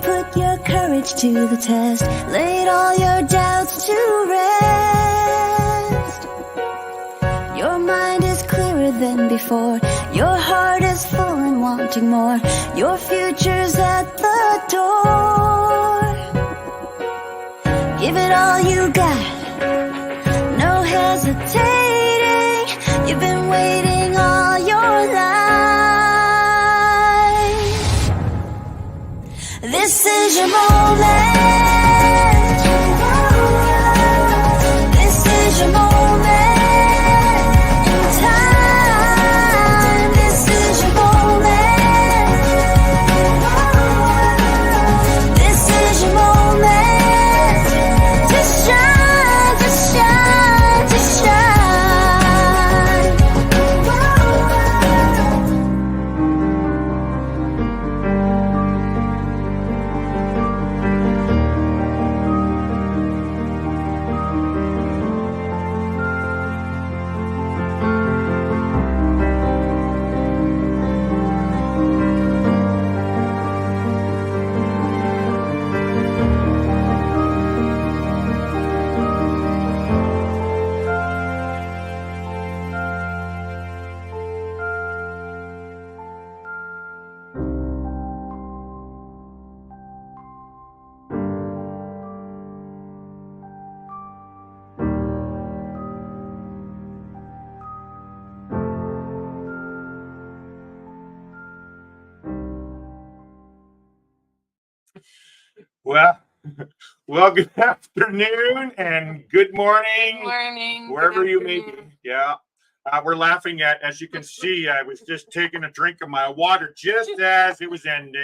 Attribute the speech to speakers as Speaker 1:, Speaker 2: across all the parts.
Speaker 1: You've put your courage to the test, laid all your doubts to rest. Your mind is clearer than before, your heart is full and wanting more, your future's at the door. Give it all you got, no hesitating, you've been waiting all your life. This is your moment. This is your moment.
Speaker 2: Well, good afternoon and good morning.
Speaker 3: Good morning.
Speaker 2: Wherever you may be. Yeah. We're laughing at, as you can see, I was just taking a drink of my water just as it was ending,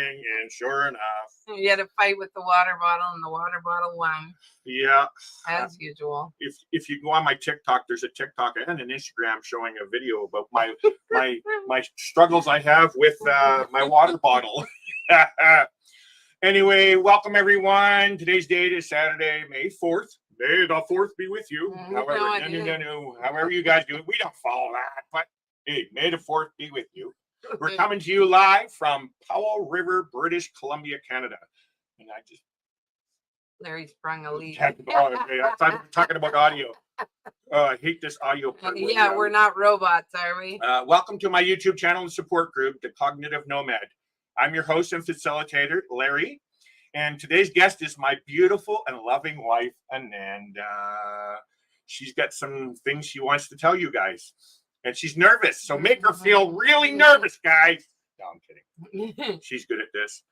Speaker 2: and sure enough.
Speaker 3: You had a fight with the water bottle, and the water bottle won.
Speaker 2: Yeah.
Speaker 3: As usual.
Speaker 2: If you go on my TikTok, there's a TikTok and an Instagram showing a video about my struggles I have with my water bottle. Anyway, welcome everyone. Today's date is Saturday, May 4th. May the 4th be with you. However you guys do it. We don't follow that, but hey, May the 4th be with you. We're coming to you live from Powell River, British Columbia, Canada. And
Speaker 3: Larry sprung a leak.
Speaker 2: I thought we were talking about audio. I hate this audio part.
Speaker 3: Yeah, we're not robots, are we?
Speaker 2: Welcome to my YouTube channel and support group, The Cognitive Nomad. I'm your host and facilitator, Larry, and today's guest is my beautiful and loving wife, Ananda. She's got some things she wants to tell you guys, and she's nervous, so make her feel really nervous, guys. No, I'm kidding. She's good at this.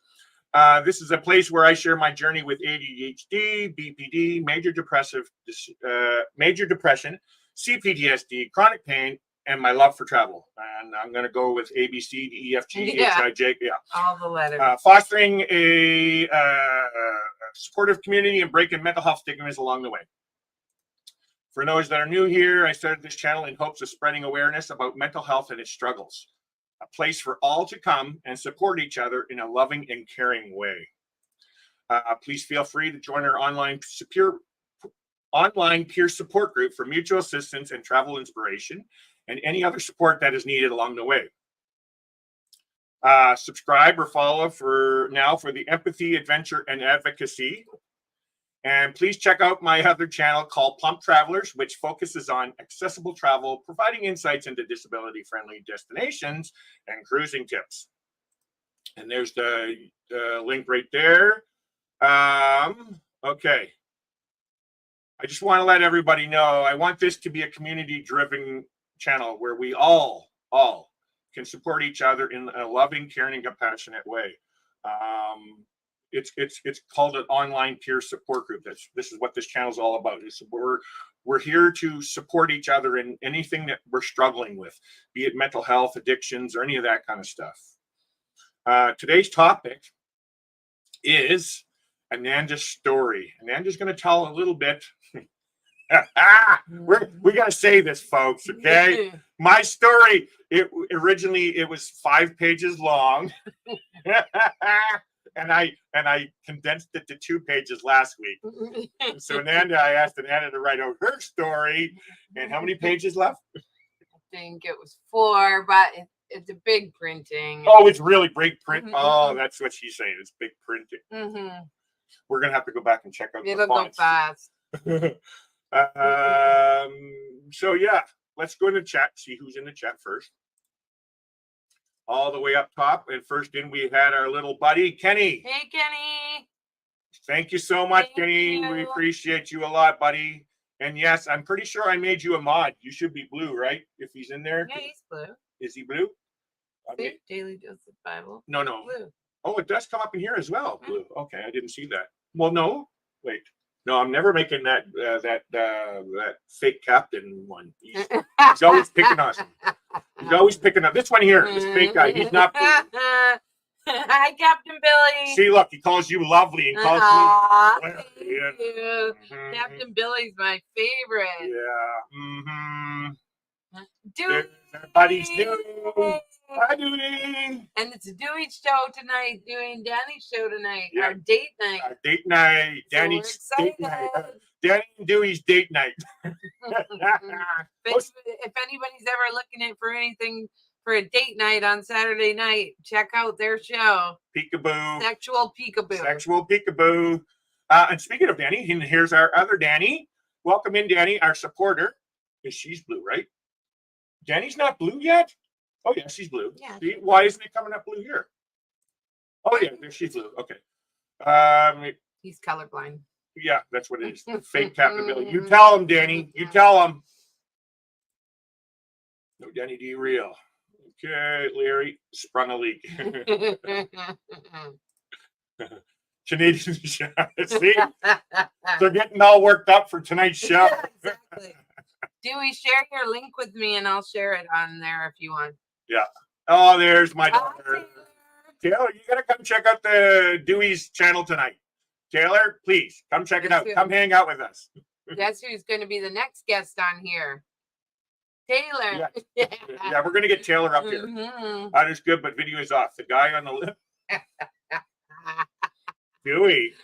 Speaker 2: This is a place where I share my journey with ADHD, BPD, major depression, CPTSD, chronic pain, and my love for travel. And I'm going to go with A, B, C, D, E, F, G, H, I, J. Yeah.
Speaker 3: All the letters.
Speaker 2: Fostering a supportive community and breaking mental health stigmas along the way. For those that are new here, I started this channel in hopes of spreading awareness about mental health and its struggles. A place for all to come and support each other in a loving and caring way. Please feel free to join our online peer support group for mutual assistance and travel inspiration, and any other support that is needed along the way. Subscribe or follow for the empathy, adventure, and advocacy. And please check out my other channel called Plump Travelers, which focuses on accessible travel, providing insights into disability-friendly destinations and cruising tips. And there's the link right there. Okay. I just want to let everybody know, I want this to be a community-driven channel where we all can support each other in a loving, caring, and compassionate way. It's called an online peer support group. This is what this channel is all about. We're here to support each other in anything that we're struggling with, be it mental health, addictions, or any of that kind of stuff. Today's topic is Ananda's story. Ananda's going to tell a little bit. We got to say this, folks, okay? My story, originally it was 5 pages long. And I condensed it to 2 pages last week. So I asked Ananda to write out her story. And how many pages left?
Speaker 3: I think it was 4, but It's a big printing.
Speaker 2: Oh, it's really big print.
Speaker 3: Mhm,
Speaker 2: Oh,
Speaker 3: mhm.
Speaker 2: that's what she's saying. It's big printing.
Speaker 3: Mm-hmm.
Speaker 2: We're gonna have to go back and check out
Speaker 3: It'll
Speaker 2: the
Speaker 3: go
Speaker 2: fonts.
Speaker 3: fast.
Speaker 2: So yeah, let's go in the chat, see who's in the chat first. All the way up top, and first in we had our little buddy Kenny.
Speaker 3: Hey, Kenny.
Speaker 2: Thank you so much,
Speaker 3: Thank
Speaker 2: Kenny.
Speaker 3: you.
Speaker 2: We appreciate you a lot, buddy. And yes, I'm pretty sure I made you a mod. You should be blue, right? If he's in there.
Speaker 3: Yeah, he's blue.
Speaker 2: Is he blue?
Speaker 3: See, Daily Dose of Bible.
Speaker 2: No.
Speaker 3: Blue.
Speaker 2: Oh, it does come up in here as well. Blue. Okay, I didn't see that. Well, no. Wait. No, I'm never making that that fake captain one. He's always picking on us. He's always picking up this one here. This fake guy. He's not blue.
Speaker 3: Hi, Captain Billy.
Speaker 2: See, look, he calls you lovely and calls me.
Speaker 3: Thank
Speaker 2: Yeah.
Speaker 3: you.
Speaker 2: Mhm.
Speaker 3: Captain Billy's my favorite.
Speaker 2: Yeah. Mm-hmm.
Speaker 3: Dewey.
Speaker 2: Everybody's doing. Hi, Dewey.
Speaker 3: And it's Dewey's show tonight, Dewey and Danny's show tonight,
Speaker 2: Yeah.
Speaker 3: our date night.
Speaker 2: Our date night.
Speaker 3: So we're
Speaker 2: Danny's date night.
Speaker 3: excited.
Speaker 2: Danny and Dewey's date night.
Speaker 3: If anybody's ever looking at for anything for a date night on Saturday night, check out their show,
Speaker 2: Peekaboo.
Speaker 3: Sexual Peekaboo.
Speaker 2: Sexual Peekaboo. And speaking of Danny, here's our other Danny. Welcome in, Danny, our supporter. Because she's blue, right? Danny's not blue yet? Oh, yeah, she's blue.
Speaker 3: Yeah.
Speaker 2: See, why isn't it coming up blue here? Oh, yeah, there she's blue. Okay.
Speaker 3: He's colorblind.
Speaker 2: Yeah, that's what it is. Fake Captain Billy. You tell him, Danny. You tell him. No, Danny D. Real. Okay, Larry sprung a leak. Canadian show. See? They're getting all worked up for tonight's show.
Speaker 3: Yeah, exactly. Dewey, share your link with me and I'll share it on there if you want.
Speaker 2: Yeah. Oh, there's my
Speaker 3: Oh,
Speaker 2: daughter. Taylor, you gotta come check out the Dewey's channel tonight. Taylor, please come check it out. Come hang out with us.
Speaker 3: Guess who's going to be the next guest on here? Taylor.
Speaker 2: Yeah, we're gonna get Taylor up here.
Speaker 3: Mhm.
Speaker 2: That is good, but video is off. The guy on the lip, Dewey.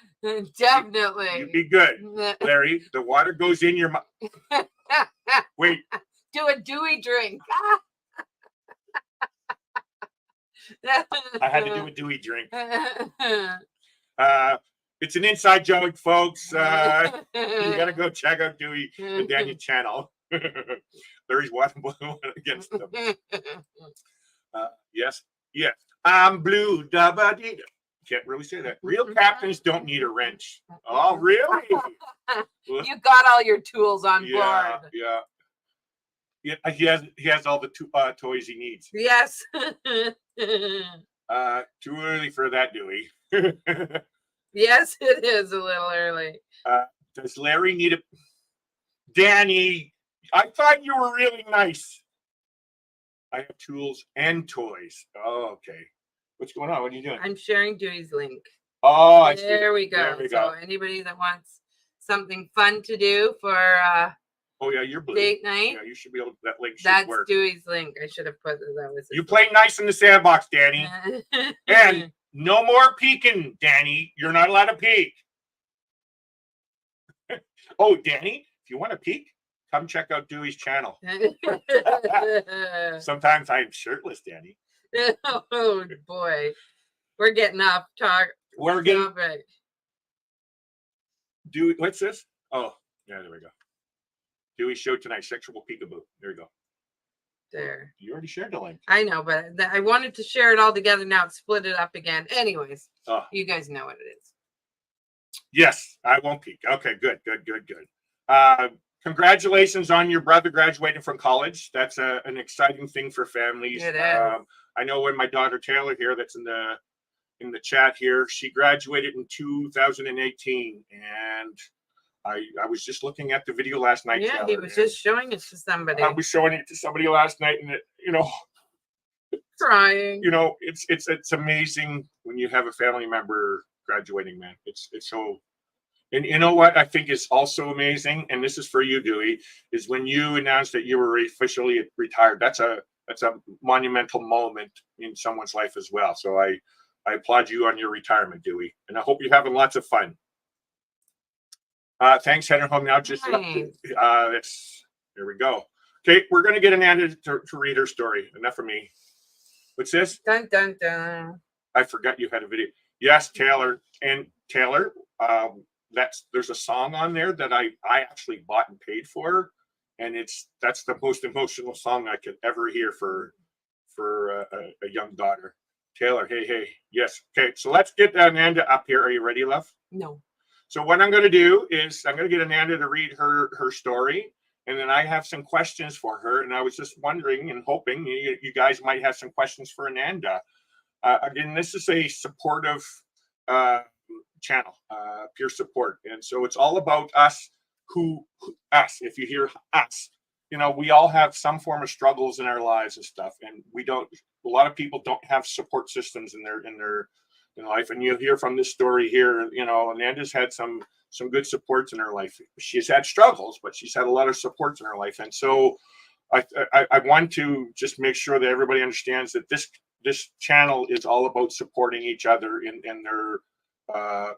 Speaker 3: Definitely.
Speaker 2: You'd be good, Larry. The water goes in your mouth. Wait,
Speaker 3: Do a Dewey drink.
Speaker 2: I had to do a Dewey drink. It's an inside joke, folks. You gotta go check out Dewey and Daniel's channel. Larry's water blue against them. Yes. I'm blue. Da-ba-dee-da. Can't really say that. Real captains don't need a wrench. Oh, really?
Speaker 3: You got all your tools on
Speaker 2: Yeah,
Speaker 3: board.
Speaker 2: yeah. He has all the toys he needs.
Speaker 3: Yes.
Speaker 2: Too early for that, Dewey.
Speaker 3: Yes, it is a little early.
Speaker 2: Does Larry need a Danny? I thought you were really nice. I have tools and toys. Oh, okay. What's going on? What are you doing?
Speaker 3: I'm sharing Dewey's link.
Speaker 2: Oh, I see.
Speaker 3: There we go.
Speaker 2: There we
Speaker 3: So
Speaker 2: go.
Speaker 3: anybody that wants something fun to do for
Speaker 2: Oh yeah, you're blue.
Speaker 3: date night,
Speaker 2: Yeah, you should be able. That link should
Speaker 3: that's
Speaker 2: work.
Speaker 3: Dewey's link. I should have put that was.
Speaker 2: You play nice in the sandbox, Danny. And no more peeking, Danny. You're not allowed to peek. Oh, Danny, if you want to peek, come check out Dewey's channel. Sometimes I'm shirtless, Danny.
Speaker 3: Oh boy, we're getting off
Speaker 2: We're getting
Speaker 3: topic.
Speaker 2: Dewey. What's this? Oh, yeah, there we go. Dewey show tonight, sexual peekaboo. There you go.
Speaker 3: There.
Speaker 2: You already shared the link.
Speaker 3: I know, but I wanted to share it all together. Now it's split it up again. Anyways,
Speaker 2: Oh.
Speaker 3: you guys know what it is.
Speaker 2: Yes, I won't peek. Okay, good. Congratulations on your brother graduating from college. That's an exciting thing for families.
Speaker 3: It is.
Speaker 2: I know when my daughter Taylor here, that's in the chat here, she graduated in 2018, and I was just looking at the video last night.
Speaker 3: Yeah, he was just showing it to somebody.
Speaker 2: I was showing it to somebody last night, and
Speaker 3: Crying.
Speaker 2: it's amazing when you have a family member graduating, man. It's so. And you know what I think is also amazing, and this is for you, Dewey, is when you announced that you were officially retired. That's a monumental moment in someone's life as well. So I applaud you on your retirement, Dewey, and I hope you're having lots of fun. Thanks, heading home now. Just there we go. Okay, we're gonna get an end to read her story. Enough for me. What's this?
Speaker 3: Dun dun dun.
Speaker 2: I forgot you had a video. Yes, Taylor. And Taylor, there's a song on there that I actually bought and paid for, and that's the most emotional song I could ever hear for a young daughter. Taylor, hey, yes. Okay, so let's get Ananda up here. Are you ready, love?
Speaker 3: No.
Speaker 2: So what I'm going to do is I'm going to get Ananda to read her story, and then I have some questions for her. And I was just wondering and hoping you guys might have some questions for Ananda. Again, this is a supportive channel, peer support, and so it's all about us. Us? If you hear us, we all have some form of struggles in our lives and stuff, and we don't. A lot of people don't have support systems in their life, and you'll hear from this story here. Amanda's had some good supports in her life. She's had struggles, but she's had a lot of supports in her life, and so I want to just make sure that everybody understands that this channel is all about supporting each other in their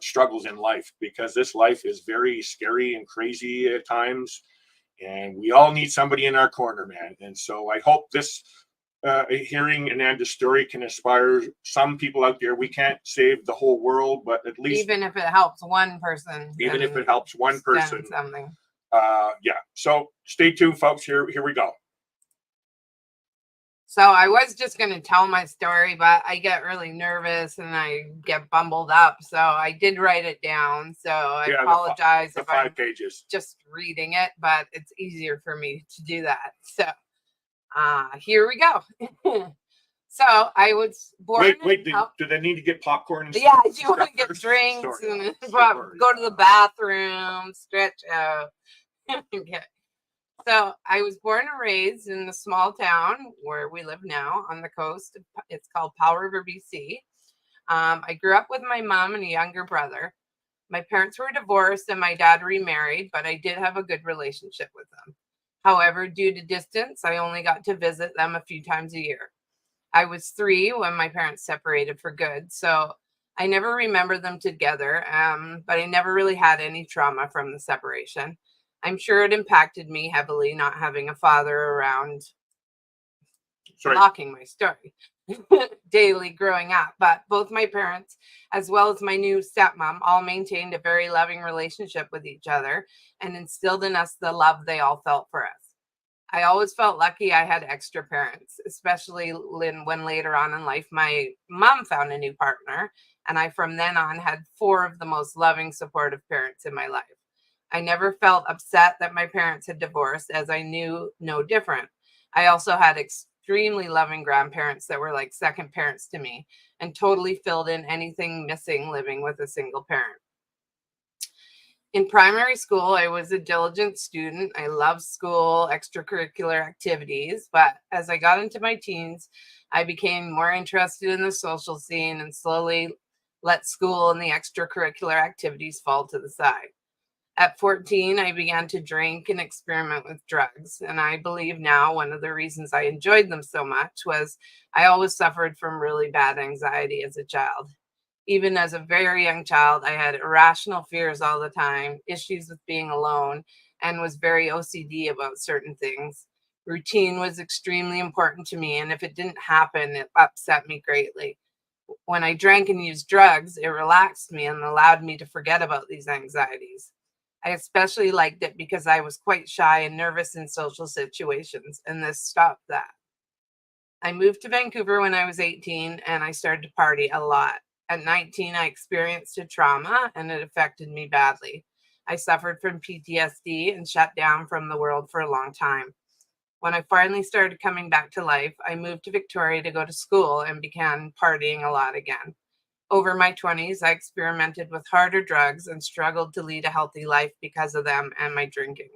Speaker 2: struggles in life, because this life is very scary and crazy at times, and we all need somebody in our corner, man. And so I hope this hearing Ananda's story can inspire some people out there. We can't save the whole world, but at least
Speaker 3: even if it helps one person, something.
Speaker 2: Yeah. So stay tuned, folks. Here we go.
Speaker 3: So I was just going to tell my story, but I get really nervous and I get bumbled up. So I did write it down. So I apologize if
Speaker 2: 5 pages.
Speaker 3: Just reading it, but it's easier for me to do that. So here we go. So I was born.
Speaker 2: Wait. Do they need to get popcorn? And
Speaker 3: yeah, do you want to get drinks and go to the bathroom, stretch out? Okay. So I was born and raised in the small town where we live now on the coast. It's called Powell River, BC. I grew up with my mom and a younger brother. My parents were divorced and my dad remarried, but I did have a good relationship with them. However, due to distance, I only got to visit them a few times a year. I was 3 when my parents separated for good, so I never remember them together, but I never really had any trauma from the separation. I'm sure it impacted me heavily not having a father around. Blocking my story. Daily growing up, but both my parents as well as my new stepmom all maintained a very loving relationship with each other and instilled in us the love they all felt for us. I always felt lucky I had extra parents, especially when later on in life my mom found a new partner, and I from then on had 4 of the most loving, supportive parents in my life. I never felt upset that my parents had divorced, as I knew no different. I also had extremely loving grandparents that were like second parents to me and totally filled in anything missing living with a single parent. In primary school, I was a diligent student. I loved school, extracurricular activities, but as I got into my teens, I became more interested in the social scene and slowly let school and the extracurricular activities fall to the side. At 14, I began to drink and experiment with drugs, and I believe now one of the reasons I enjoyed them so much was I always suffered from really bad anxiety as a child. Even as a very young child, I had irrational fears all the time, issues with being alone, and was very OCD about certain things. Routine was extremely important to me, and if it didn't happen, it upset me greatly. When I drank and used drugs, it relaxed me and allowed me to forget about these anxieties. I especially liked it because I was quite shy and nervous in social situations, and this stopped that. I moved to Vancouver when I was 18, and I started to party a lot. At 19, I experienced a trauma, and it affected me badly. I suffered from PTSD and shut down from the world for a long time. When I finally started coming back to life, I moved to Victoria to go to school and began partying a lot again. Over my 20s, I experimented with harder drugs and struggled to lead a healthy life because of them and my drinking.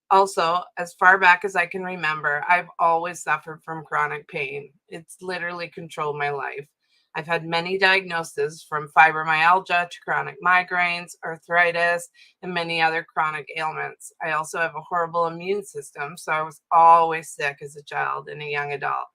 Speaker 3: Also, as far back as I can remember, I've always suffered from chronic pain. It's literally controlled my life. I've had many diagnoses, from fibromyalgia to chronic migraines, arthritis, and many other chronic ailments. I also have a horrible immune system, so I was always sick as a child and a young adult.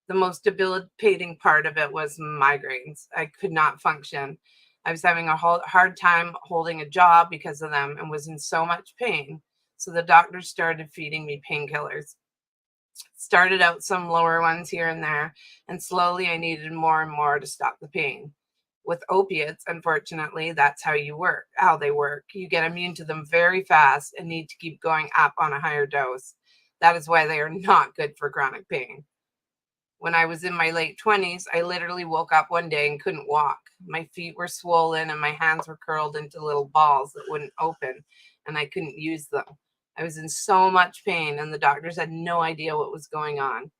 Speaker 3: The most debilitating part of it was migraines. I could not function. I was having a hard time holding a job because of them and was in so much pain. So the doctors started feeding me painkillers. Started out some lower ones here and there, and slowly I needed more and more to stop the pain. With opiates, unfortunately, that's how they work. You get immune to them very fast and need to keep going up on a higher dose. That is why they are not good for chronic pain. When I was in my late 20s, I literally woke up one day and couldn't walk. My feet were swollen and my hands were curled into little balls that wouldn't open, and I couldn't use them. I was in so much pain, and the doctors had no idea what was going on.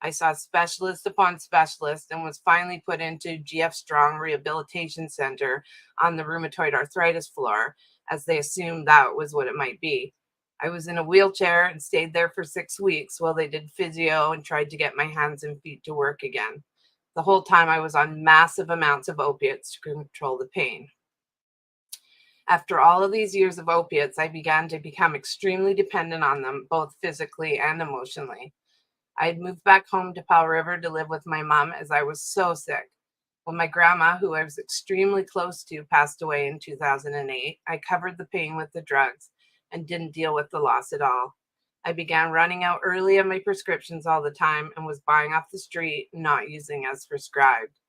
Speaker 3: I saw specialist upon specialist and was finally put into GF Strong Rehabilitation Center on the rheumatoid arthritis floor, as they assumed that was what it might be. I was in a wheelchair and stayed there for 6 weeks while they did physio and tried to get my hands and feet to work again. The whole time I was on massive amounts of opiates to control the pain. After all of these years of opiates, I began to become extremely dependent on them, both physically and emotionally. I had moved back home to Powell River to live with my mom as I was so sick. When my grandma, who I was extremely close to, passed away in 2008, I covered the pain with the drugs and didn't deal with the loss at all. I began running out early on my prescriptions all the time and was buying off the street, not using as prescribed.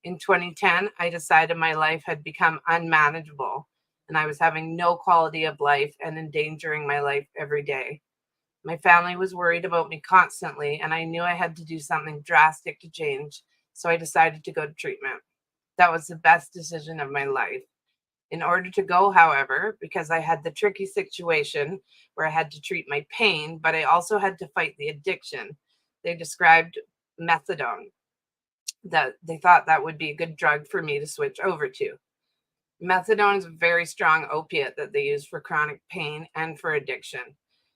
Speaker 3: In 2010, I decided my life had become unmanageable and I was having no quality of life and endangering my life every day. My family was worried about me constantly, and I knew I had to do something drastic to change, so I decided to go to treatment. That was the best decision of my life. In order to go, however, because I had the tricky situation where I had to treat my pain, but I also had to fight the addiction, they described methadone, that they thought that would be a good drug for me to switch over to. Methadone is a very strong opiate that they use for chronic pain and for addiction.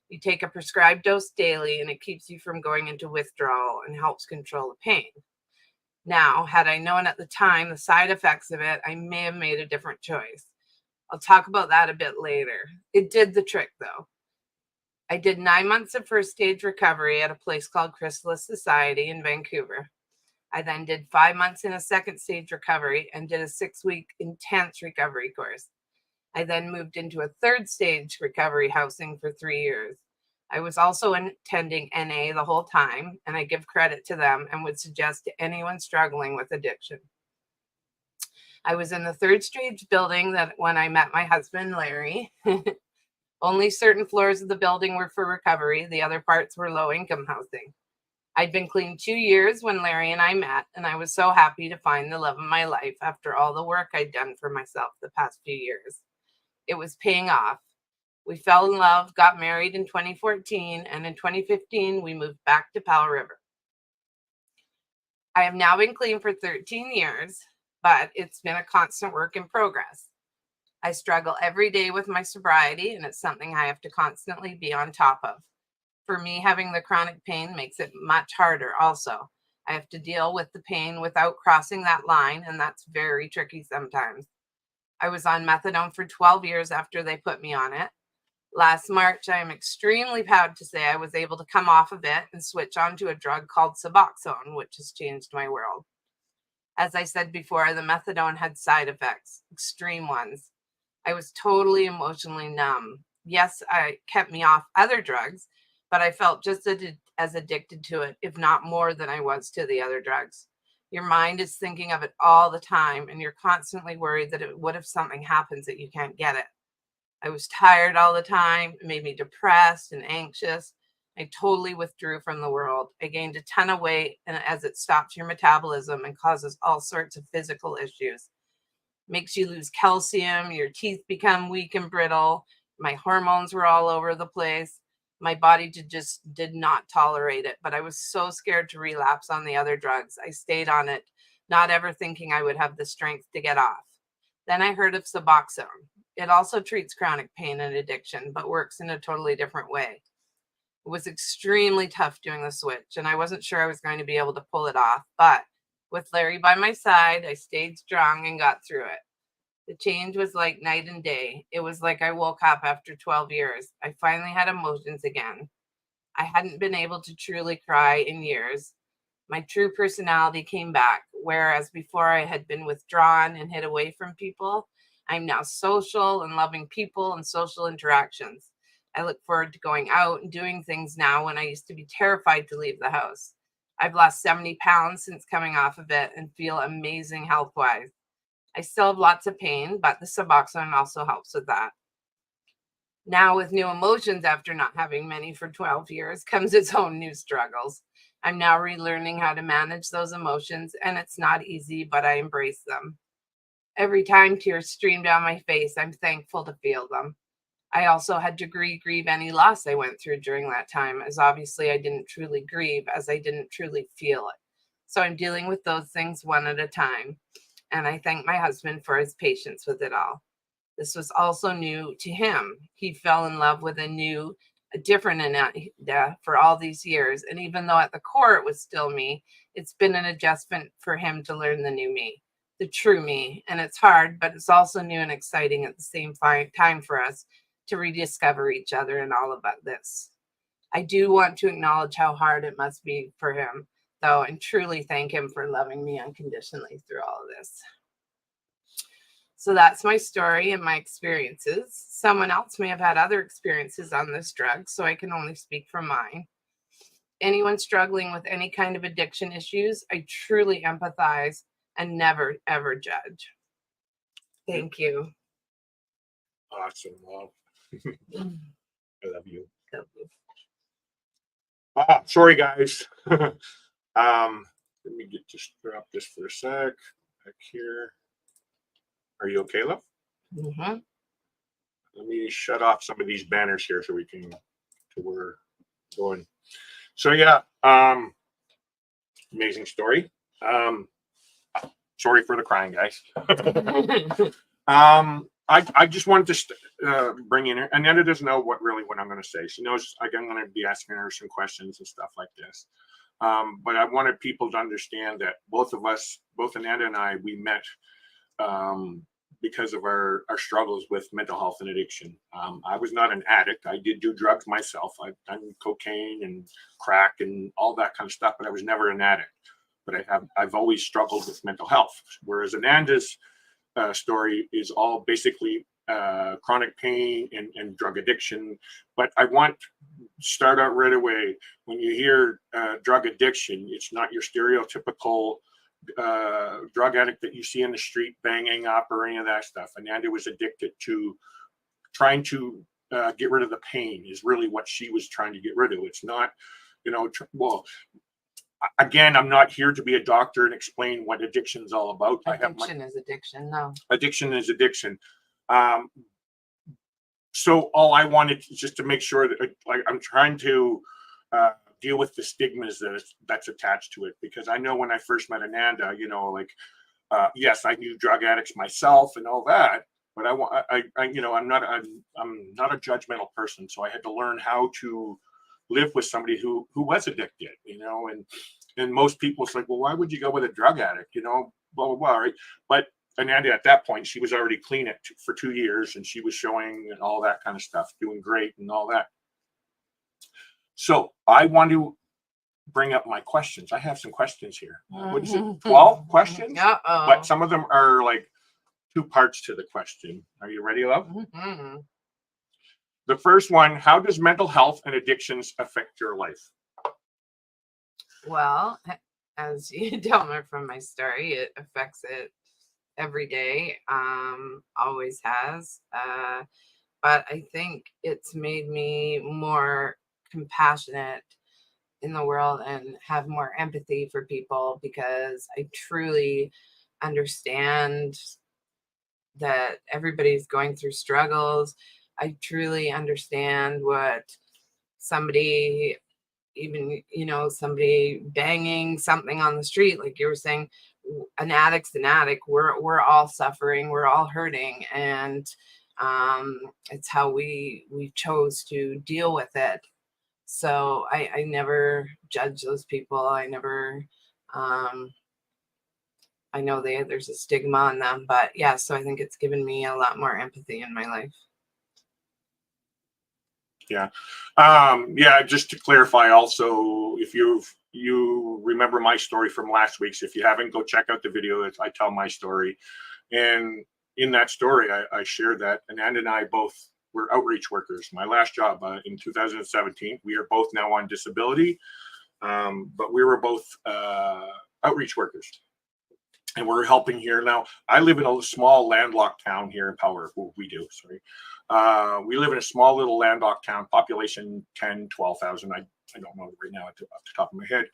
Speaker 3: You take a prescribed dose daily and it keeps you from going into withdrawal and helps control the pain. Now, had I known at the time the side effects of it, I may have made a different choice. I'll talk about that a bit later. It did the trick, though. I did 9 months of first stage recovery at a place called Chrysalis Society in Vancouver. I then did 5 months in a second stage recovery and did a 6-week intense recovery course. I then moved into a third stage recovery housing for 3 years. I was also attending NA the whole time, and I give credit to them and would suggest to anyone struggling with addiction. I was in the third stage building that when I met my husband, Larry. Only certain floors of the building were for recovery. The other parts were low-income housing. I'd been clean 2 years when Larry and I met, and I was so happy to find the love of my life after all the work I'd done for myself the past few years. It was paying off. We fell in love, got married in 2014, and in 2015, we moved back to Powell River. I have now been clean for 13 years, but it's been a constant work in progress. I struggle every day with my sobriety, and it's something I have to constantly be on top of. For me, having the chronic pain makes it much harder also. I have to deal with the pain without crossing that line, and that's very tricky sometimes. I was on methadone for 12 years after they put me on it. Last March, I am extremely proud to say I was able to come off of it and switch onto a drug called Suboxone, which has changed my world. As I said before, the methadone had side effects, extreme ones. I was totally emotionally numb. Yes, it kept me off other drugs, but I felt just as addicted to it, if not more than I was to the other drugs. Your mind is thinking of it all the time, and you're constantly worried that what if something happens that you can't get it? I was tired all the time. It made me depressed and anxious. I totally withdrew from the world. I gained a ton of weight, and as it stops your metabolism and causes all sorts of physical issues. Makes you lose calcium, your teeth become weak and brittle. My hormones were all over the place. My body just did not tolerate it, but I was so scared to relapse on the other drugs. I stayed on it, not ever thinking I would have the strength to get off. Then I heard of Suboxone. It also treats chronic pain and addiction, but works in a totally different way. It was extremely tough doing the switch, and I wasn't sure I was going to be able to pull it off, but with Larry by my side, I stayed strong and got through it. The change was like night and day. It was like I woke up after 12 years. I finally had emotions again. I hadn't been able to truly cry in years. My true personality came back, whereas before I had been withdrawn and hid away from people. I'm now social and loving people and social interactions. I look forward to going out and doing things now when I used to be terrified to leave the house. I've lost 70 pounds since coming off of it and feel amazing health-wise. I still have lots of pain, but the Suboxone also helps with that. Now, with new emotions after not having many for 12 years, comes its own new struggles. I'm now relearning how to manage those emotions, and it's not easy, but I embrace them. Every time tears stream down my face, I'm thankful to feel them. I also had to grieve any loss I went through during that time, as obviously I didn't truly grieve, as I didn't truly feel it. So I'm dealing with those things one at a time, and I thank my husband for his patience with it all. This was also new to him. He fell in love with a different Ananda for all these years. And even though at the core it was still me, it's been an adjustment for him to learn the new me, the true me. And it's hard, but it's also new and exciting at the same time for us to rediscover each other and all about this. I do want to acknowledge how hard it must be for him, though, and truly thank him for loving me unconditionally through all of this. So that's my story and my experiences. Someone else may have had other experiences on this drug, so I can only speak from mine. Anyone struggling with any kind of addiction issues, I truly empathize and never, ever judge. Thank you.
Speaker 2: Awesome. Well, I love you.
Speaker 3: Love you.
Speaker 2: Sorry, guys. Let me just drop this for a sec. Back here. Are you okay, love?
Speaker 3: Mm-hmm.
Speaker 2: Let me shut off some of these banners here so we're going. So yeah, amazing story. Sorry for the crying, guys. I just wanted to bring in, Ananda doesn't know what I'm going to say. She knows I'm going to be asking her some questions and stuff like this. But I wanted people to understand that both Ananda and I, we met because of our struggles with mental health and addiction. I was not an addict. I did do drugs myself. I've done cocaine and crack and all that kind of stuff, but I was never an addict. But I've always struggled with mental health. Whereas Ananda's story is all basically chronic pain and drug addiction. But I want to start out right away. When you hear drug addiction, it's not your stereotypical drug addict that you see in the street banging up or any of that stuff. Ananda was addicted to trying to get rid of the pain is really what she was trying to get rid of. It's not, again, I'm not here to be a doctor and explain what addiction is all about.
Speaker 3: Addiction is addiction. No.
Speaker 2: Addiction is addiction. So all I wanted is just to make sure that I'm trying to deal with the stigmas that's attached to it, because I know when I first met Ananda, yes, I knew drug addicts myself and all that, but I'm not a judgmental person, so I had to learn how to live with somebody who was addicted, and most people, it's like, well, why would you go with a drug addict, blah blah blah, right? But Ananda, at that point, she was already clean for 2 years, and she was showing and all that kind of stuff, doing great and all that. So I want to bring up my questions. I have some questions here. What is it? 12 questions?
Speaker 3: Uh-oh.
Speaker 2: But some of them are like 2 parts to the question. Are you ready, love?
Speaker 3: Mm-hmm.
Speaker 2: The first one, how does mental health and addictions affect your life?
Speaker 3: Well, as you tell me from my story, it affects it every day. Always has. But I think it's made me more compassionate in the world and have more empathy for people, because I truly understand that everybody's going through struggles. I truly understand what somebody, even, somebody banging something on the street, like you were saying, an addict's an addict. We're all suffering, we're all hurting, and it's how we chose to deal with it. So I never judge those people. I never, I know there's a stigma on them, but yeah, so I think it's given me a lot more empathy in my life.
Speaker 2: Yeah. Just to clarify also, if you remember my story from last week's, if you haven't, go check out the video. I tell my story. And in that story, I shared that Ananda and I both we're outreach workers. My last job in 2017, we are both now on disability, but we were both outreach workers. And we're helping here now. I live in a small landlocked town here in Power. Well, we do, sorry. We live in a small little landlocked town, population 10, 12,000. I don't know right now off the top of my head.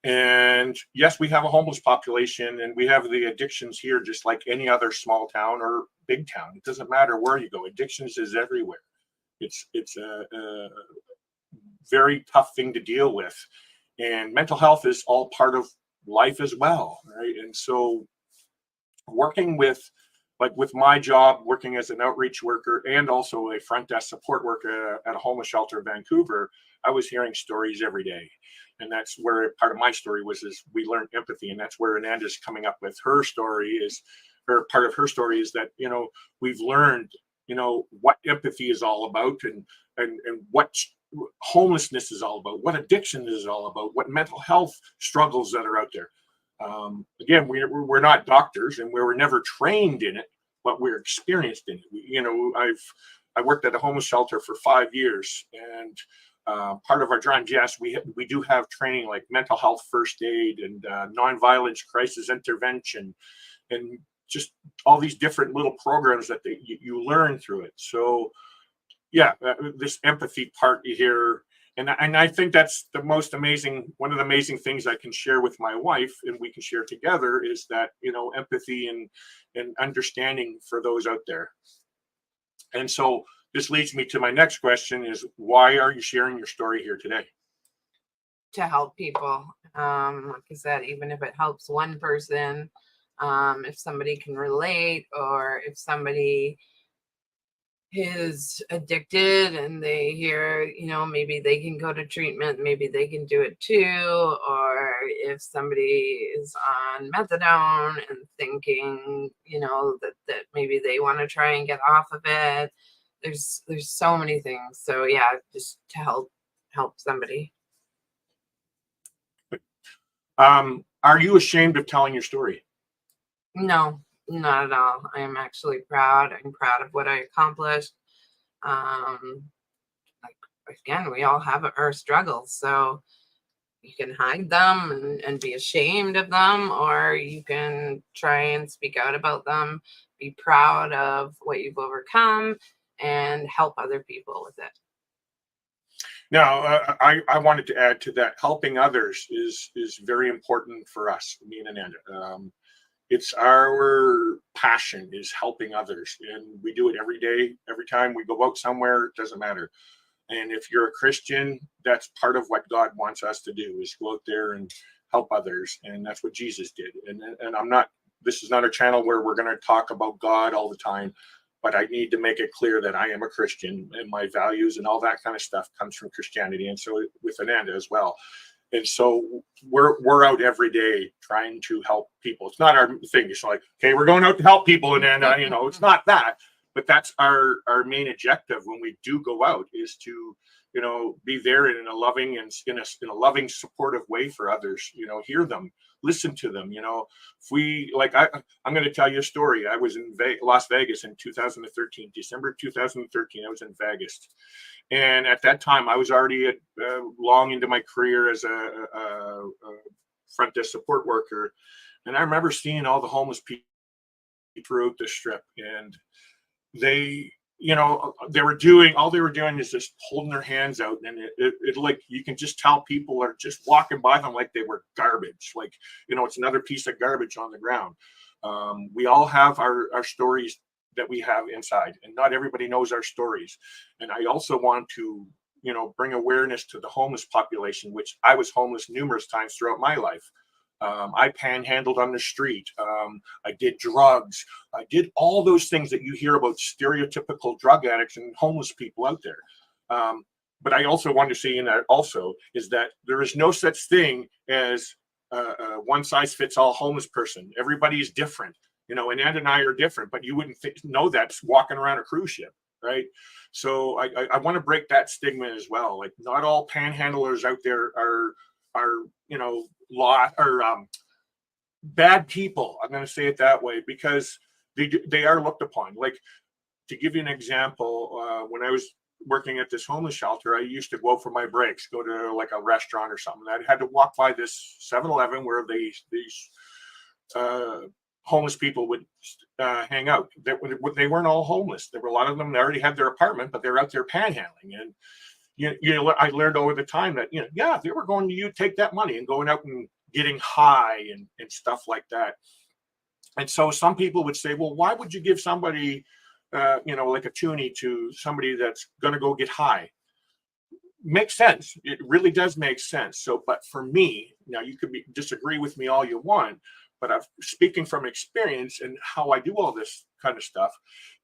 Speaker 2: And yes, we have a homeless population, and we have the addictions here just like any other small town or big town. It doesn't matter where you go. Addictions is everywhere. It's a very tough thing to deal with. And mental health is all part of life as well, right? And so working with, like with my job, working as an outreach worker and also a front desk support worker at a homeless shelter in Vancouver, I was hearing stories every day. And that's where part of my story is we learned empathy. And that's where Ananda's coming up with her story or part of her story is that, we've learned, what empathy is all about and what homelessness is all about, what addiction is all about, what mental health struggles that are out there. Again, we're not doctors and we were never trained in it, but we're experienced in it. I worked at a homeless shelter for 5 years, and part of our jobs, yes, we do have training like mental health first aid and nonviolence crisis intervention, and just all these different little programs that you learn through it. So yeah, this empathy part here, and I think that's one of the amazing things I can share with my wife, and we can share together, is that empathy and understanding for those out there. And so this leads me to my next question: is why are you sharing your story here today?
Speaker 3: To help people. Like I said, even if it helps one person, if somebody can relate, or if somebody is addicted and they hear, maybe they can go to treatment, maybe they can do it too. Or if somebody is on methadone and thinking, that maybe they want to try and get off of it. There's so many things. So yeah, just to help somebody.
Speaker 2: Are you ashamed of telling your story?
Speaker 3: No, not at all. I am actually proud. I'm proud of what I accomplished. Like again, we all have our struggles, so you can hide them and be ashamed of them, or you can try and speak out about them, be proud of what you've overcome, and help other people with it.
Speaker 2: Now, I wanted to add to that. Helping others is very important for us, me and Ananda. It's our passion is helping others, and we do it every day, every time we go out somewhere. It doesn't matter. And if you're a Christian, that's part of what God wants us to do, is go out there and help others, and that's what Jesus did. And I'm not. This is not a channel where we're going to talk about God all the time, but I need to make it clear that I am a Christian, and my values and all that kind of stuff comes from Christianity, and so with Ananda as well. And so we're out every day trying to help people. It's not our thing. It's like, okay, we're going out to help people, and it's not that. But that's our main objective when we do go out, is to be there in a loving and in a loving, supportive way for others. Hear them, listen to them. If we I'm going to tell you a story. I was in Las Vegas in 2013, December 2013. I was in Vegas. And at that time, I was already long into my career as a front desk support worker. And I remember seeing all the homeless people throughout the strip. And they were doing is just holding their hands out. And it like, you can just tell people are just walking by them like they were garbage. Like, it's another piece of garbage on the ground. We all have our stories that we have inside, and not everybody knows our stories. And I also want to bring awareness to the homeless population, which I was homeless numerous times throughout my life. I panhandled on the street. I did drugs. I did all those things that you hear about stereotypical drug addicts and homeless people out there. But I also want to say in that also is that there is no such thing as a one size fits all homeless person. Everybody is different. Ananda and I are different, but you wouldn't know that walking around a cruise ship, right? So I want to break that stigma as well. Like, not all panhandlers out there are bad people. I'm going to say it that way, because they are looked upon. Like, to give you an example, when I was working at this homeless shelter, I used to go for my breaks, go to like a restaurant or something. I had to walk by this 7-Eleven where these homeless people would hang out. They weren't all homeless. There were a lot of them that already had their apartment, but they're out there panhandling. And I learned over the time that yeah, they were going to take that money and going out and getting high and stuff like that. And so some people would say, well, why would you give somebody like a toonie to somebody that's going to go get high? Makes sense. It really does make sense. So, but for me, now you could disagree with me all you want, but I'm speaking from experience and how I do all this kind of stuff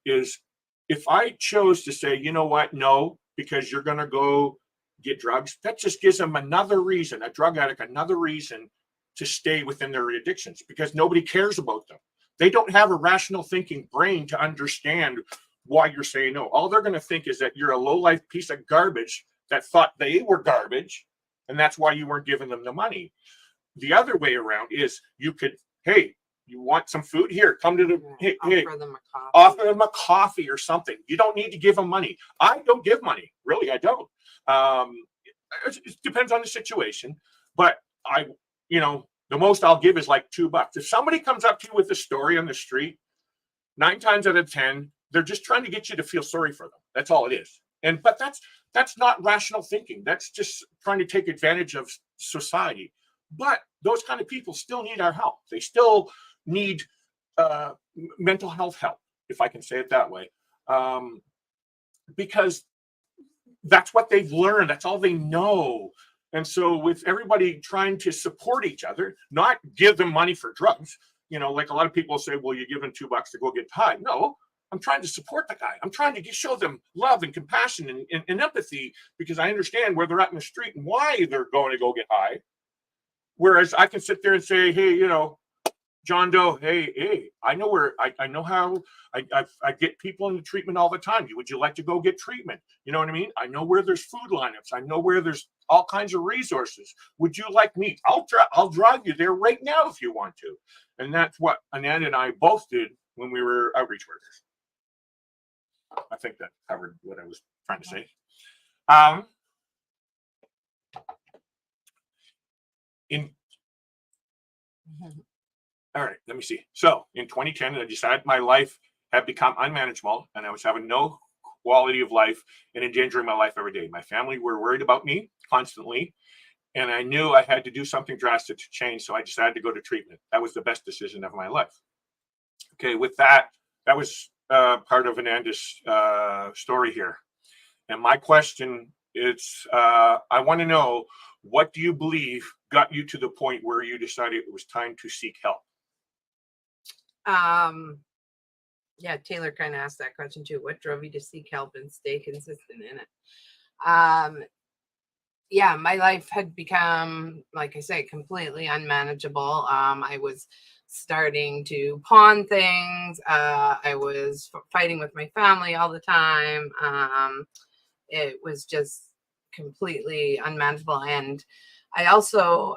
Speaker 2: is if I chose to say, you know what, no, because you're going to go get drugs, that just gives them another reason, a drug addict, another reason to stay within their addictions because nobody cares about them. They don't have a rational thinking brain to understand why you're saying no. All they're going to think is that you're a low-life piece of garbage that thought they were garbage, and that's why you weren't giving them the money. The other way around is you could, hey, you want some food? Here, come to the, hey, offer them a coffee or something. You don't need to give them money. I don't give money. Really, I don't. It depends on the situation, but the most I'll give is like $2. If somebody comes up to you with a story on the street, 9 times out of 10, they're just trying to get you to feel sorry for them. That's all it is. But that's not rational thinking. That's just trying to take advantage of society. But those kind of people still need our help. They still need mental health help, if I can say it that way, because that's what they've learned. That's all they know. And so with everybody trying to support each other, not give them money for drugs, like a lot of people say, well, you give them $2 to go get high. No, I'm trying to support the guy. I'm trying to show them love and compassion and empathy because I understand where they're at in the street and why they're going to go get high. Whereas I can sit there and say, hey, John Doe, hey, I know where I know how I get people into treatment all the time. Would you like to go get treatment? You know what I mean? I know where there's food lineups. I know where there's all kinds of resources. Would you like me? I'll drive you there right now if you want to. And that's what Anand and I both did when we were outreach workers. I think that covered what I was trying to say. All right, let me see. So in 2010, I decided my life had become unmanageable and I was having no quality of life and endangering my life every day. My family were worried about me constantly, and I knew I had to do something drastic to change. So I decided to go to treatment. That was the best decision of my life. Okay, with that was part of Ananda's story here. And my question is, I want to know, what do you believe got you to the point where you decided it was time to seek help?
Speaker 3: Yeah, Taylor kind of asked that question too. What drove you to seek help and stay consistent in it? Yeah, my life had become, like I say, completely unmanageable. I was starting to pawn things. I was fighting with my family all the time. It was just completely unmanageable. And I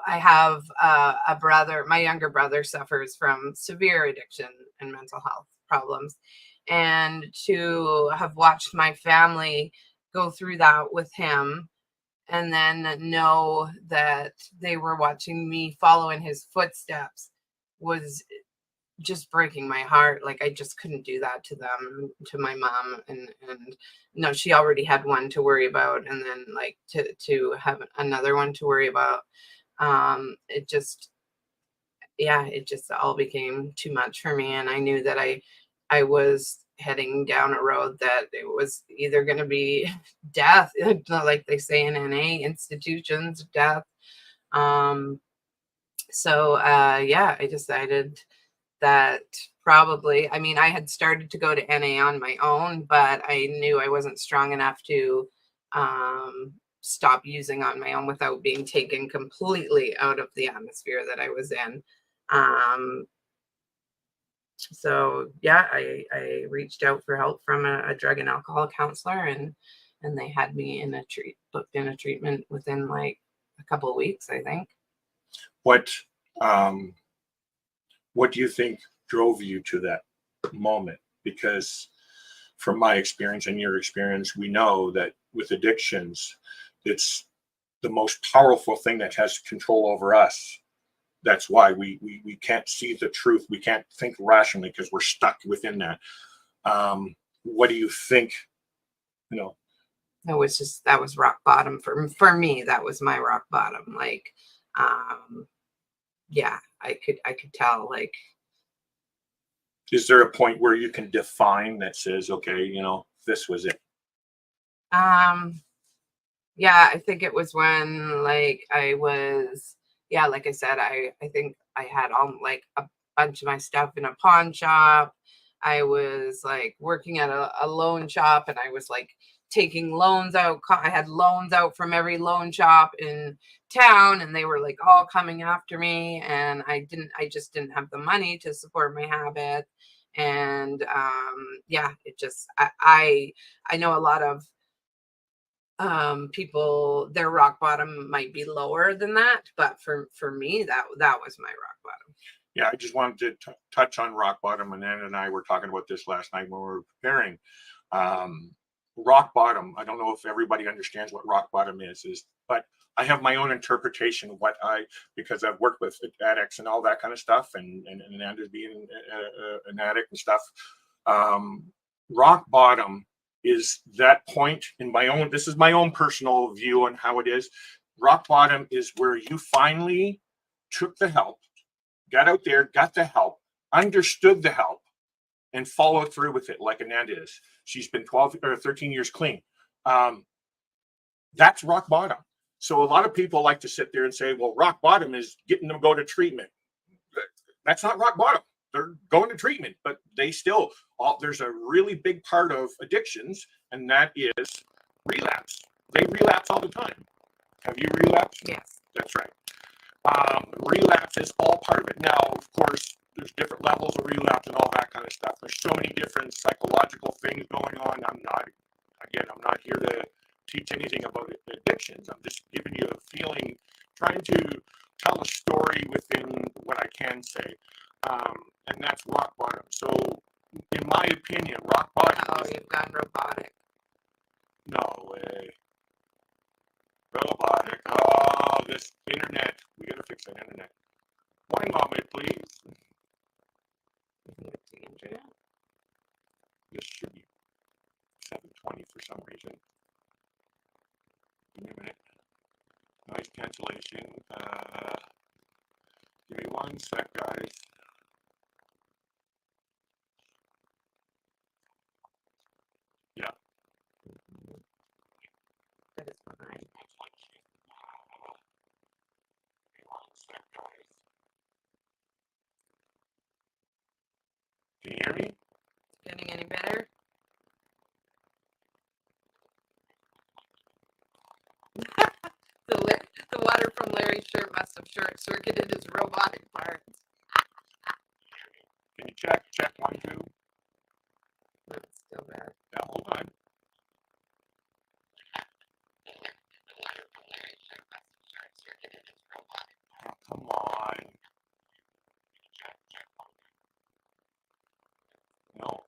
Speaker 3: have a brother. My younger brother suffers from severe addiction and mental health problems. And to have watched my family go through that with him, and then know that they were watching me follow in his footsteps, was just breaking my heart. Like, I just couldn't do that to them, to my mom. And no, she already had one to worry about. And then like to have another one to worry about. It just all became too much for me. And I knew that I was heading down a road that it was either going to be death, like they say in NA institutions, death. I decided that probably, I had started to go to NA on my own, but I knew I wasn't strong enough to stop using on my own without being taken completely out of the atmosphere that I was in. I reached out for help from a drug and alcohol counselor, and they had me booked in a treatment within like a couple of weeks, I think.
Speaker 2: What do you think drove you to that moment? Because from my experience and your experience, we know that with addictions, it's the most powerful thing that has control over us. That's why we can't see the truth. We can't think rationally because we're stuck within that. What do you think? You know,
Speaker 3: That was rock bottom for me. That was my rock bottom. Like, yeah, I could tell, like,
Speaker 2: is there a point where you can define that says, okay, you know, this was it?
Speaker 3: Yeah, I think it was when, like, I was, yeah, like I said, I think I had all, like, a bunch of my stuff in a pawn shop. I was like working at a loan shop, and I was like taking loans out. I had loans out from every loan shop in town, and they were like all coming after me, and I just didn't have the money to support my habit. And yeah, it just, I know a lot of people, their rock bottom might be lower than that, but for me, that was my rock bottom.
Speaker 2: Yeah, I just wanted to touch on rock bottom, and Ann and I were talking about this last night when we were preparing. Rock bottom, I don't know if everybody understands what rock bottom is, but I have my own interpretation of because I've worked with addicts and all that kind of stuff, and Anna's being an addict and stuff. Rock bottom is that point in this is my own personal view on how it is. Rock bottom is where you finally took the help, got out there, got the help, understood the help, and followed through with it, like Ananda is. She's been 12 or 13 years clean. That's rock bottom. So a lot of people like to sit there and say, well, rock bottom is getting them to go to treatment. That's not rock bottom. They're going to treatment, but they still, there's a really big part of addictions, and that is relapse. They relapse all the time. Have you relapsed?
Speaker 3: Yes.
Speaker 2: That's right. Relapse is all part of it. Now, of course, there's different levels of relapse and all that kind of stuff. There's so many different psychological things going on. I'm not here to teach anything about addictions. I'm just giving you a feeling, trying to tell a story within what I can say. And that's rock bottom. So, in my opinion, rock bottom.
Speaker 3: Oh, you've gone robotic.
Speaker 2: No way. Robotic. Oh, this internet. We gotta fix that internet. One moment, please. This should be 720 for some reason. Give me a minute. Noise cancellation. Give me 1 sec, guys. Yeah.
Speaker 3: That is fine.
Speaker 2: Give me 1 sec, guys. Can you hear me?
Speaker 3: Getting any better? The water from Larry's shirt must have short-circuited his robotic parts.
Speaker 2: Can you check? Check 1, 2.
Speaker 3: That's still bad.
Speaker 2: Yeah, hold on. Oh, come on. No.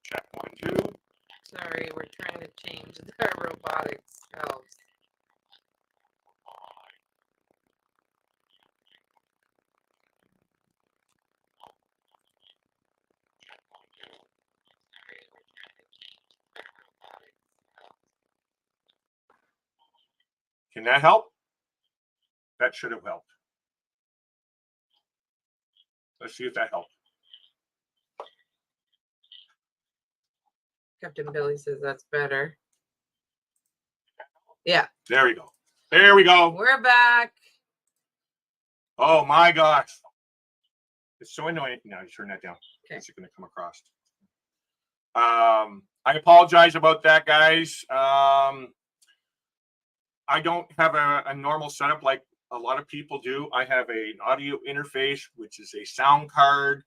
Speaker 2: Check 1, 2.
Speaker 3: Sorry, we're trying to change the robotics shelves.
Speaker 2: Can that help? That should have helped. Let's see if that helped.
Speaker 3: Captain Billy says that's better. Yeah.
Speaker 2: There we go. There we go.
Speaker 3: We're back.
Speaker 2: Oh my gosh. It's so annoying. Now you turn that down.
Speaker 3: Okay.
Speaker 2: It's going to come across. I apologize about that, guys. I don't have a normal setup like a lot of people do. I have an audio interface, which is a sound card.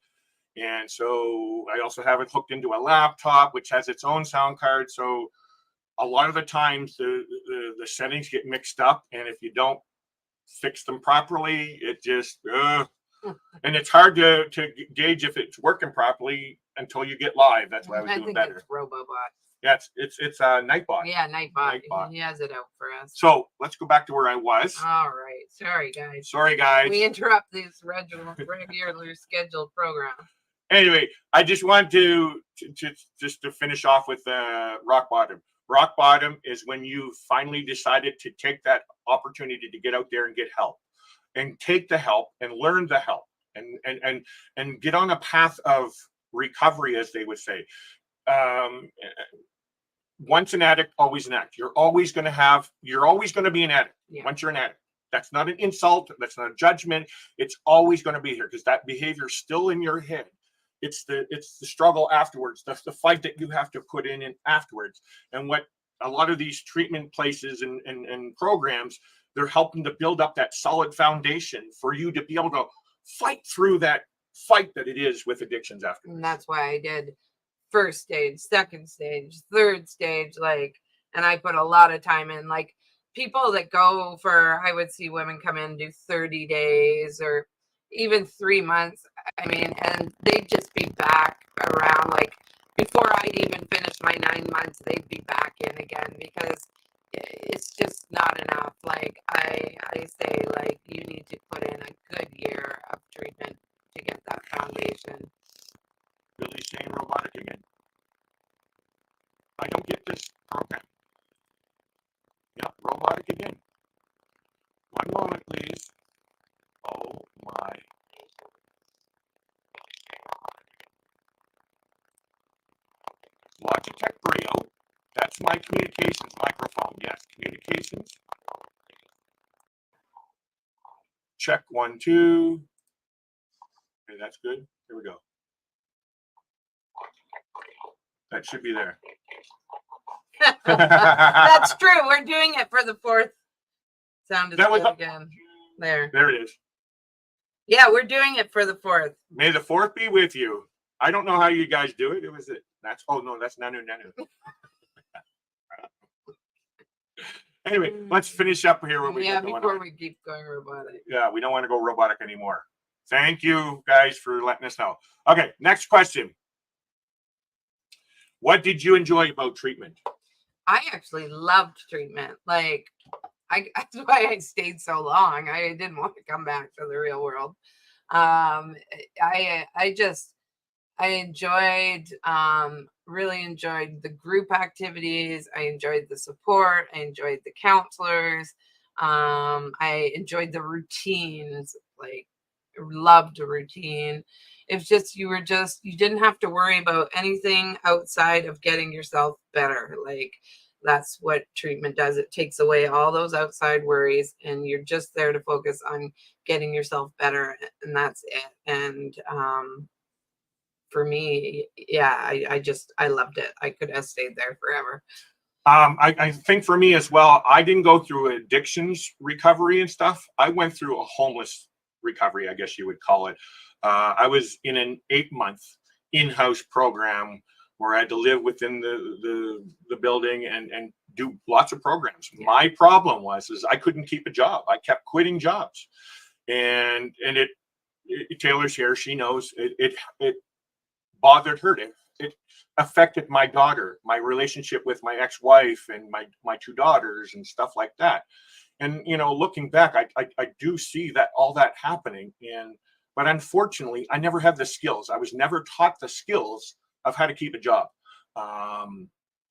Speaker 2: And so I also have it hooked into a laptop, which has its own sound card. So a lot of the times the settings get mixed up. And if you don't fix them properly, it just, and it's hard to gauge if it's working properly until you get live. That's why I was
Speaker 3: I
Speaker 2: doing
Speaker 3: think
Speaker 2: better.
Speaker 3: it's Robobot.
Speaker 2: Yeah, it's Nightbot.
Speaker 3: Yeah, Nightbot.
Speaker 2: Nightbot.
Speaker 3: He has it out for us.
Speaker 2: So let's go back to where I was.
Speaker 3: All right. Sorry, guys.
Speaker 2: Sorry, guys.
Speaker 3: We interrupt this regular scheduled program.
Speaker 2: Anyway, I just want to finish off with rock bottom. Rock bottom is when you finally decided to take that opportunity to get out there and get help, and take the help and learn the help, and get on a path of recovery, as they would say. Once an addict, always an addict. You're always going to be an addict.
Speaker 3: Yeah.
Speaker 2: Once you're an addict. That's not an insult. That's not a judgment. It's always going to be here because that behavior is still in your head. It's the struggle afterwards. That's the fight that you have to put in afterwards. And what a lot of these treatment places and programs, they're helping to build up that solid foundation for you to be able to fight through that fight that it is with addictions afterwards.
Speaker 3: And that's why I did first stage, second stage, third stage, and I put a lot of time in. Like, people that go for, I would see women come in and do 30 days or even 3 months. I mean, and they'd just be back around, before I'd even finish my 9 months, they'd be back in again because it's just not enough. I say, you need to put in a good year of treatment to get that foundation.
Speaker 2: Billy's saying robotic again. I don't get this program. Yep, robotic again. One moment, please. Oh my. Logitech Brio. That's my communications microphone. Yes, communications. Check 1, 2. Okay, that's good. Here we go. That should be there.
Speaker 3: That's true. We're doing it for the 4th. Sounded good again. There
Speaker 2: it is.
Speaker 3: Yeah, we're doing it for the 4th.
Speaker 2: May the 4th be with you. I don't know how you guys do it. That's Nanu. Anyway, let's finish up here.
Speaker 3: Before we keep going robotic.
Speaker 2: Yeah, we don't want to go robotic anymore. Thank you guys for letting us know. Okay, next question. What did you enjoy about treatment?
Speaker 3: I actually loved treatment. That's why I stayed so long. I didn't want to come back to the real world. Really enjoyed the group activities. I enjoyed the support. I enjoyed the counselors. I enjoyed the routines. Loved a routine. It's just you didn't have to worry about anything outside of getting yourself better. That's what treatment does. It takes away all those outside worries, and you're just there to focus on getting yourself better, and that's it. And for me, yeah, I loved it. I could have stayed there forever.
Speaker 2: I think for me as well, I didn't go through addictions recovery and stuff. I went through a homeless recovery, I guess you would call it. I was in an 8-month in-house program where I had to live within the building and do lots of programs. Yeah. My problem was I couldn't keep a job. I kept quitting jobs, and it Taylor's here. She knows it bothered her. It affected my daughter, my relationship with my ex-wife and my 2 daughters and stuff like that. And looking back, I do see that all that happening. But unfortunately, I never had the skills. I was never taught the skills of how to keep a job.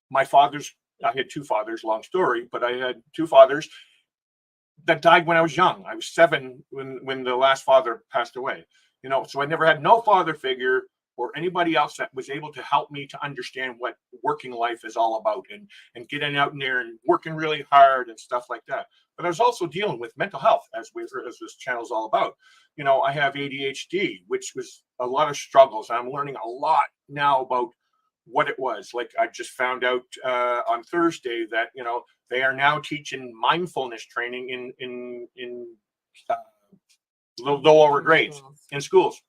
Speaker 2: My fathers, I had 2 fathers, long story, but I had 2 fathers that died when I was young. I was 7 when the last father passed away. So I never had no father figure or anybody else that was able to help me to understand what working life is all about and getting out in there and working really hard and stuff like that. But I was also dealing with mental health, as this channel is all about. I have ADHD, which was a lot of struggles. I'm learning a lot now about what it was. I just found out on Thursday that they are now teaching mindfulness training in lower grades in schools,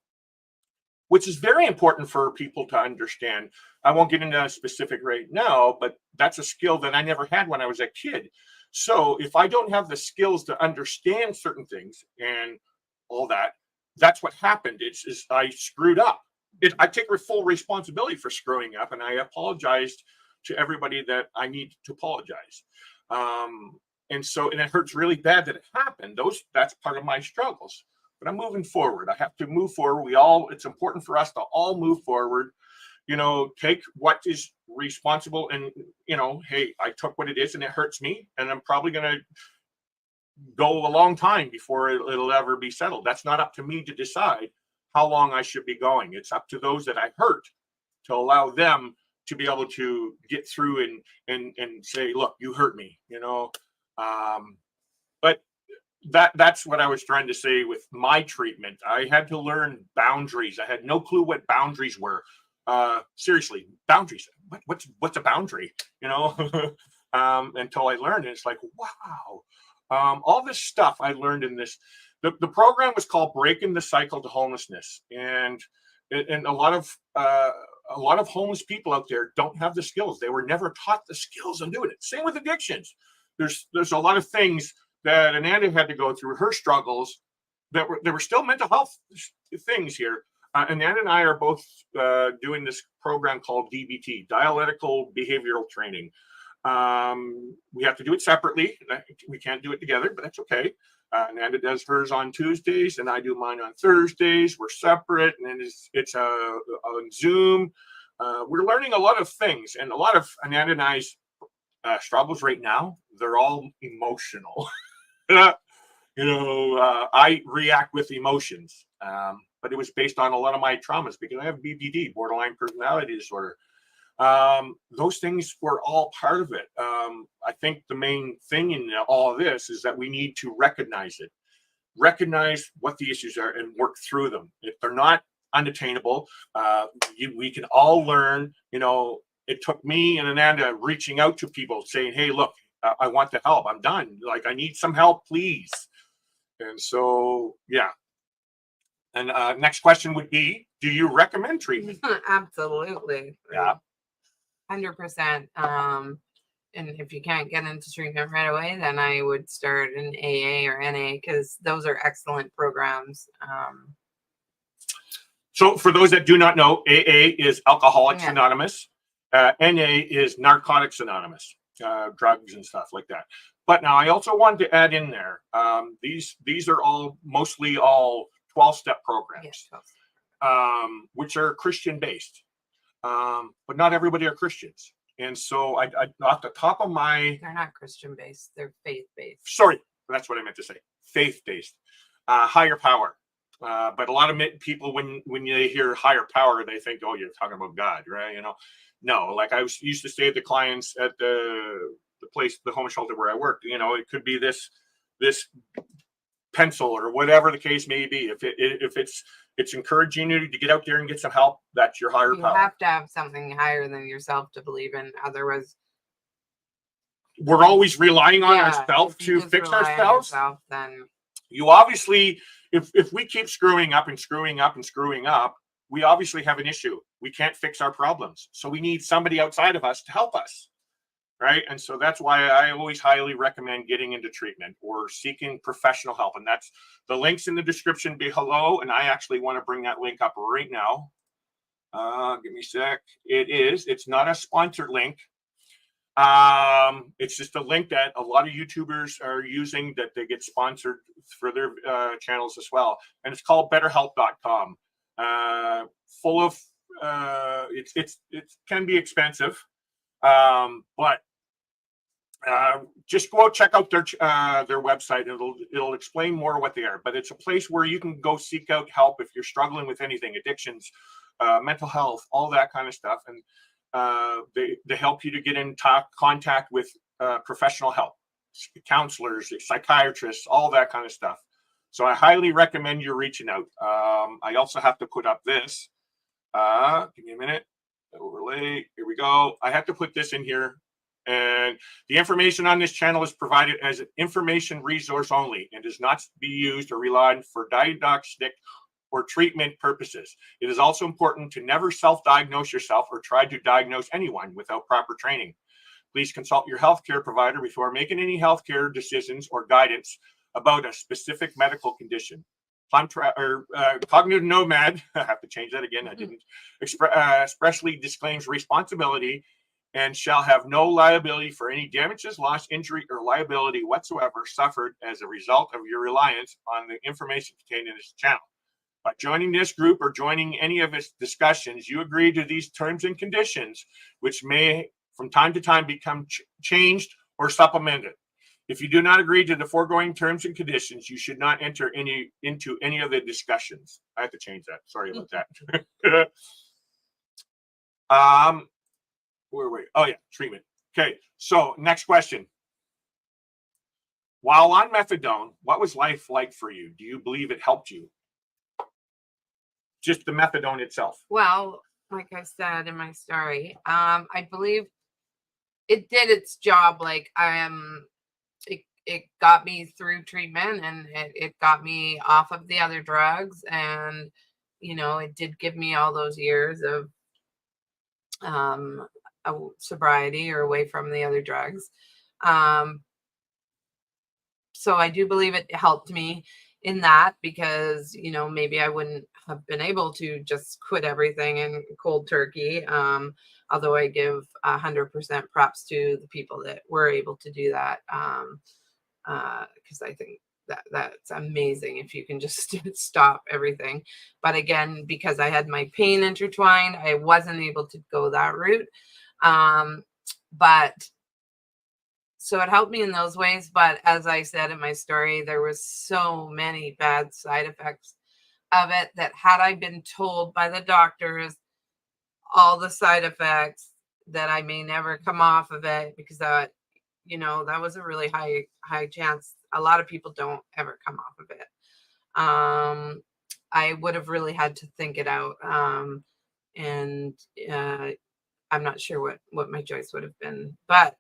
Speaker 2: which is very important for people to understand. I won't get into a specific right now, but that's a skill that I never had when I was a kid. So if I don't have the skills to understand certain things and all that, that's what happened. I screwed up I take full responsibility for screwing up, and I apologized to everybody that I need to apologize. And it hurts really bad that it happened. That's part of my struggles. But I'm moving forward. I have to move forward. It's important for us to all move forward. Take what is responsible, and hey, I took what it is, and it hurts me, and I'm probably gonna go a long time before it'll ever be settled. That's not up to me to decide how long I should be going. It's up to those that I hurt to allow them to be able to get through and say, look, you hurt me, but that's what I was trying to say with my treatment. I had to learn boundaries. I had no clue what boundaries were. Seriously, boundaries. What's a boundary? Until I learned it. It's like, wow. All this stuff I learned in this. The program was called Breaking the Cycle to Homelessness, and a lot of homeless people out there don't have the skills. They were never taught the skills on doing it. Same with addictions. There's a lot of things that Ananda had to go through, her struggles, there were still mental health things here. Ananda and I are both doing this program called DBT, Dialectical Behavioral Training. We have to do it separately. We can't do it together, but that's okay. Ananda does hers on Tuesdays, and I do mine on Thursdays. We're separate, and it's on Zoom. We're learning a lot of things, and a lot of Ananda and I's struggles right now, they're all emotional. I react with emotions, but it was based on a lot of my traumas because I have BPD, borderline personality disorder. Those things were all part of it. I think the main thing in all of this is that we need to recognize what the issues are and work through them. If they're not unattainable, we can all learn. It took me and Ananda reaching out to people saying, hey, look, I want the help. I'm done. Like, I need some help, please. And so, yeah. And next question would be, do you recommend treatment?
Speaker 3: Absolutely.
Speaker 2: Yeah.
Speaker 3: 100%. And if you can't get into treatment right away, then I would start an AA or NA because those are excellent programs.
Speaker 2: So for those that do not know, AA is Alcoholics Anonymous. NA is Narcotics Anonymous, drugs and stuff like that. But now I also wanted to add in there, these are mostly all 12-step programs, which are Christian-based. But not everybody are Christians. And so I off the top of my...
Speaker 3: They're not Christian-based. They're faith-based.
Speaker 2: Sorry, that's what I meant to say. Faith-based. Higher power. But a lot of people, when they hear higher power, they think, oh, you're talking about God, right? No, like I used to say to clients at the place, the homeless shelter where I worked, it could be this pencil or whatever the case may be. If it's encouraging you to get out there and get some help, that's your higher power.
Speaker 3: You have to have something higher than yourself to believe in. Otherwise,
Speaker 2: we're always relying on ourselves to fix ourselves.
Speaker 3: Then
Speaker 2: you obviously, if we keep screwing up and screwing up and screwing up, we obviously have an issue. We can't fix our problems. So we need somebody outside of us to help us. Right. And so that's why I always highly recommend getting into treatment or seeking professional help. And that's the links in the description below. And I actually want to bring that link up right now. Give me a sec. It's not a sponsored link. It's just a link that a lot of YouTubers are using that they get sponsored for their channels as well. And it's called betterhelp.com. Full of it can be expensive. But just go out, check out their website. It'll explain more what they are, but it's a place where you can go seek out help if you're struggling with anything, addictions, mental health, all that kind of stuff. And they help you to get in contact with professional help, counselors, psychiatrists, all that kind of stuff. So I highly recommend you reaching out. I also have to put up this. Give me a minute. Overlay. Here we go. I have to put this in here. And the information on this channel is provided as an information resource only and does not be used or relied on for diagnostic or treatment purposes. It is also important to never self-diagnose yourself or try to diagnose anyone without proper training. Please consult your healthcare provider before making any healthcare decisions or guidance about a specific medical condition. cognitive nomad, I have to change that again. I didn't expressly disclaims responsibility and shall have no liability for any damages, loss, injury, or liability whatsoever suffered as a result of your reliance on the information contained in this channel. By joining this group or joining any of its discussions, you agree to these terms and conditions, which may from time to time become changed or supplemented. If you do not agree to the foregoing terms and conditions, you should not enter into any of the discussions. I have to change that. Sorry about that. Where were we? Oh yeah, treatment. Okay, so next question. While on methadone, what was life like for you? Do you believe it helped you? Just the methadone itself.
Speaker 3: Well, like I said in my story, I believe it did its job. Like it got me through treatment, and it got me off of the other drugs, and it did give me all those years of sobriety or away from the other drugs. So I do believe it helped me in that, because maybe I wouldn't have been able to just quit everything in cold turkey. Although I give 100% props to the people that were able to do that, because I think that's amazing if you can just stop everything. But again, because I had my pain intertwined, I wasn't able to go that route. But so it helped me in those ways. But as I said in my story, there was so many bad side effects of it that had I been told by the doctors all the side effects, that I may never come off of it, because that was a really high chance. A lot of people don't ever come off of it. I would have really had to think it out. And I'm not sure what my choice would have been, but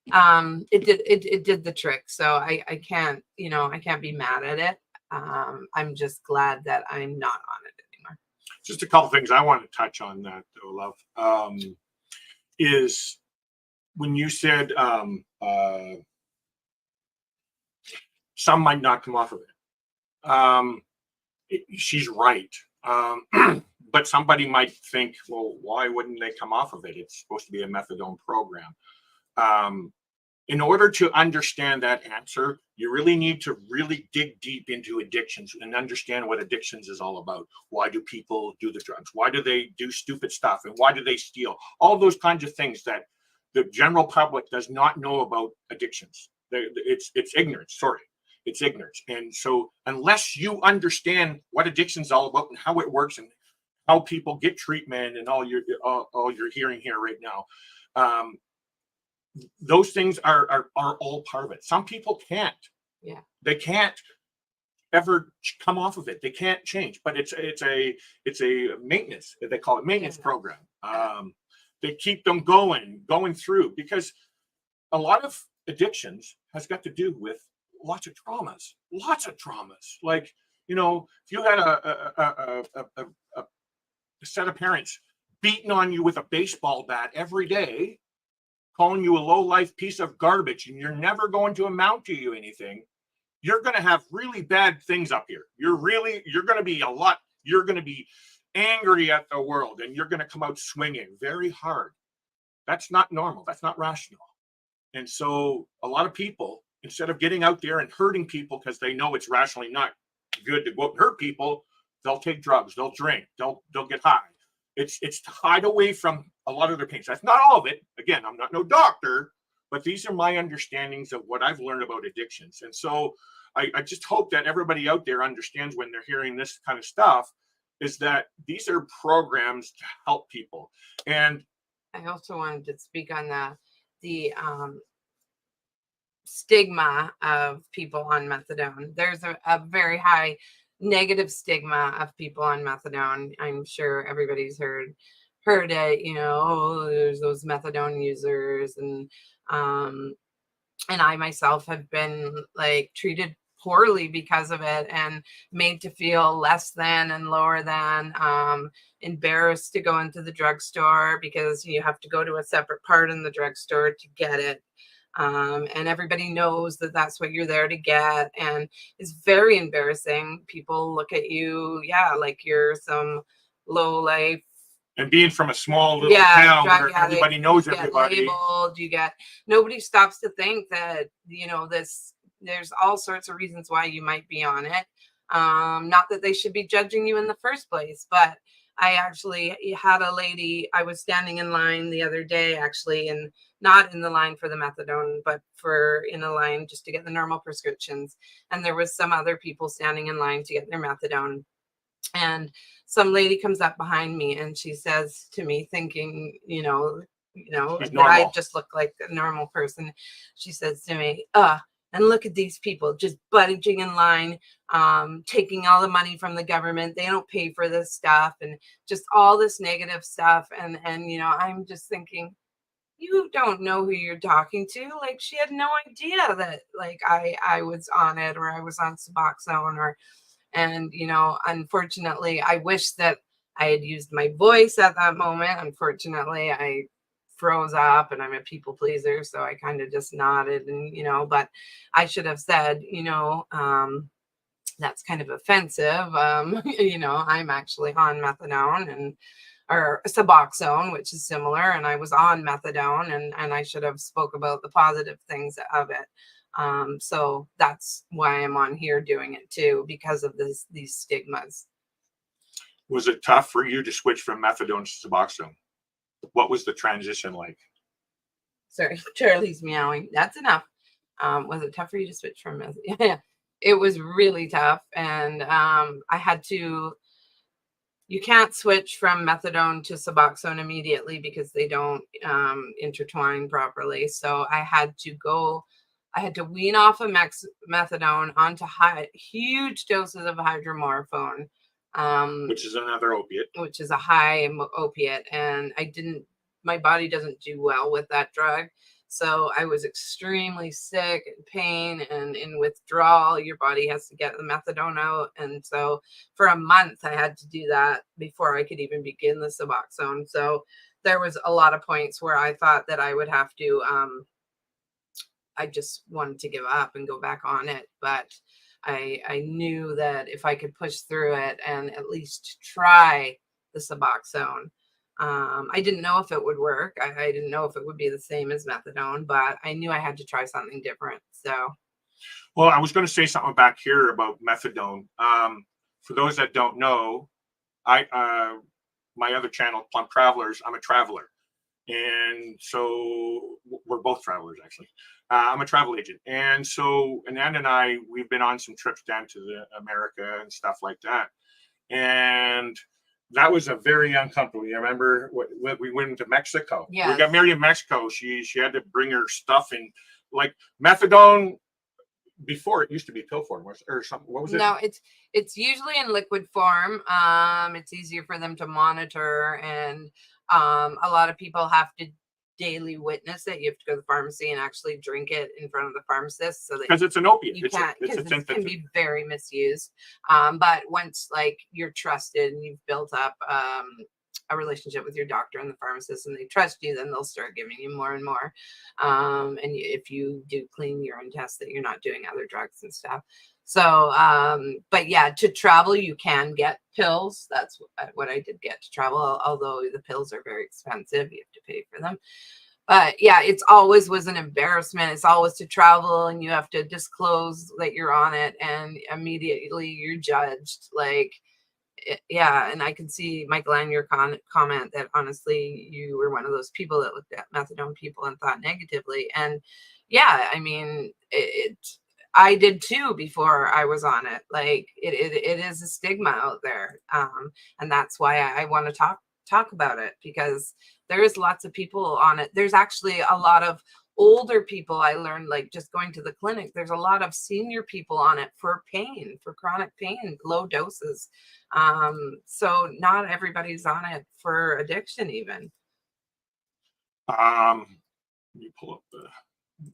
Speaker 3: it did the trick. So I can't be mad at it. I'm just glad that I'm not on it anymore.
Speaker 2: Just a couple things I want to touch on that, though, love, is when you said some might not come off of it. She's right. But somebody might think, well, why wouldn't they come off of it? It's supposed to be a methadone program. In order to understand that answer, you really need to really dig deep into addictions and understand what addictions is all about. Why do people do the drugs? Why do they do stupid stuff? And why do they steal? All those kinds of things that the general public does not know about addictions. It's ignorance. Sorry, it's ignorance. And so unless you understand what addiction is all about and how it works and how people get treatment and all you're hearing here right now, those things are all part of it. Some people can't.
Speaker 3: Yeah.
Speaker 2: They can't ever come off of it. They can't change. But it's a maintenance. They call it maintenance program. They keep them going through, because a lot of addictions has got to do with lots of traumas. Like, if you had a set of parents beating on you with a baseball bat every day, calling you a low-life piece of garbage, and you're never going to amount to you anything, you're going to have really bad things up here. You're going to be angry at the world, and you're going to come out swinging very hard. That's not normal. That's not rational. And so a lot of people, instead of getting out there and hurting people because they know it's rationally not good to go out and hurt people, they'll take drugs, they'll drink, they'll get high. It's to hide away from a lot of their pains. That's not all of it. Again, I'm not no doctor, but these are my understandings of what I've learned about addictions. And so I just hope that everybody out there understands when they're hearing this kind of stuff, is that these are programs to help people. And
Speaker 3: I also wanted to speak on the stigma of people on methadone. There's a very high negative stigma of people on methadone. I'm sure everybody's heard it, there's those methadone users, and I myself have been like treated poorly because of it, and made to feel less than and lower than, embarrassed to go into the drugstore because you have to go to a separate part in the drugstore to get it. And everybody knows that that's what you're there to get, and it's very embarrassing. People look at you, yeah, like you're some low life.
Speaker 2: And being from a small little town where everybody knows everybody,
Speaker 3: labeled, nobody stops to think that, there's all sorts of reasons why you might be on it. Not that they should be judging you in the first place, but I actually had a lady, I was standing in line the other day, actually, and not in the line for the methadone, but in a line just to get the normal prescriptions. And there was some other people standing in line to get their methadone. And some lady comes up behind me and she says to me, thinking, that I just look like a normal person. She says to me, and look at these people just budging in line, taking all the money from the government. They don't pay for this stuff, and just all this negative stuff. And I'm just thinking, you don't know who you're talking to. Like, she had no idea that, like, I was on it, or I was on Suboxone, and unfortunately, I wish that I had used my voice at that moment. Unfortunately, I froze up, and I'm a people pleaser, so I kind of just nodded, and but I should have said, that's kind of offensive. I'm actually on methadone or Suboxone, which is similar, and I was on methadone, and I should have spoke about the positive things of it. So that's why I'm on here doing it too, because of these stigmas.
Speaker 2: Was it tough for you to switch from methadone to Suboxone? What was the transition like?
Speaker 3: Sorry, Charlie's meowing. That's enough. Was it tough for you to switch from methadone? Yeah, it was really tough, and I had to. You can't switch from methadone to Suboxone immediately because they don't intertwine properly. So I had to wean off of methadone onto huge doses of hydromorphone,
Speaker 2: which is another opiate,
Speaker 3: which is a high opiate. And my body doesn't do well with that drug. So I was extremely sick and pain and in withdrawal. Your body has to get the methadone out. And so for a month, I had to do that before I could even begin the Suboxone. So there was a lot of points where I thought that I would have to, I just wanted to give up and go back on it. But I knew that if I could push through it and at least try the Suboxone, I didn't know if it would work. I didn't know if it would be the same as methadone, but I knew I had to try something different. So,
Speaker 2: well, I was going to say something back here about methadone. For those that don't know, my other channel, Plum Travelers, I'm a traveler, and so we're both travelers actually. I'm a travel agent, and so Ann and I, we've been on some trips down to America and stuff like that, and that was a very uncomfortable. You remember when we went to Mexico?
Speaker 3: Yeah,
Speaker 2: we got married in Mexico. She had to bring her stuff in, like methadone. Before it used to be pill form or something. What was it?
Speaker 3: No, it's usually in liquid form. It's easier for them to monitor, and a lot of people have to daily witness it. You have to go to the pharmacy and actually drink it in front of the pharmacist, so that
Speaker 2: because it's an opiate.
Speaker 3: You can't, because it can be very misused. But once like you're trusted and you've built up a relationship with your doctor and the pharmacist, and they trust you, then they'll start giving you more and more. And if you do clean urine tests, that you're not doing other drugs and stuff. So, but yeah, to travel, you can get pills. That's what I did get to travel, although the pills are very expensive. You have to pay for them. But yeah, it's always was an embarrassment. It's always to travel and you have to disclose that you're on it, and immediately you're judged. Like, yeah. And I can see, Michael, on your comment that honestly, you were one of those people that looked at methadone people and thought negatively. And yeah, I mean, I did too before I was on it. Like it is a stigma out there. And that's why I want to talk about it, because there is lots of people on it. There's actually a lot of older people. I learned, like, just going to the clinic, there's a lot of senior people on it for pain, for chronic pain, low doses. So not everybody's on it for addiction even.
Speaker 2: Let me pull up the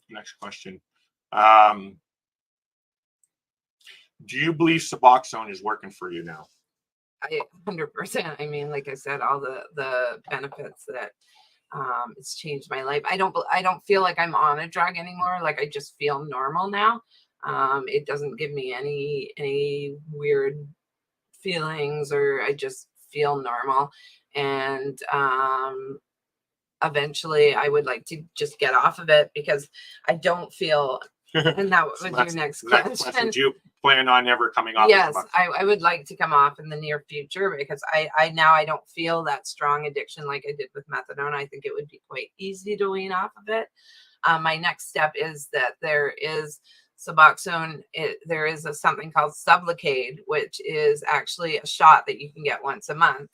Speaker 2: next question. Do you believe Suboxone is working for you now?
Speaker 3: 100%. I mean, like I said, all the benefits that It's changed my life. I don't feel like I'm on a drug anymore. Like I just feel normal now. It doesn't give me any weird feelings, or I just feel normal. And eventually I would like to just get off of it because I don't feel, and that was
Speaker 2: So
Speaker 3: your
Speaker 2: that's
Speaker 3: next
Speaker 2: the next question.
Speaker 3: question.
Speaker 2: Do you plan on ever coming off?
Speaker 3: Yes, I would like to come off in the near future because I now I don't feel that strong addiction like I did with methadone. I think it would be quite easy to wean off of it. My next step is that there is Suboxone. There is something called Sublocade, which is actually a shot that you can get once a month.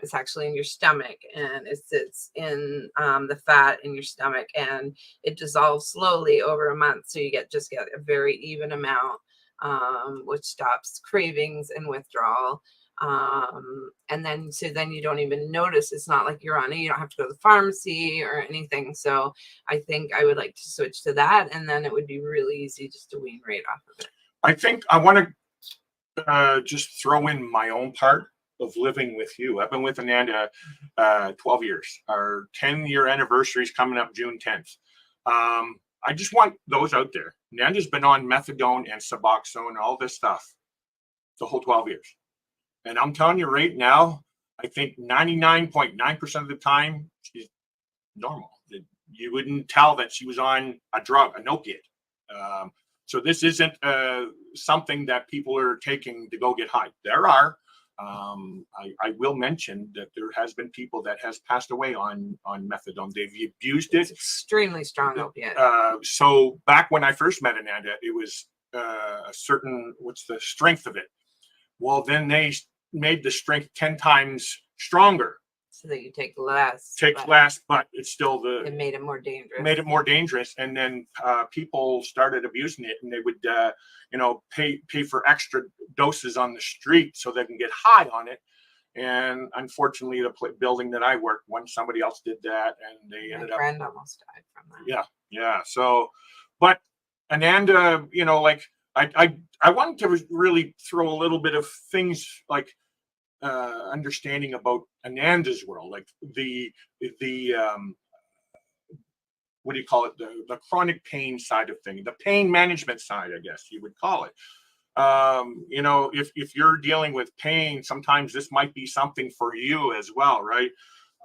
Speaker 3: It's actually in your stomach, and it sits in the fat in your stomach, and it dissolves slowly over a month. So you just get a very even amount, which stops cravings and withdrawal. And then you don't even notice. It's not like you're on it. You don't have to go to the pharmacy or anything. So I think I would like to switch to that, and then it would be really easy just to wean right off of it.
Speaker 2: I think I want to just throw in my own part of living with you. I've been with Ananda 12 years. Our 10-year anniversary is coming up June 10th. I just want those out there. Nanda's been on methadone and Suboxone, all this stuff, the whole 12 years. And I'm telling you right now, I think 99.9% of the time, she's normal. You wouldn't tell that she was on a drug, an opiate. So this isn't something that people are taking to go get high. There are. I will mention that there has been people that has passed away on methadone. They've abused it.
Speaker 3: It's extremely strong opiate.
Speaker 2: So back when I first met Ananda, it was a certain, what's the strength of it? Well, then they made the strength 10 times stronger.
Speaker 3: So that you take less.
Speaker 2: But it's still
Speaker 3: it made it more dangerous.
Speaker 2: Made it more dangerous, and then people started abusing it, and they would, pay for extra doses on the street so they can get high on it. And unfortunately, the building that I worked, somebody else did that, and they ended up.
Speaker 3: My friend almost died from that.
Speaker 2: Yeah. So, but Ananda, I wanted to really throw a little bit of things like understanding about Ananda's world, like the what do you call it, the chronic pain side of things, the pain management side, I guess you would call it. If you're dealing with pain, sometimes this might be something for you as well, right?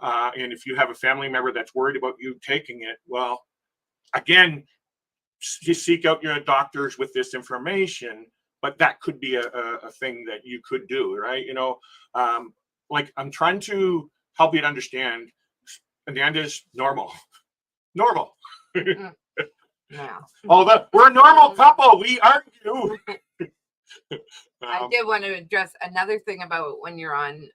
Speaker 2: And if you have a family member that's worried about you taking it, well, again, you seek out your doctors with this information, but that could be a thing that you could do, right? I'm trying to help you to understand Ananda's normal.
Speaker 3: Yeah.
Speaker 2: We're a normal couple. We argue.
Speaker 3: I did want to address another thing about when you're on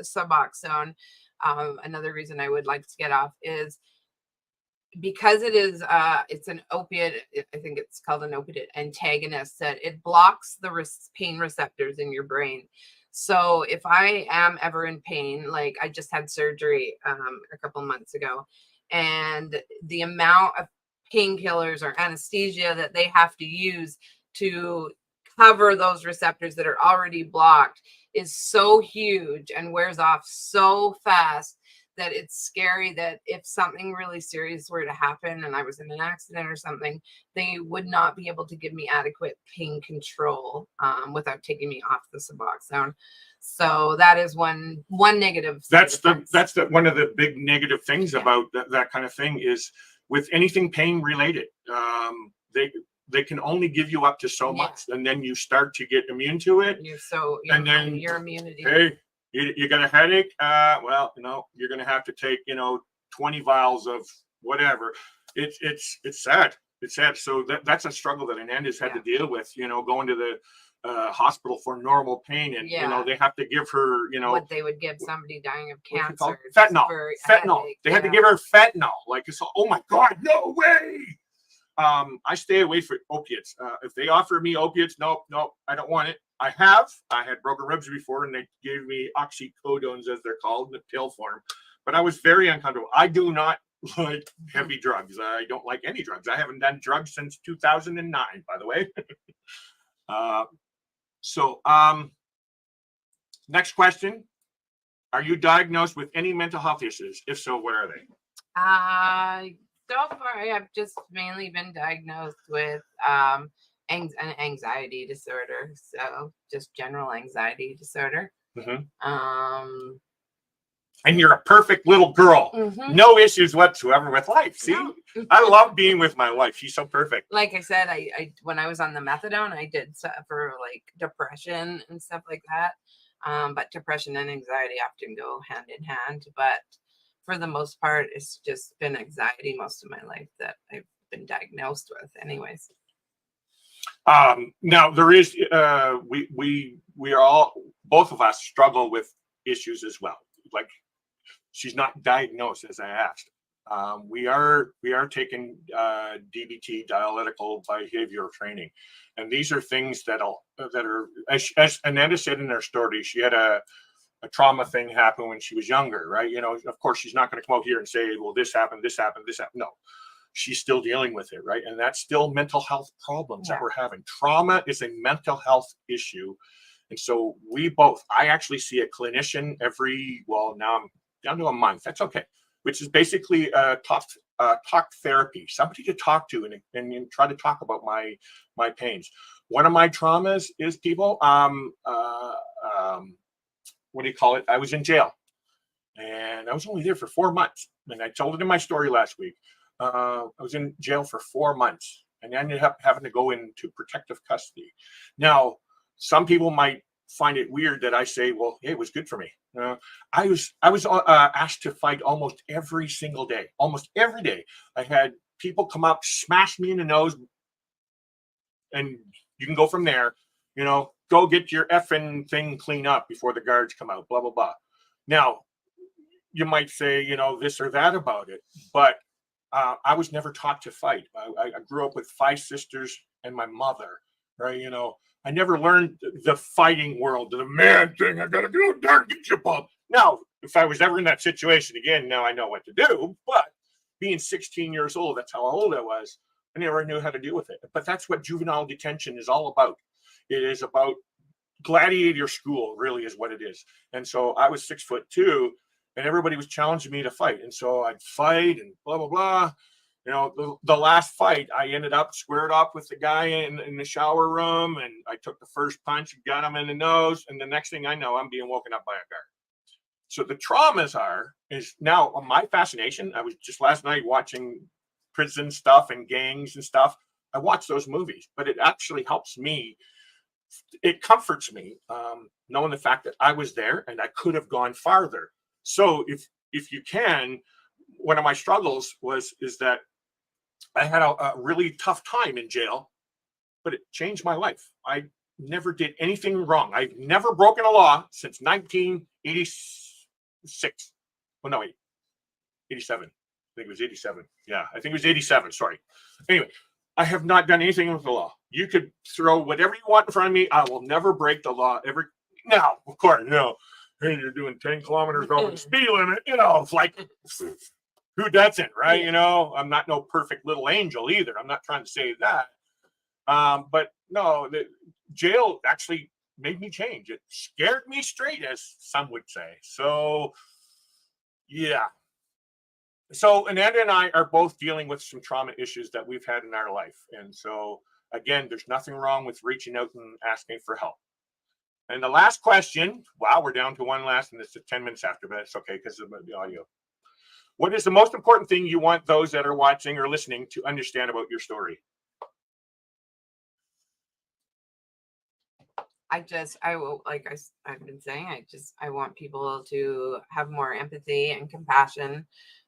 Speaker 3: Suboxone. Another reason I would like to get off is because it's an opiate. I think it's called an opiate antagonist, that it blocks the pain receptors in your brain. So if I am ever in pain, like I just had surgery a couple months ago, and the amount of painkillers or anesthesia that they have to use to cover those receptors that are already blocked is so huge and wears off so fast that it's scary that if something really serious were to happen and I was in an accident or something, they would not be able to give me adequate pain control without taking me off the Suboxone. So that is one negative.
Speaker 2: That's one of the big negative things about that kind of thing is with anything pain related. They can only give you up to so much, and then you start to get immune to it. Your immunity. Hey, you got a headache? You're going to have to take 20 vials of whatever. It's sad. It's sad. So that's a struggle that Ananda's had to deal with. Going to the hospital for normal pain, and they have to give her
Speaker 3: what they would give somebody dying of cancer.
Speaker 2: Fentanyl. They had to give her fentanyl. Like, it's, oh my God, no way. I stay away from opiates. If they offer me opiates, nope, I don't want it. I had broken ribs before, and they gave me oxycodones, as they're called, in the pill form. But I was very uncomfortable. I do not like heavy drugs. I don't like any drugs. I haven't done drugs since 2009, by the way. So next question. Are you diagnosed with any mental health issues? If so, what are they?
Speaker 3: So far, I've just mainly been diagnosed with an anxiety disorder. So just general anxiety disorder.
Speaker 2: Mm-hmm. And you're a perfect little girl.
Speaker 3: Mm-hmm.
Speaker 2: No issues whatsoever with life. See,
Speaker 3: no.
Speaker 2: I love being with my wife. She's so perfect.
Speaker 3: Like I said, I when I was on the methadone, I did suffer like depression and stuff like that. But depression and anxiety often go hand in hand. But for the most part, it's just been anxiety most of my life that I've been diagnosed with anyways.
Speaker 2: Now there is, we are all, both of us struggle with issues as well. Like, she's not diagnosed, as I asked. We are taking DBT, dialectical behavioral training, and these are things that are, as Ananda said in her story, she had a trauma thing happen when she was younger, right? You know, of course, she's not going to come out here and say, well, this happened, this happened, this happened. No, she's still dealing with it, right? And that's still mental health problems that we're having. Trauma is a mental health issue. And so I actually see a clinician now I'm down to a month. That's okay. Which is basically talk therapy, somebody to talk to and try to talk about my pains. One of my traumas is people, what do you call it? I was in jail, and I was only there for 4 months. And I told it in my story last week. I was in jail for 4 months, and I ended up having to go into protective custody. Now, some people might find it weird that I say, well, hey, it was good for me. I was asked to fight almost every single day. Almost every day. I had people come up, smash me in the nose, and you can go from there. You know, go get your effing thing clean up before the guards come out, blah, blah, blah. Now, you might say, you know, this or that about it, but I was never taught to fight. I grew up with 5 sisters and my mother, right? You know, I never learned the fighting world, the man thing. I gotta go there and get you pumped. Now, if I was ever in that situation again, now I know what to do. But being 16 years old, that's how old I was. I never knew how to deal with it. But that's what juvenile detention is all about. It is about gladiator school, really, is what it is. And so I was 6'2", and everybody was challenging me to fight. And so I'd fight and blah, blah, blah. You know, the last fight, I ended up squared up with the guy in the shower room, and I took the first punch and got him in the nose. And the next thing I know, I'm being woken up by a guard. So the traumas is now my fascination. I was just last night watching prison stuff and gangs and stuff. I watch those movies, but it actually helps me. It comforts me knowing the fact that I was there and I could have gone farther. So if you can, one of my struggles is that I had a really tough time in jail, but it changed my life. I never did anything wrong. I've never broken a law since 1986. Well, no, wait, 87. I think it was 87. Yeah, I think it was 87. Sorry. Anyway, I have not done anything with the law. You could throw whatever you want in front of me. I will never break the law ever. Now, of course, you know, hey, you're doing 10 kilometers over the speed limit. You know, it's like, who doesn't, right? You know, I'm not no perfect little angel either. I'm not trying to say that. But no, the jail actually made me change. It scared me straight, as some would say. So, yeah. So Ananda and I are both dealing with some trauma issues that we've had in our life. And so, again, there's nothing wrong with reaching out and asking for help. And the last question, wow, we're down to one last, and it's 10 minutes after, but it's okay because of the audio. What is the most important thing you want those that are watching or listening to understand about your story?
Speaker 3: I've been saying, I want people to have more empathy and compassion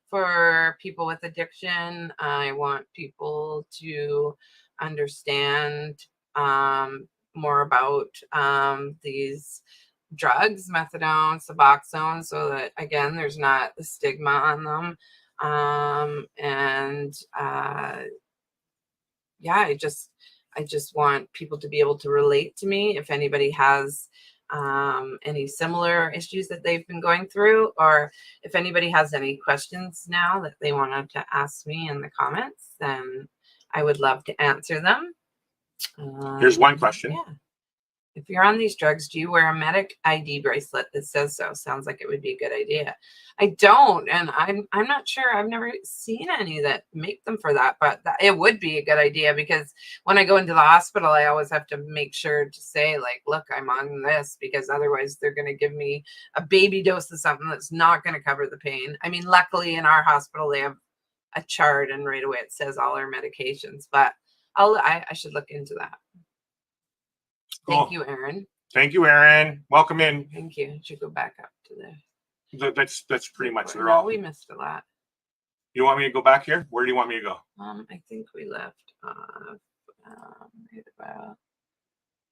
Speaker 3: for people with addiction. I want people to understand more about these drugs, methadone, Suboxone, so that, again, there's not the stigma on them. I just want people to be able to relate to me if anybody has any similar issues that they've been going through, or if anybody has any questions now that they wanted to ask me in the comments, then I would love to answer them.
Speaker 2: Here's one question.
Speaker 3: Yeah. If you're on these drugs, do you wear a medic ID bracelet that says so? Sounds like it would be a good idea. I don't, and I'm not sure. I've never seen any that make them for that, but it would be a good idea, because when I go into the hospital, I always have to make sure to say, like, look, I'm on this, because otherwise they're going to give me a baby dose of something that's not going to cover the pain. I mean, luckily in our hospital they have a chart, and right away it says all our medications, but I should look into that.
Speaker 2: Cool.
Speaker 3: Thank you, Aaron.
Speaker 2: Thank you, Aaron. Welcome in.
Speaker 3: Thank you. I should go back up to the.
Speaker 2: That's pretty much. They're
Speaker 3: No,
Speaker 2: all.
Speaker 3: we missed a lot.
Speaker 2: You want me to go back here? Where do you want me to go?
Speaker 3: I think we left right about.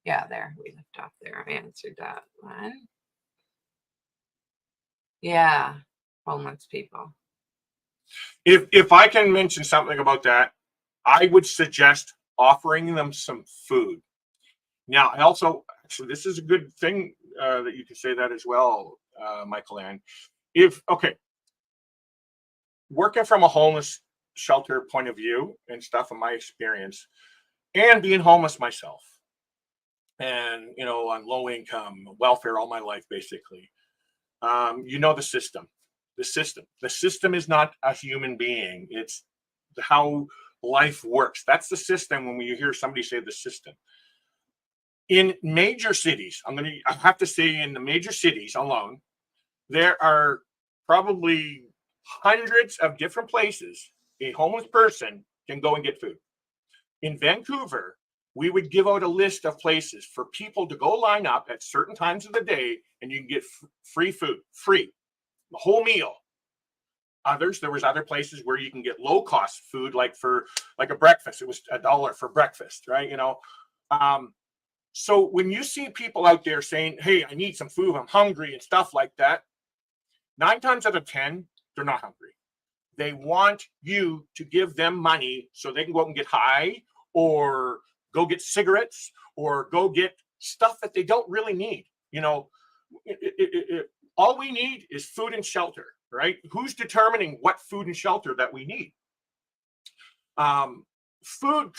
Speaker 3: Yeah, there. We left off there. I answered that one. Yeah, homeless people.
Speaker 2: If I can mention something about that, I would suggest offering them some food. Now, I also, actually, this is a good thing that you can say that as well, Michael Ann. Working from a homeless shelter point of view and stuff in my experience, and being homeless myself, and, on low income, welfare all my life, basically, the system. The system is not a human being. It's how life works. That's the system. When you hear somebody say the system. In major cities, I have to say, in the major cities alone, there are probably hundreds of different places a homeless person can go and get food. In Vancouver, we would give out a list of places for people to go line up at certain times of the day, and you can get free food, free, the whole meal. There was other places where you can get low cost food, like a breakfast. It was $1 for breakfast, right? So when you see people out there saying, hey, I need some food, I'm hungry and stuff like that, 9 times out of 10, they're not hungry. They want you to give them money so they can go out and get high, or go get cigarettes, or go get stuff that they don't really need. All we need is food and shelter, right? Who's determining what food and shelter that we need? Food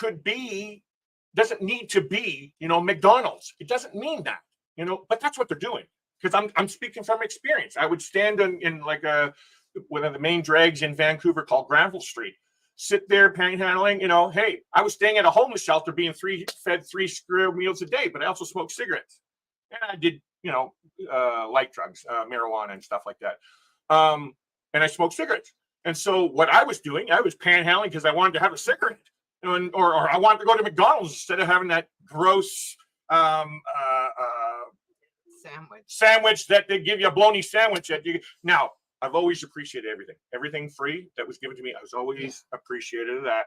Speaker 2: doesn't need to be, McDonald's. It doesn't mean that, but that's what they're doing. Because I'm speaking from experience. I would stand in like one of the main drags in Vancouver called Granville Street, sit there panhandling. Hey, I was staying at a homeless shelter, being fed 3 square meals a day, but I also smoked cigarettes, and I did, light drugs, marijuana and stuff like that. And I smoked cigarettes. And so what I was doing, I was panhandling because I wanted to have a cigarette. Or I wanted to go to McDonald's instead of having that gross sandwich that they give you, a bologna sandwich. Now, I've always appreciated everything free that was given to me. I was always appreciative of that.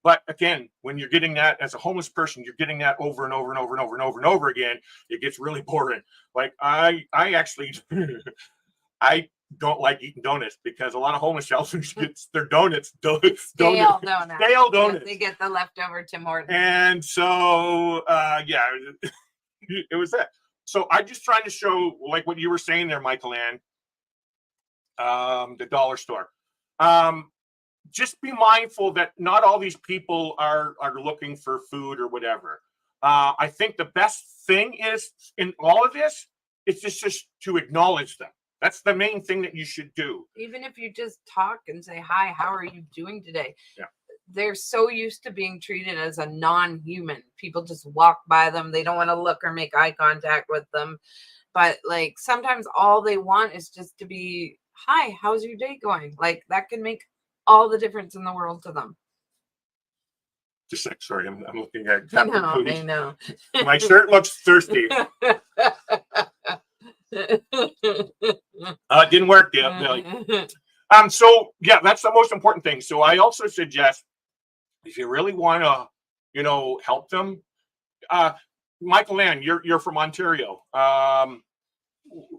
Speaker 2: But again, when you're getting that as a homeless person, you're getting that over and over and over and over and over and over again. It gets really boring. Like I actually, I don't like eating donuts, because a lot of homeless shelters get their stale donuts.
Speaker 3: They get the leftover Tim Hortons.
Speaker 2: And so, it was that. So I'm just trying to show, like what you were saying there, Michael Ann, the dollar store. Just be mindful that not all these people are looking for food or whatever. I think the best thing is in all of this, it's just to acknowledge them. That's the main thing that you should do.
Speaker 3: Even if you just talk and say, hi, how are you doing today?
Speaker 2: Yeah.
Speaker 3: They're so used to being treated as a non-human. People just walk by them. They don't want to look or make eye contact with them. But like sometimes all they want is just to be, hi, how's your day going? Like that can make all the difference in the world to them.
Speaker 2: Just like, sorry, I'm looking at
Speaker 3: I know.
Speaker 2: My shirt looks thirsty. It didn't work, Billy. So yeah, that's the most important thing. So I also suggest, if you really want to, help them, Michael Ann, you're from Ontario.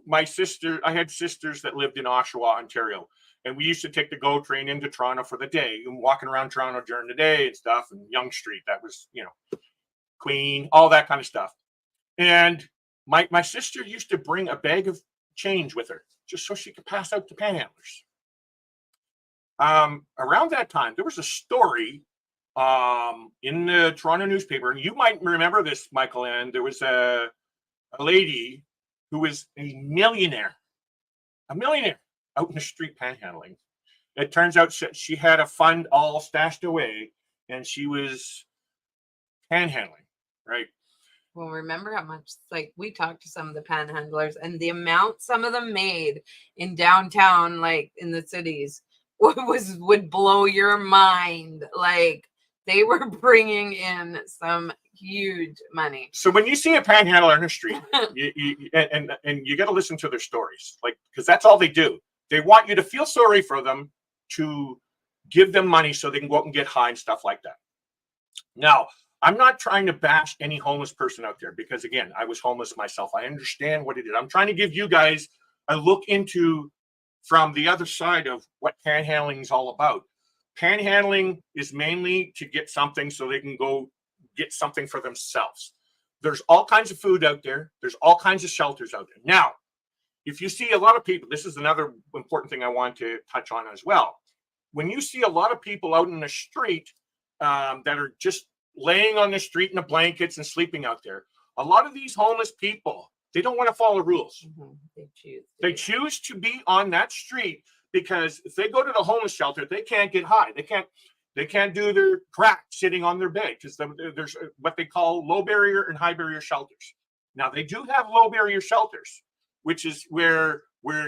Speaker 2: My sister, I had sisters that lived in Oshawa, Ontario, and we used to take the GO train into Toronto for the day, and walking around Toronto during the day and stuff, and Yonge Street, that was, Queen, all that kind of stuff. And my sister used to bring a bag of change with her, just so she could pass out to panhandlers. Around that time, there was a story in the Toronto newspaper, and you might remember this, Michael Ann. There was a a lady who was a millionaire out in the street panhandling. It turns out she had a fund all stashed away and she was panhandling, right?
Speaker 3: Well, remember how much, like, we talked to some of the panhandlers and the amount some of them made in downtown, like in the cities, would blow your mind. Like, they were bringing in some huge money.
Speaker 2: So when you see a panhandler in the street, and you got to listen to their stories, like, because that's all they do. They want you to feel sorry for them, to give them money so they can go out and get high and stuff like that. Now, I'm not trying to bash any homeless person out there because, again, I was homeless myself. I understand what it is. I'm trying to give you guys a look into from the other side of what panhandling is all about. Panhandling is mainly to get something so they can go get something for themselves. There's all kinds of food out there. There's all kinds of shelters out there. Now, if you see a lot of people, this is another important thing I want to touch on as well. When you see a lot of people out in the street that are just laying on the street in the blankets and sleeping out there, a lot of these homeless people, they don't want to follow rules. They choose to be on that street because if they go to the homeless shelter, they can't get high. They can't do their crack sitting on their bed because there's what they call low barrier and high barrier shelters. Now, they do have low barrier shelters, which is where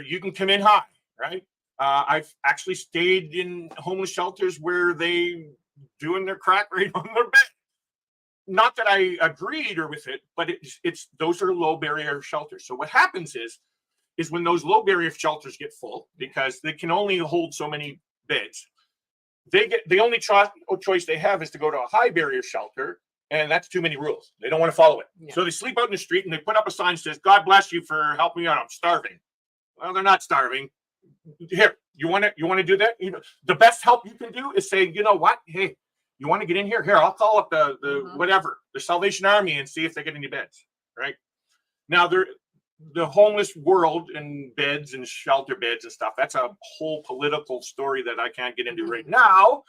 Speaker 2: you can come in high, right? I've actually stayed in homeless shelters where they doing their crack right on their bed. Not that I agreed or with it, but it's those are low barrier shelters. So what happens is when those low barrier shelters get full because they can only hold so many beds, the only choice they have is to go to a high barrier shelter, and that's too many rules. They don't want to follow it. Yeah. So they sleep out in the street and they put up a sign that says, "God bless you for helping me out. I'm starving." Well, they're not starving. Here, you want to do that? You know, the best help you can do is say, you know what? Hey, you want to get in here? Here, I'll call up the Salvation Army and see if they get any beds, right? Now, the homeless world and beds and shelter beds and stuff, that's a whole political story that I can't get into right now,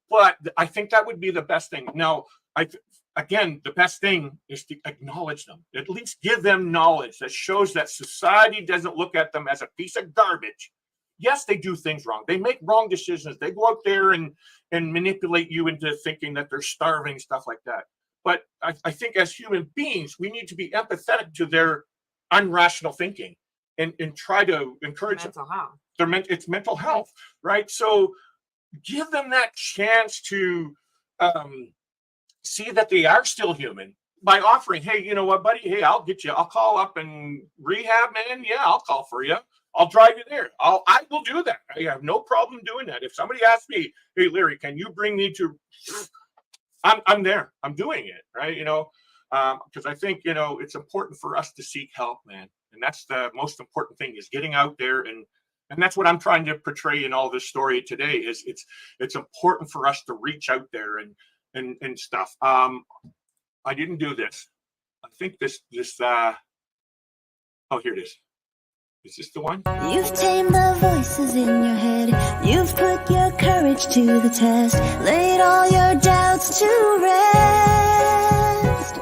Speaker 2: but I think that would be the best thing. Now, again, the best thing is to acknowledge them, at least give them knowledge that shows that society doesn't look at them as a piece of garbage. Yes, they do things wrong. They make wrong decisions. They go out there and manipulate you into thinking that they're starving, stuff like that. But I think as human beings, we need to be empathetic to their irrational thinking and try to encourage
Speaker 3: mental health.
Speaker 2: It's mental health, right? So give them that chance to see that they are still human by offering, hey, you know what, buddy? Hey, I'll get you. I'll call up and rehab, man. Yeah, I'll call for you. I'll drive you there. I will do that. I have no problem doing that. If somebody asks me, hey, Larry, can you bring me to, I'm there. I'm doing it, right? You know, because I think, you know, it's important for us to seek help, man. And that's the most important thing is getting out there. And that's what I'm trying to portray in all this story today is it's important for us to reach out there and stuff. I didn't do this. I think this oh, here it is. Is this the one?
Speaker 1: You've tamed the voices in your head. You've put your courage to the test. Laid all your doubts to rest.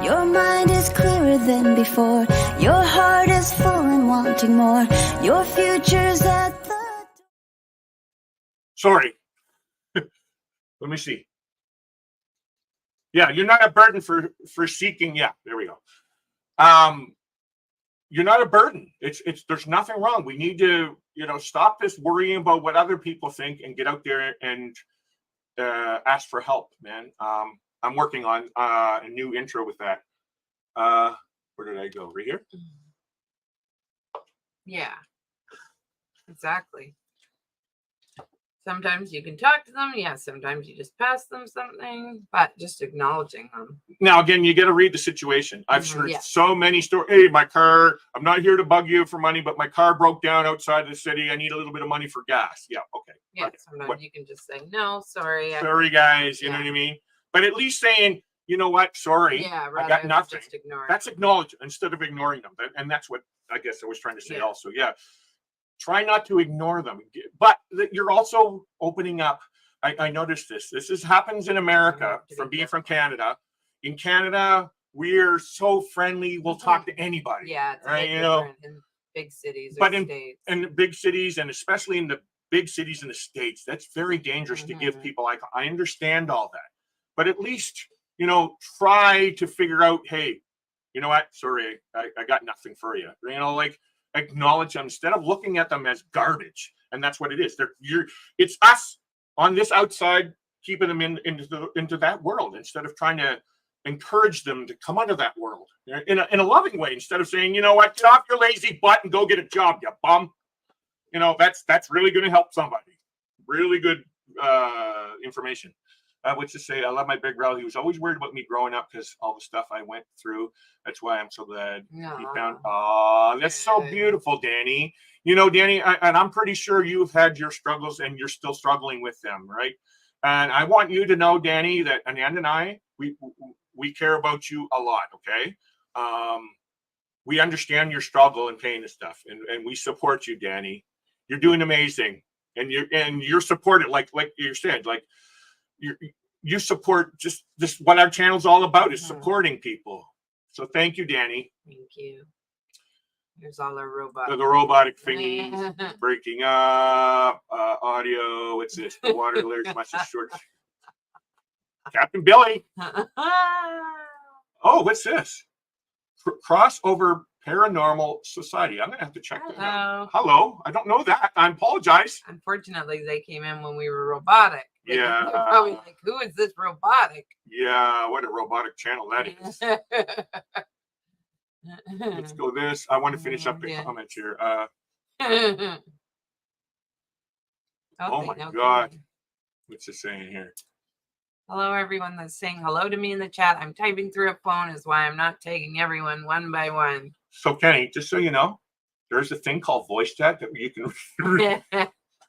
Speaker 1: Your mind is clearer than before. Your heart is full and wanting more. Your future's at the door.
Speaker 2: Sorry. Let me see. Yeah, you're not a burden for seeking. Yeah, there we go. You're not a burden. It's there's nothing wrong. We need to, you know, stop this worrying about what other people think and get out there and ask for help, man. I'm working on a new intro with that. Where did I go? Right here?
Speaker 3: Yeah, exactly. Sometimes you can talk to them. Yeah, sometimes you just pass them something, but just acknowledging them.
Speaker 2: Now, again, you got to read the situation. I've heard so many stories. Hey, my car, I'm not here to bug you for money, but my car broke down outside the city. I need a little bit of money for gas. Yeah, okay.
Speaker 3: Yeah, sometimes you can just say, no, sorry.
Speaker 2: Sorry, guys. You know what I mean? But at least saying, you know what, sorry,
Speaker 3: yeah,
Speaker 2: I got nothing.
Speaker 3: Just ignore
Speaker 2: That's acknowledged insteed of ignoring them. And that's what I guess I was trying to say also. Yeah. Try not to ignore them, but you're also opening up. I noticed this. This happens in America from being from Canada. In Canada, we're so friendly. We'll talk to anybody.
Speaker 3: Yeah, it's
Speaker 2: right.
Speaker 3: in big cities,
Speaker 2: but
Speaker 3: or
Speaker 2: in
Speaker 3: states.
Speaker 2: big cities, and especially in the big cities in the States, that's very dangerous to give people. I understand all that, but at least try to figure out. Hey, you know what? Sorry, I got nothing for you. Like acknowledge them instead of looking at them as garbage. And that's what it is. It's us on this outside keeping them into that world instead of trying to encourage them to come out of that world in a loving way, instead of saying, you know what, get off your lazy butt and go get a job, you bum. That's really going to help somebody. Really good information. Which to say, I love my big brother. He was always worried about me growing up because all the stuff I went through. That's why I'm so glad he found. Oh, that's so beautiful, Danny. Danny, and I'm pretty sure you've had your struggles and you're still struggling with them, right? And I want you to know, Danny, that Anand and I, we care about you a lot, okay? We understand your struggle and pain and stuff, and we support you, Danny. You're doing amazing, and you're supported, like you said, like you support just this. What our channel's all about is supporting people. So thank you, Danny.
Speaker 3: Thank you. Here's all our robots.
Speaker 2: The robotic thingies breaking up. Audio. What's this? The water lyrics must have short. Captain Billy. Oh, what's this? Crossover Paranormal Society. I'm gonna have to check that out. Hello. I don't know that. I apologize.
Speaker 3: Unfortunately, they came in when we were robotic.
Speaker 2: Yeah.
Speaker 3: They're probably like, who is this robotic?
Speaker 2: Yeah, what a robotic channel that is. Let's go this. I want to finish up the comments here. Oh my God. What's it saying here?
Speaker 3: Hello, everyone that's saying hello to me in the chat. I'm typing through a phone is why I'm not taking everyone one by one.
Speaker 2: So, Kenny, just so you know, there's a thing called voice chat that you can.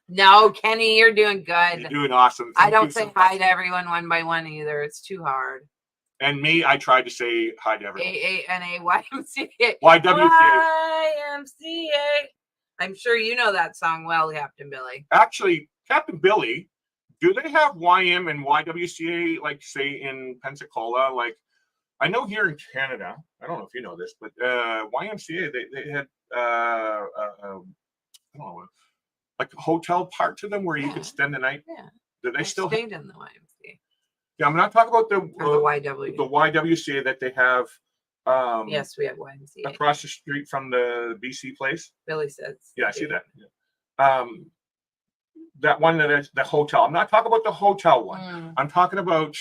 Speaker 3: No, Kenny, you're doing good.
Speaker 2: You're doing awesome.
Speaker 3: I don't say hi to everyone one by one either. It's too hard.
Speaker 2: And me, I tried to say hi to everyone.
Speaker 3: AANAYMCA.
Speaker 2: YWCA.
Speaker 3: I'm sure you know that song well, Captain Billy.
Speaker 2: Actually, Captain Billy, do they have YM and YWCA, like, say, in Pensacola? Like, I know here in Canada, I don't know if you know this, but YMCA, they had, I don't know, like a hotel part to them where you could spend the night.
Speaker 3: Yeah.
Speaker 2: Do they still
Speaker 3: stayed in the YMCA?
Speaker 2: Yeah, I'm not talking about the
Speaker 3: YW.
Speaker 2: The YWCA that they have.
Speaker 3: Yes, we have YMCA
Speaker 2: across the street from the BC place.
Speaker 3: Billy says.
Speaker 2: Yeah, I see that. Yeah. That one that is the hotel. I'm not talking about the hotel one. I'm talking about.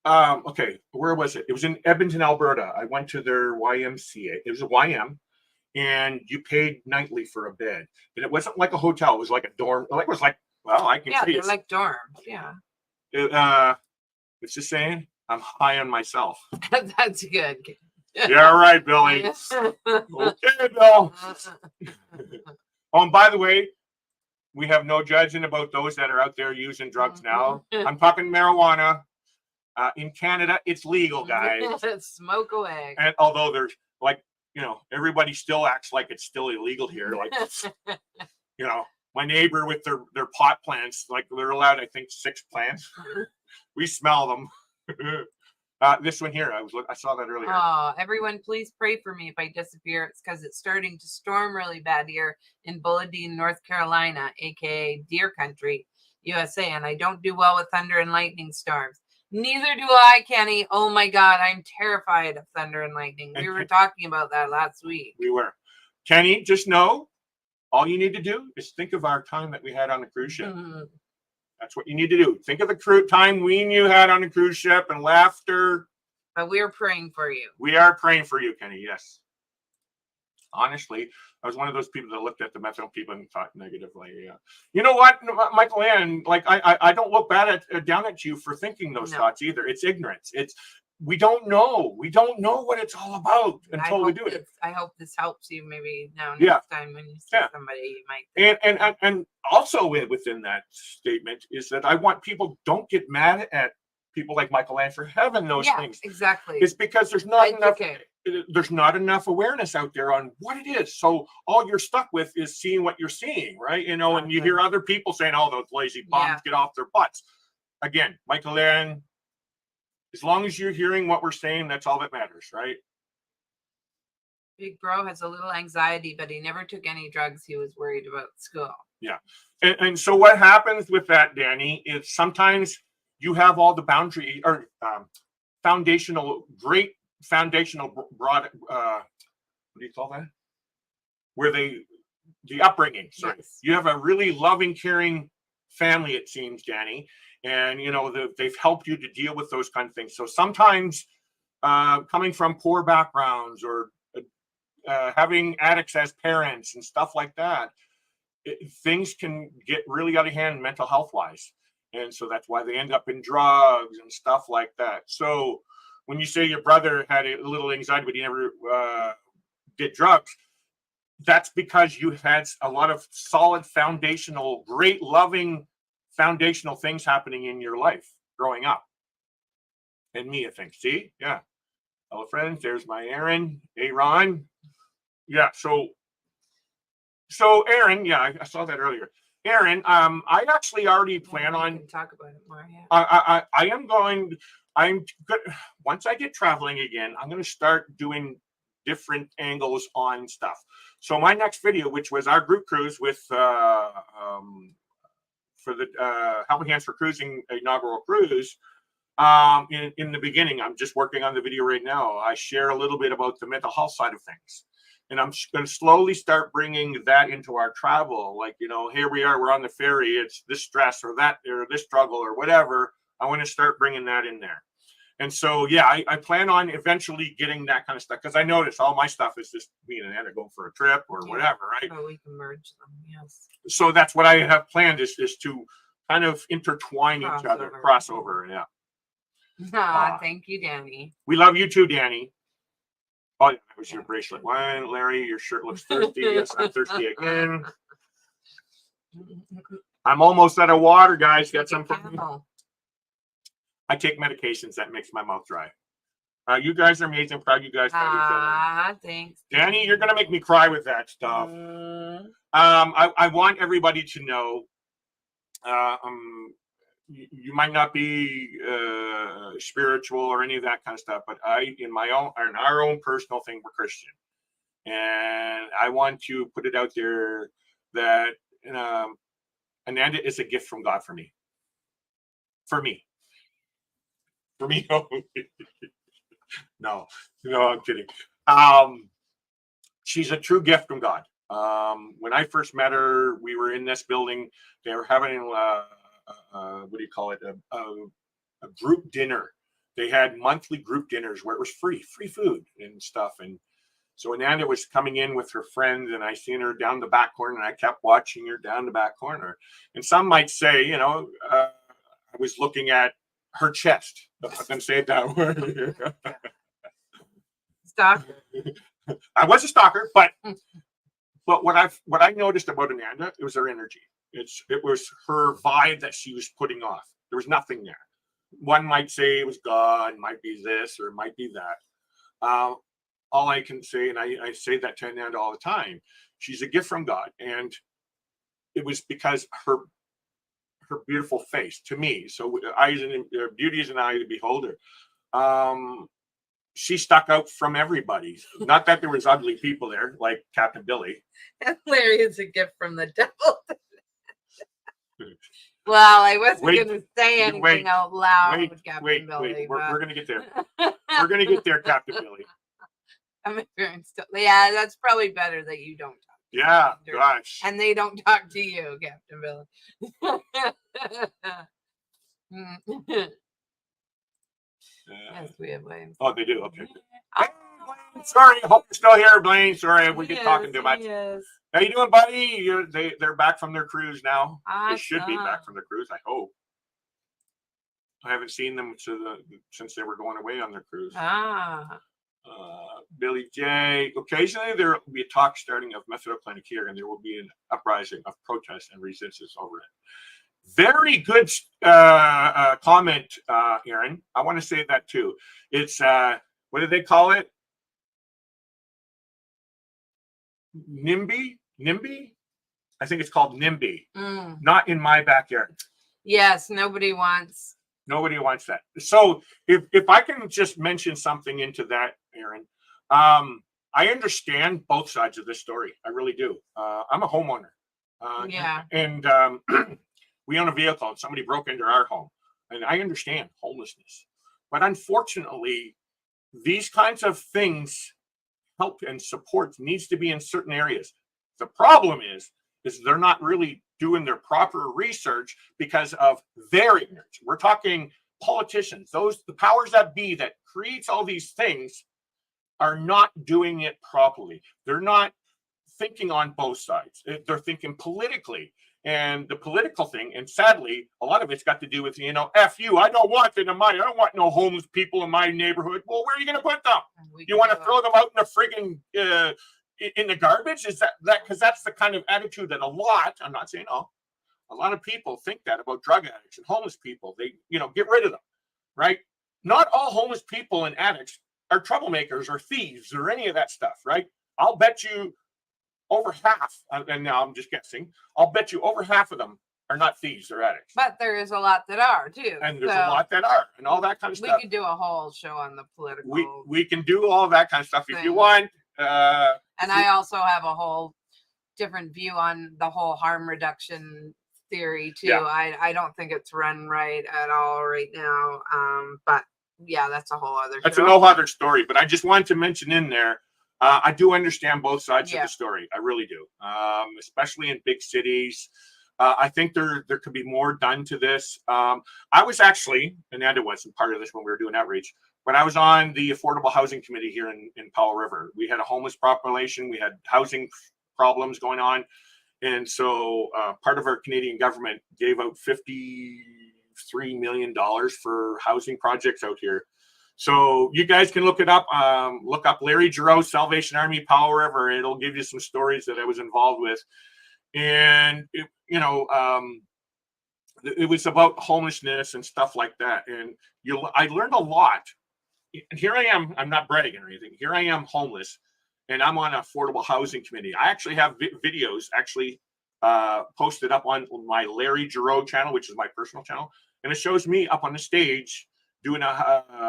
Speaker 2: Okay, where was it? It was in Edmonton, Alberta. I went to their YMCA. It was a YM. And you paid nightly for a bed, and it wasn't like a hotel. It was like a dorm. Like it was like, well, I can see
Speaker 3: it's like dorms. Yeah.
Speaker 2: It's just saying I'm high on myself.
Speaker 3: That's good.
Speaker 2: Yeah, right, Billy. Okay, Bill. Oh, and by the way, we have no judging about those that are out there using drugs now. I'm talking marijuana. In Canada, it's legal, guys.
Speaker 3: Smoke away.
Speaker 2: And although there's like. Everybody still acts like it's still illegal here. Like, my neighbor with their pot plants, like they're allowed, I think, 6 plants. We smell them. This one here, I saw that earlier.
Speaker 3: Oh, everyone, please pray for me if I disappear. It's because it's starting to storm really bad here in Bulladine, North Carolina, aka Deer Country, USA, and I don't do well with thunder and lightning storms. Neither do I, Kenny. Oh my God, I'm terrified of thunder and lightning. We were talking about that last week.
Speaker 2: We were. Kenny, just know, all you need to do is think of our time that we had on the cruise ship. That's what you need to do. Think of the time you had on the cruise ship and laughter.
Speaker 3: But we're praying for you.
Speaker 2: We are praying for you, Kenny, yes. Honestly, I was one of those people that looked at the methadone people and thought negatively. You know what, Michael Ann? Like I don't look down at you for thinking those thoughts either. It's ignorance. We don't know. We don't know what it's all about until we do it.
Speaker 3: I hope this helps you. Maybe next time when you see somebody, you might.
Speaker 2: And also within that statement is that I want people don't get mad at people like Michael Ann for having those things.
Speaker 3: Exactly.
Speaker 2: It's because there's not enough. Okay. There's not enough awareness out there on what it is. So all you're stuck with is seeing what you're seeing, right? And you hear other people saying, "Oh, those lazy bums get off their butts." Again, Michael Ann, As long as you're hearing what we're saying, that's all that matters, right?
Speaker 3: Big bro has a little anxiety, but he never took any drugs. He was worried about school.
Speaker 2: Yeah. And so what happens with that, Danny, is sometimes you have all the boundary or great foundational broad, what do you call that? Where the upbringing, sorry.
Speaker 3: Yes.
Speaker 2: You have a really loving, caring family, it seems, Danny. And, you know, they've helped you to deal with those kind of things. So sometimes coming from poor backgrounds or having addicts as parents and stuff like that, things can get really out of hand mental health wise. And so that's why they end up in drugs and stuff like that. So when you say your brother had a little anxiety, but he never did drugs, that's because you had a lot of solid foundational, great, loving, foundational things happening in your life growing up. And me, I think. See? Yeah. Hello, friends. There's my Aaron. Hey, Ron. Yeah. So Aaron, yeah, I saw that earlier. Aaron, I actually already plan on
Speaker 3: talk about it more. Yeah.
Speaker 2: I'm good. Once I get traveling again, I'm going to start doing different angles on stuff. So my next video, which was our group cruise with for the Helping Hands for Cruising inaugural cruise, in the beginning, I'm just working on the video right now. I share a little bit about the mental health side of things. And I'm going to slowly start bringing that into our travel. Like, you know, here we are, we're on the ferry. It's this stress or that or this struggle or whatever. I want to start bringing that in there. And so, yeah, I plan on eventually getting that kind of stuff because I notice all my stuff is just me and Anna going for a trip or whatever, right?
Speaker 3: Oh, we can merge them, yes.
Speaker 2: So that's what I have planned is to kind of intertwine each other, crossover, yeah.
Speaker 3: Thank you, Danny.
Speaker 2: We love you too, Danny. Oh, yeah, that was your bracelet. One, Larry, your shirt looks thirsty. Yes, I'm thirsty again. I'm almost out of water, guys. Got some for me. I take medications that makes my mouth dry. You guys are amazing. Proud you guys found each other.
Speaker 3: Thanks.
Speaker 2: Danny, you're gonna make me cry with that stuff. I want everybody to know. You might not be spiritual or any of that kind of stuff, but in our own personal thing, we're Christian, and I want to put it out there that Ananda is a gift from God for me. For me. No, I'm kidding. She's a true gift from God. When I first met her, we were in this building. They were having what do you call it? A group dinner. They had monthly group dinners where it was free food and stuff. And so Ananda was coming in with her friends, and I seen her down the back corner, and I kept watching her down the back corner. And some might say, you know, I was looking at her chest. I'm not going to say it that way.
Speaker 3: Stalker.
Speaker 2: I was a stalker, but what I noticed about Ananda, it was her energy. It was her vibe that she was putting off. There was nothing there. One might say it was God, might be this, or it might be that. All I can say, and I say that to Ananda all the time, she's a gift from God. And it was because her beautiful face to me. So beauty is an eye of the beholder. She stuck out from everybody. Not that there was ugly people there, like Captain Billy.
Speaker 3: And Larry is a gift from the devil. Well, I wasn't going to say anything out loud, Captain Billy.
Speaker 2: We're going to get there. We're going to get there, Captain Billy.
Speaker 3: Yeah, that's probably better that you don't talk.
Speaker 2: Yeah, gosh.
Speaker 3: And they don't talk to you, Captain Billy. Yes, we have Blaine.
Speaker 2: Oh, they do? Okay. Hey, Blaine, sorry, I hope you're still here, Blaine. Sorry, we get talking too much.
Speaker 3: Yes.
Speaker 2: How you doing, buddy? They're back from their cruise now.
Speaker 3: Awesome.
Speaker 2: They should be back from their cruise, I hope. I haven't seen them since they were going away on their cruise. Billy J. Occasionally there will be a talk starting of methylplantic here, and there will be an uprising of protest and resistance over it. Very good comment, Aaron. I want to say that too. It's what do they call it? NIMBY? I think it's called NIMBY. Not in my backyard.
Speaker 3: Yes, nobody wants
Speaker 2: Nobody wants that. So if I can just mention something into that, Aaron, I understand both sides of this story. I really do. I'm a homeowner.
Speaker 3: Yeah.
Speaker 2: And we own a vehicle and somebody broke into our home. And I understand homelessness. But unfortunately, these kinds of things, help and support, needs to be in certain areas. The problem is they're not really doing their proper research because of their ignorance. We're talking politicians, the powers that be that creates all these things are not doing it properly. They're not thinking on both sides. They're thinking politically. And the political thing, and sadly, a lot of it's got to do with, F you, I don't want no homeless people in my neighborhood. Well, where are you going to put them? You want to throw them out in the friggin' in the garbage? Is that because that's the kind of attitude that I'm not saying all, a lot of people think that about drug addicts and homeless people. They, get rid of them, right? Not all homeless people and addicts are troublemakers or thieves or any of that stuff, right? I'll bet you over half, and now I'm just guessing, I'll bet you over half of them are not thieves or addicts.
Speaker 3: But there is a lot that are too.
Speaker 2: And there's a lot that are, and all that kind of stuff.
Speaker 3: We could do a whole show on the political.
Speaker 2: We can do all that kind of stuff if you want.
Speaker 3: And I also have a whole different view on the whole harm reduction theory too. Yeah. I don't think it's run right at all right now. But yeah, that's a whole other show.
Speaker 2: That's a whole other story. But I just wanted to mention in there, I do understand both sides of the story. I really do, especially in big cities. I think there could be more done to this. I was actually, Ananda wasn't part of this when we were doing outreach, but I was on the Affordable Housing Committee here in Powell River. We had a homeless population. We had housing problems going on. And so part of our Canadian government gave out $53 million for housing projects out here. So you guys can look it up. Look up Larry Giroux, Salvation Army, Powell River. It'll give you some stories that I was involved with. And, it was about homelessness and stuff like that. And I learned a lot. And here I am. I'm not bragging or anything. Here I am homeless, and I'm on an Affordable Housing Committee. I actually have videos posted up on my Larry Giroux channel, which is my personal channel. And it shows me up on the stage doing what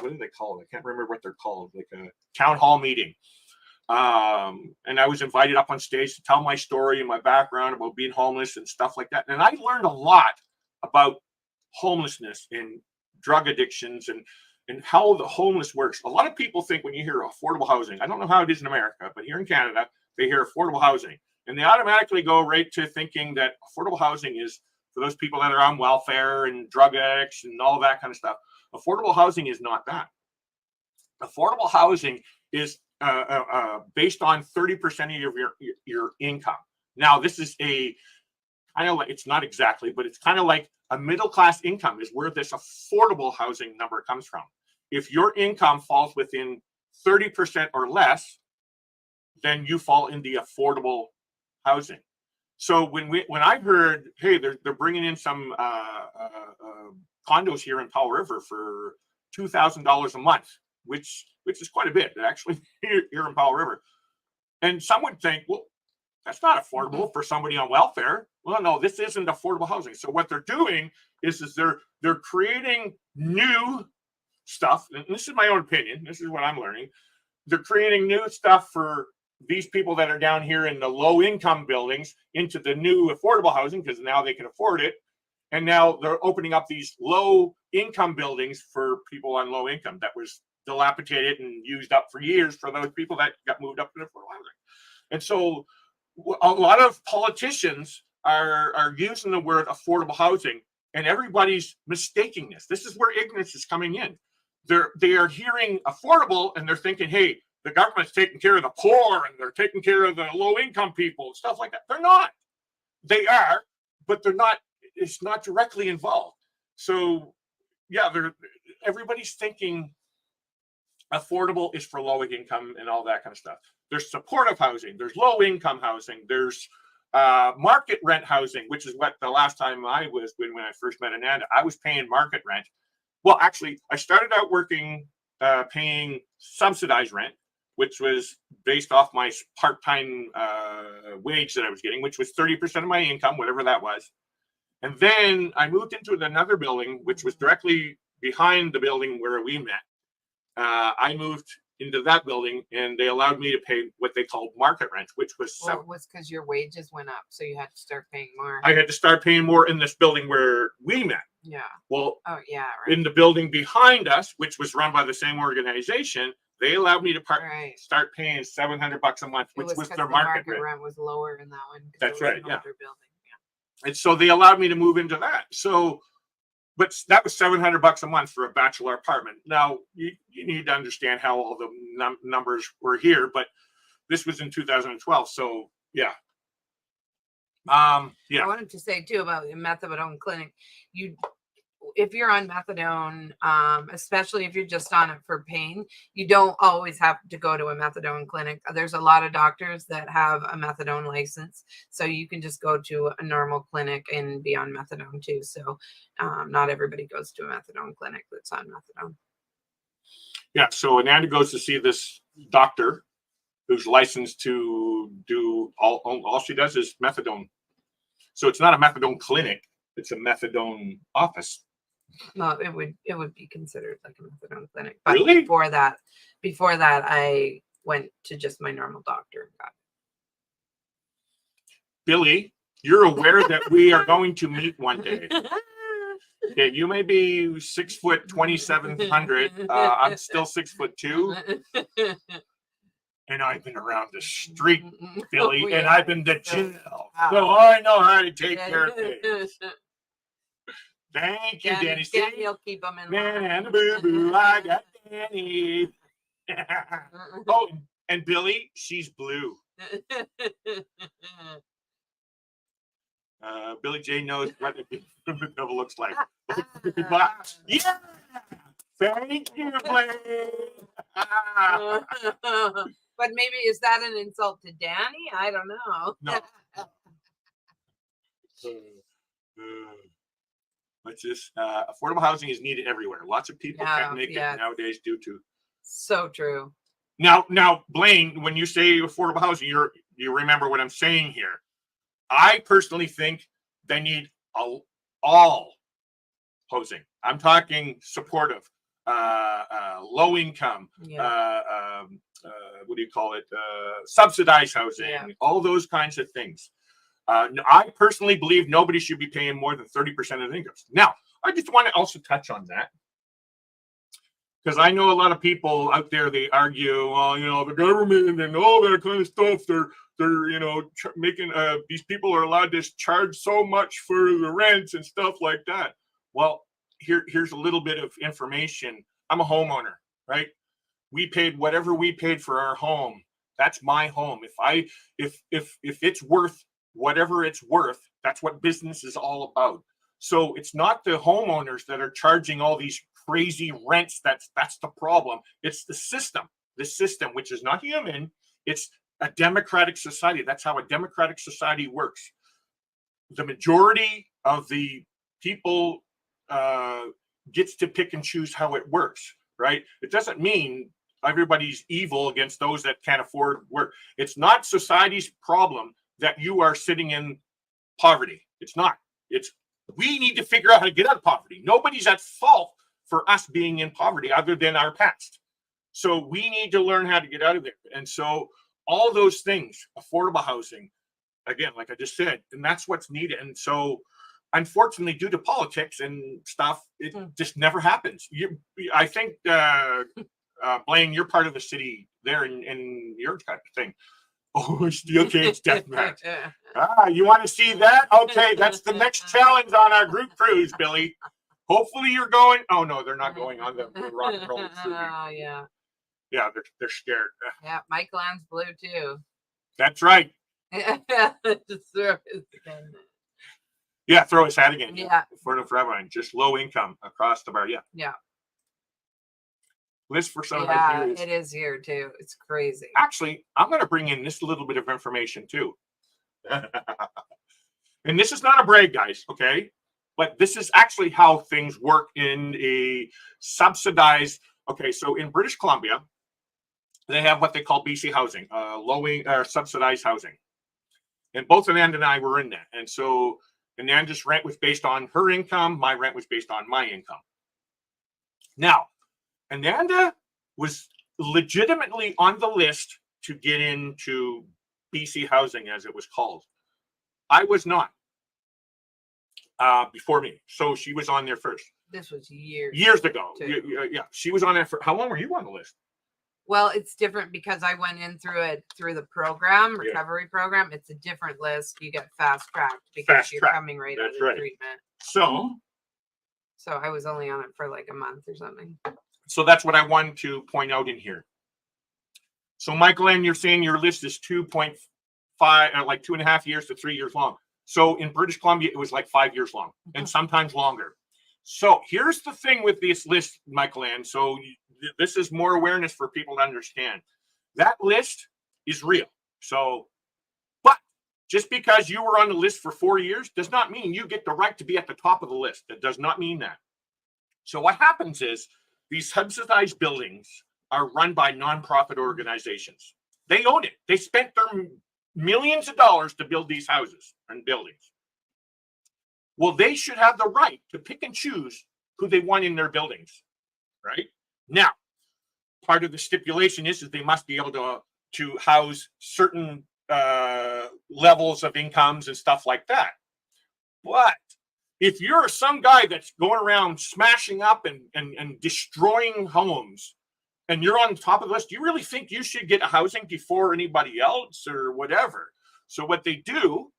Speaker 2: do they call it? I can't remember what they're called, like a town hall meeting. And I was invited up on stage to tell my story and my background about being homeless and stuff like that. And I learned a lot about homelessness and drug addictions and how the homeless works. A lot of people think when you hear affordable housing, I don't know how it is in America, but here in Canada, they hear affordable housing and they automatically go right to thinking that affordable housing is for those people that are on welfare and drug addicts and all that kind of stuff. Affordable housing is not that. Affordable housing is based on 30% of your income. Now, this is a kind of like, it's not exactly, but it's kind of like a middle class income is where this affordable housing number comes from. If your income falls within 30% or less, then you fall in the affordable housing. So when I heard, hey, they're bringing in some condos here in Powell River for $2,000 a month, which is quite a bit actually here in Powell River, and some would think, well, that's not affordable for somebody on welfare. Well, no, this isn't affordable housing. So what they're doing is they're creating new stuff, and this is my own opinion. This is what I'm learning. They're creating new stuff for these people that are down here in the low income buildings into the new affordable housing because now they can afford it. And now they're opening up these low income buildings for people on low income that was dilapidated and used up for years for those people that got moved up to affordable housing. And so a lot of politicians are using the word affordable housing, and everybody's mistaking this. This is where ignorance is coming in. They are hearing affordable and they're thinking, hey, the government's taking care of the poor and they're taking care of the low income people and stuff like that. They're not. They are, but they're not. It's not directly involved. So yeah, everybody's thinking affordable is for low income and all that kind of stuff. There's supportive housing. There's low income housing. There's market rent housing, which is what the last time I was when I first met Ananda, I was paying market rent. Well, actually, I started out working paying subsidized rent, which was based off my part-time wage that I was getting, which was 30% of my income, whatever that was. And then I moved into another building, which was directly behind the building where we met. I moved into that building, and they allowed me to pay what they called market rent, which was
Speaker 3: Well, it was because your wages went up, so you had to start paying more.
Speaker 2: I had to start paying more in this building where we met.
Speaker 3: Yeah.
Speaker 2: Well,
Speaker 3: Oh yeah. Right.
Speaker 2: in the building behind us, which was run by the same organization, they allowed me to start paying $700 a month, which was their market
Speaker 3: rent was lower in that one.
Speaker 2: That's right. Yeah.
Speaker 3: Building. Yeah.
Speaker 2: And so they allowed me to move into that. So, but that was $700 a month for a bachelor apartment. Now you need to understand how all the numbers were here, but this was in 2012. So yeah.
Speaker 3: I wanted to say too about the methadone clinic. If you're on methadone, especially if you're just on it for pain, you don't always have to go to a methadone clinic. There's a lot of doctors that have a methadone license, so you can just go to a normal clinic and be on methadone too. So not everybody goes to a methadone clinic that's on methadone.
Speaker 2: Yeah, so Ananda goes to see this doctor who's licensed to do all she does is methadone. So it's not a methadone clinic, it's a methadone office.
Speaker 3: No, it would be considered like a methadone clinic. But
Speaker 2: really?
Speaker 3: Before that, I went to just my normal doctor.
Speaker 2: Billy, you're aware that we are going to meet one day. Okay, you may be 6 foot 2,700. I'm still 6'2", and I've been around the street, Billy, and I've been to jail, so I know how to take care of things. Thank you, Danny.
Speaker 3: Danny'll keep them in line.
Speaker 2: And boo-boo, I got Danny. Oh, and Billy, she's blue. Billy J knows what the devil looks like. Yeah! Thank you, Blake.
Speaker 3: But maybe is that an insult to Danny? I don't know.
Speaker 2: No. What's this? Affordable housing is needed everywhere. Lots of people can't make it nowadays due to.
Speaker 3: So true.
Speaker 2: Now, Blaine, when you say affordable housing, you remember what I'm saying here. I personally think they need all housing. I'm talking supportive, low income, what do you call it? Subsidized housing, all those kinds of things. I personally believe nobody should be paying more than 30% of the incomes. Now, I just want to also touch on that, because I know a lot of people out there, they argue, well, the government and all that kind of stuff, they're making these people are allowed to charge so much for the rents and stuff like that. Well, here's a little bit of information. I'm a homeowner, right? We paid whatever we paid for our home. That's my home. If it's worth whatever it's worth, that's what business is all about. So it's not the homeowners that are charging all these crazy rents. That's the problem. It's the system, which is not human. It's a democratic society. That's how a democratic society works. The majority of the people gets to pick and choose how it works, right? It doesn't mean everybody's evil against those that can't afford work. It's not society's problem that you are sitting in poverty. It's not. We need to figure out how to get out of poverty. Nobody's at fault for us being in poverty other than our past. So we need to learn how to get out of there. And so all those things, affordable housing, again, like I just said, and that's what's needed. And so unfortunately, due to politics and stuff, it just never happens. I think, Blaine, you're part of the city there in your type of thing. Oh, steel cage deathmatch. You want to see that? Okay, that's the next challenge on our group cruise, Billy. Hopefully you're going. Oh, no, they're not going on the rock and roll cruise.
Speaker 3: Oh, yeah.
Speaker 2: Yeah, they're scared.
Speaker 3: Yeah, Mike Land's blue, too.
Speaker 2: That's right. Yeah, throw his hat again.
Speaker 3: Yeah.
Speaker 2: For everyone. Just low income across the bar. Yeah.
Speaker 3: Yeah.
Speaker 2: List for some
Speaker 3: it is here too. It's crazy.
Speaker 2: Actually, I'm going to bring in this little bit of information too. And this is not a brag, guys, okay? But this is actually how things work in a subsidized. Okay, so in British Columbia, they have what they call BC housing, subsidized housing. And both Amanda and I were in that. And so Ananda's rent was based on her income. My rent was based on my income. Now, Ananda was legitimately on the list to get into BC housing, as it was called. I was not before me. So she was on there first.
Speaker 3: This was years
Speaker 2: ago. Yeah, she was on there for, how long were you on the list?
Speaker 3: Well, it's different because I went in through the program, recovery program. It's a different list. You get fast tracked because you're coming right out of treatment.
Speaker 2: So
Speaker 3: I was only on it for like a month or something.
Speaker 2: So that's what I wanted to point out in here. So Michael, and you're saying your list is 2.5, like 2.5 years to 3 years long. So in British Columbia, it was like 5 years long and sometimes longer. So here's the thing with this list, Michael, and so this is more awareness for people to understand. That list is real. So, but just because you were on the list for 4 years does not mean you get the right to be at the top of the list. That does not mean that. So what happens is these subsidized buildings are run by nonprofit organizations. They own it. They spent their millions of dollars to build these houses and buildings. Well, they should have the right to pick and choose who they want in their buildings, right? Now, part of the stipulation is they must be able to house certain levels of incomes and stuff like that. But if you're some guy that's going around smashing up and destroying homes, and you're on top of the list, do you really think you should get housing before anybody else or whatever? So what they do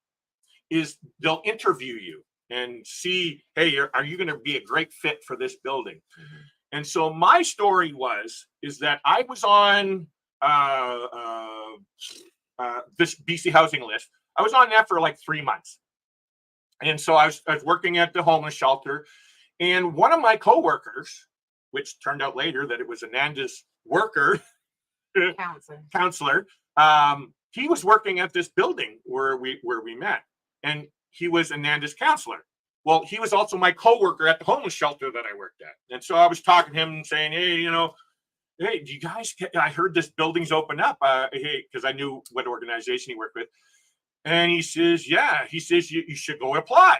Speaker 2: is they'll interview you and see, hey, are you going to be a great fit for this building? Mm-hmm. And so my story is that I was on this BC housing list. I was on that for like 3 months. And so I was working at the homeless shelter, and one of my coworkers, which turned out later that it was Ananda's worker, counselor, he was working at this building where we met, and he was Ananda's counselor. Well, he was also my coworker at the homeless shelter that I worked at. And so I was talking to him and saying, hey, hey, do you guys I heard this building's open up. Hey, because I knew what organization he worked with. And he says, yeah, he says, you should go apply.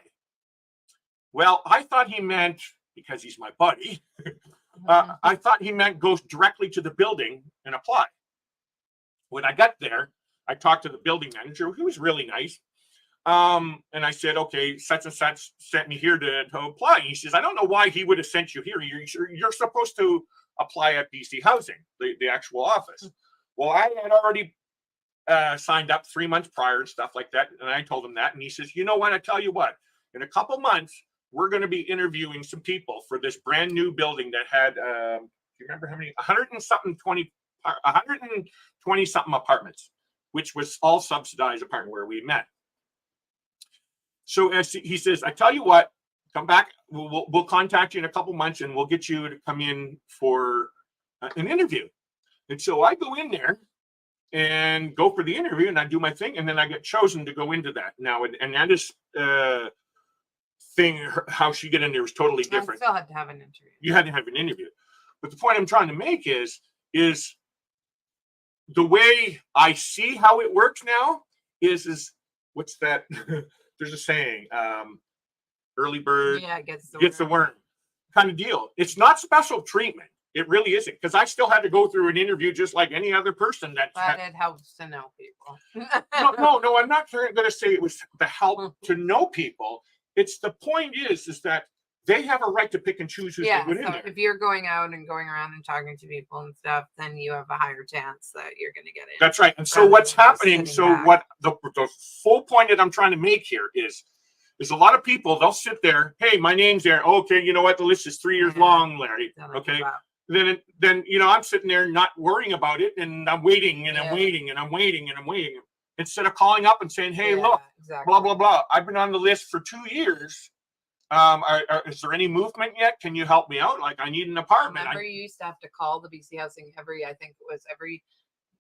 Speaker 2: Well, I thought he meant, because he's my buddy, I thought he meant go directly to the building and apply. When I got there, I talked to the building manager, who was really nice. And I said, okay, such and such sent me here to apply. And he says, I don't know why he would have sent you here. You're supposed to apply at BC Housing, the actual office. Well, I had already signed up 3 months prior and stuff like that. And I told him that. And he says, you know what? I tell you what, in a couple months, we're going to be interviewing some people for this brand new building that had, do you remember how many? 120 something apartments, which was all subsidized apartment where we met. So as he says, I tell you what, come back. We'll contact you in a couple months and we'll get you to come in for an interview. And so I go in there and go for the interview and I do my thing. And then I get chosen to go into that. Now, and that is thing, how she get in there was totally different.
Speaker 3: I still had to have an interview.
Speaker 2: You had to have an interview. But the point I'm trying to make is the way I see how it works now is what's that? There's a saying, early bird gets the worm kind of deal. It's not special treatment. It really isn't, because I still had to go through an interview just like any other person. But
Speaker 3: it helps to know people.
Speaker 2: No, I'm not going to say it was the help to know people. It's the point is that they have a right to pick and choose who's in there.
Speaker 3: If you're going out and going around and talking to people and stuff, then you have a higher chance that you're going to get in.
Speaker 2: That's right. And so what's happening? So what the full point that I'm trying to make here is a lot of people, they'll sit there. Hey, my name's there. Okay, you know what? The list is 3 years long, Larry. Okay. Then I'm sitting there not worrying about it, and I'm waiting and I'm waiting and I'm waiting and I'm waiting. Instead of calling up and saying, hey, look, blah, blah, blah. I've been on the list for 2 years. Is there any movement yet? Can you help me out? Like, I need an apartment.
Speaker 3: Remember, you used to have to call the BC Housing every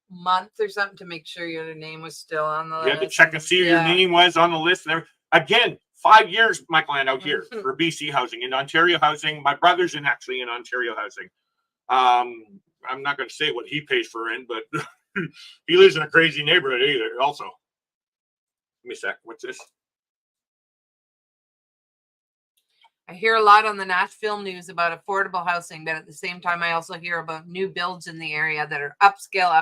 Speaker 3: month or something to make sure your name was still on the list.
Speaker 2: You had to check and see if your name was on the list. And again, 5 years, Michael, and out here for BC Housing. In Ontario Housing, my brother's actually in Ontario Housing. I'm not going to say what he pays for rent, but he lives in a crazy neighborhood either. Also, give me a sec. What's this?
Speaker 3: I hear a lot on the Nashville news about affordable housing, but at the same time, I also hear about new builds in the area that are upscale.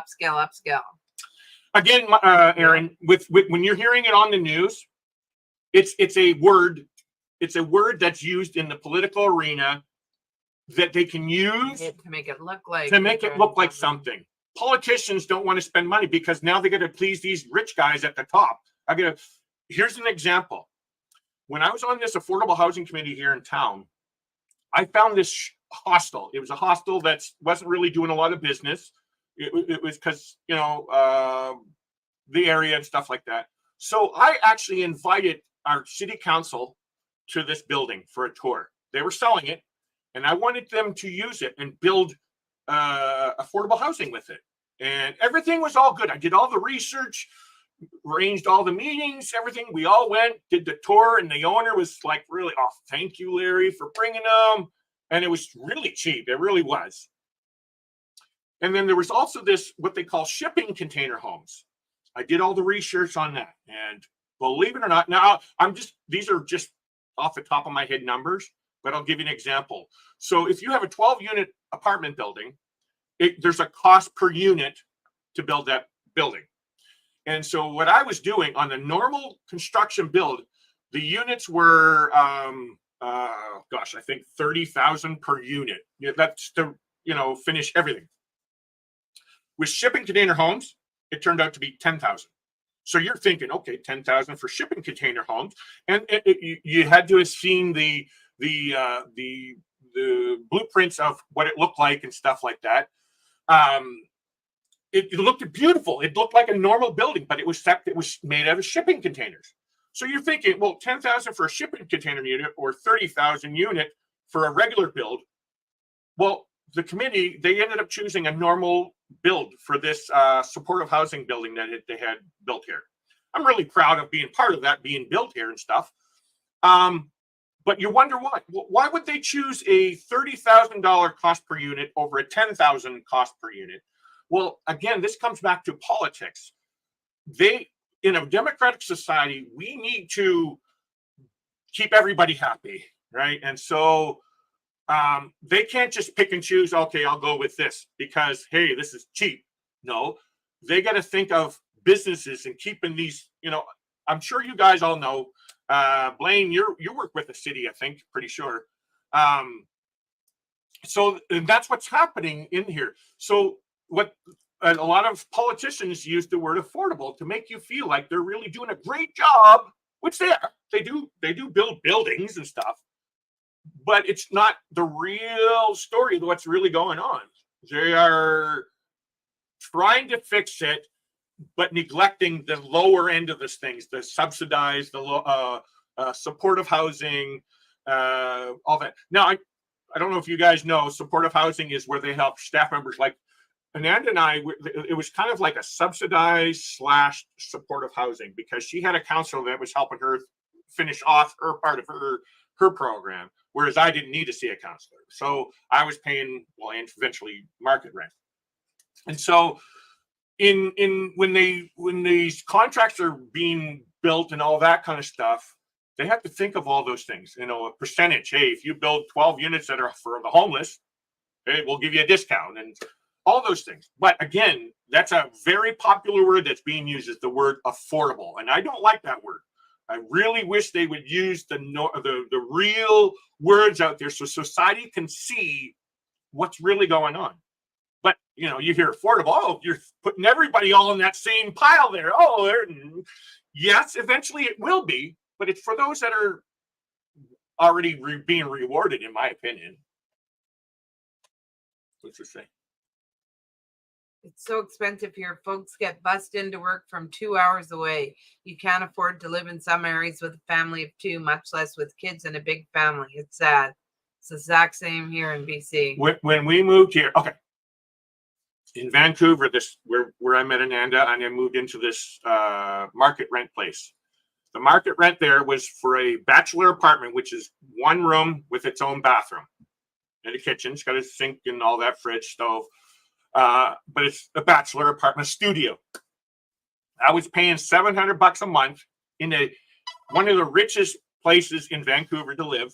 Speaker 2: Again, Aaron, with when you're hearing it on the news, it's a word. It's a word that's used in the political arena that they can use
Speaker 3: to make it look like
Speaker 2: something. Politicians don't want to spend money because now they got to please these rich guys at the top. Here's an example. When I was on this affordable housing committee here in town, I found this hostel. It was a hostel that wasn't really doing a lot of business. It was because, the area and stuff like that. So I actually invited our city council to this building for a tour. They were selling it, and I wanted them to use it and build affordable housing with it. And everything was all good. I did all the research, arranged all the meetings, everything. We all went, did the tour, and the owner was like, really, oh, thank you, Larry, for bringing them. And it was really cheap. It really was. And then there was also this, what they call shipping container homes. I did all the research on that. And believe it or not, now these are just off the top of my head numbers, but I'll give you an example. So if you have a 12-unit apartment building, there's a cost per unit to build that building. And so what I was doing on a normal construction build, the units were, I think 30,000 per unit. That's to, finish everything. With shipping container homes, it turned out to be 10,000. So you're thinking, okay, 10,000 for shipping container homes, and you had to have seen the blueprints of what it looked like and stuff like that. It looked beautiful. It looked like a normal building, but it was made out of shipping containers. So you're thinking, well, 10,000 for a shipping container unit or 30,000 unit for a regular build. Well, the committee, they ended up choosing a normal build for this supportive housing building that they had built here. I'm really proud of being part of that, being built here and stuff. But you wonder why. Why would they choose a $30,000 cost per unit over a $10,000 cost per unit? Well, again, this comes back to politics. In a democratic society, we need to keep everybody happy, right? And so they can't just pick and choose, okay, I'll go with this because, hey, this is cheap. No, they got to think of businesses and keeping these, I'm sure you guys all know, Blaine, you work with the city, I think, pretty sure. So that's what's happening in here. So what a lot of politicians use the word affordable to make you feel like they're really doing a great job, which they are. They do build buildings and stuff, but it's not the real story of what's really going on. They are trying to fix it, but neglecting the lower end of these things, the subsidized, the supportive housing, all that. Now, I don't know if you guys know, supportive housing is where they help staff members like Ananda and I. It was kind of like a subsidized / supportive housing because she had a counselor that was helping her finish off her part of her program, whereas I didn't need to see a counselor. So I was paying, and eventually market rent. And so when these contracts are being built and all that kind of stuff, they have to think of all those things. A percentage. Hey, if you build 12 units that are for the homeless, hey, we'll give you a discount and all those things. But again, that's a very popular word that's being used, is the word affordable, and I don't like that word. I really wish they would use the real words out there so society can see what's really going on. But you hear affordable. Oh, you're putting everybody all in that same pile there. Oh, yes, eventually it will be, but it's for those that are already being rewarded, in my opinion. What's it say?
Speaker 3: It's so expensive here. Folks get bussed into work from 2 hours away. You can't afford to live in some areas with a family of 2, much less with kids and a big family. It's sad. It's the exact same here in BC.
Speaker 2: When we moved here, okay, in Vancouver, where I met Ananda, and I moved into this market rent place. The market rent there was for a bachelor apartment, which is one room with its own bathroom and a kitchen. It's got a sink and all that, fridge, stove. But it's a bachelor apartment studio. I was paying $700 a month in one of the richest places in Vancouver to live,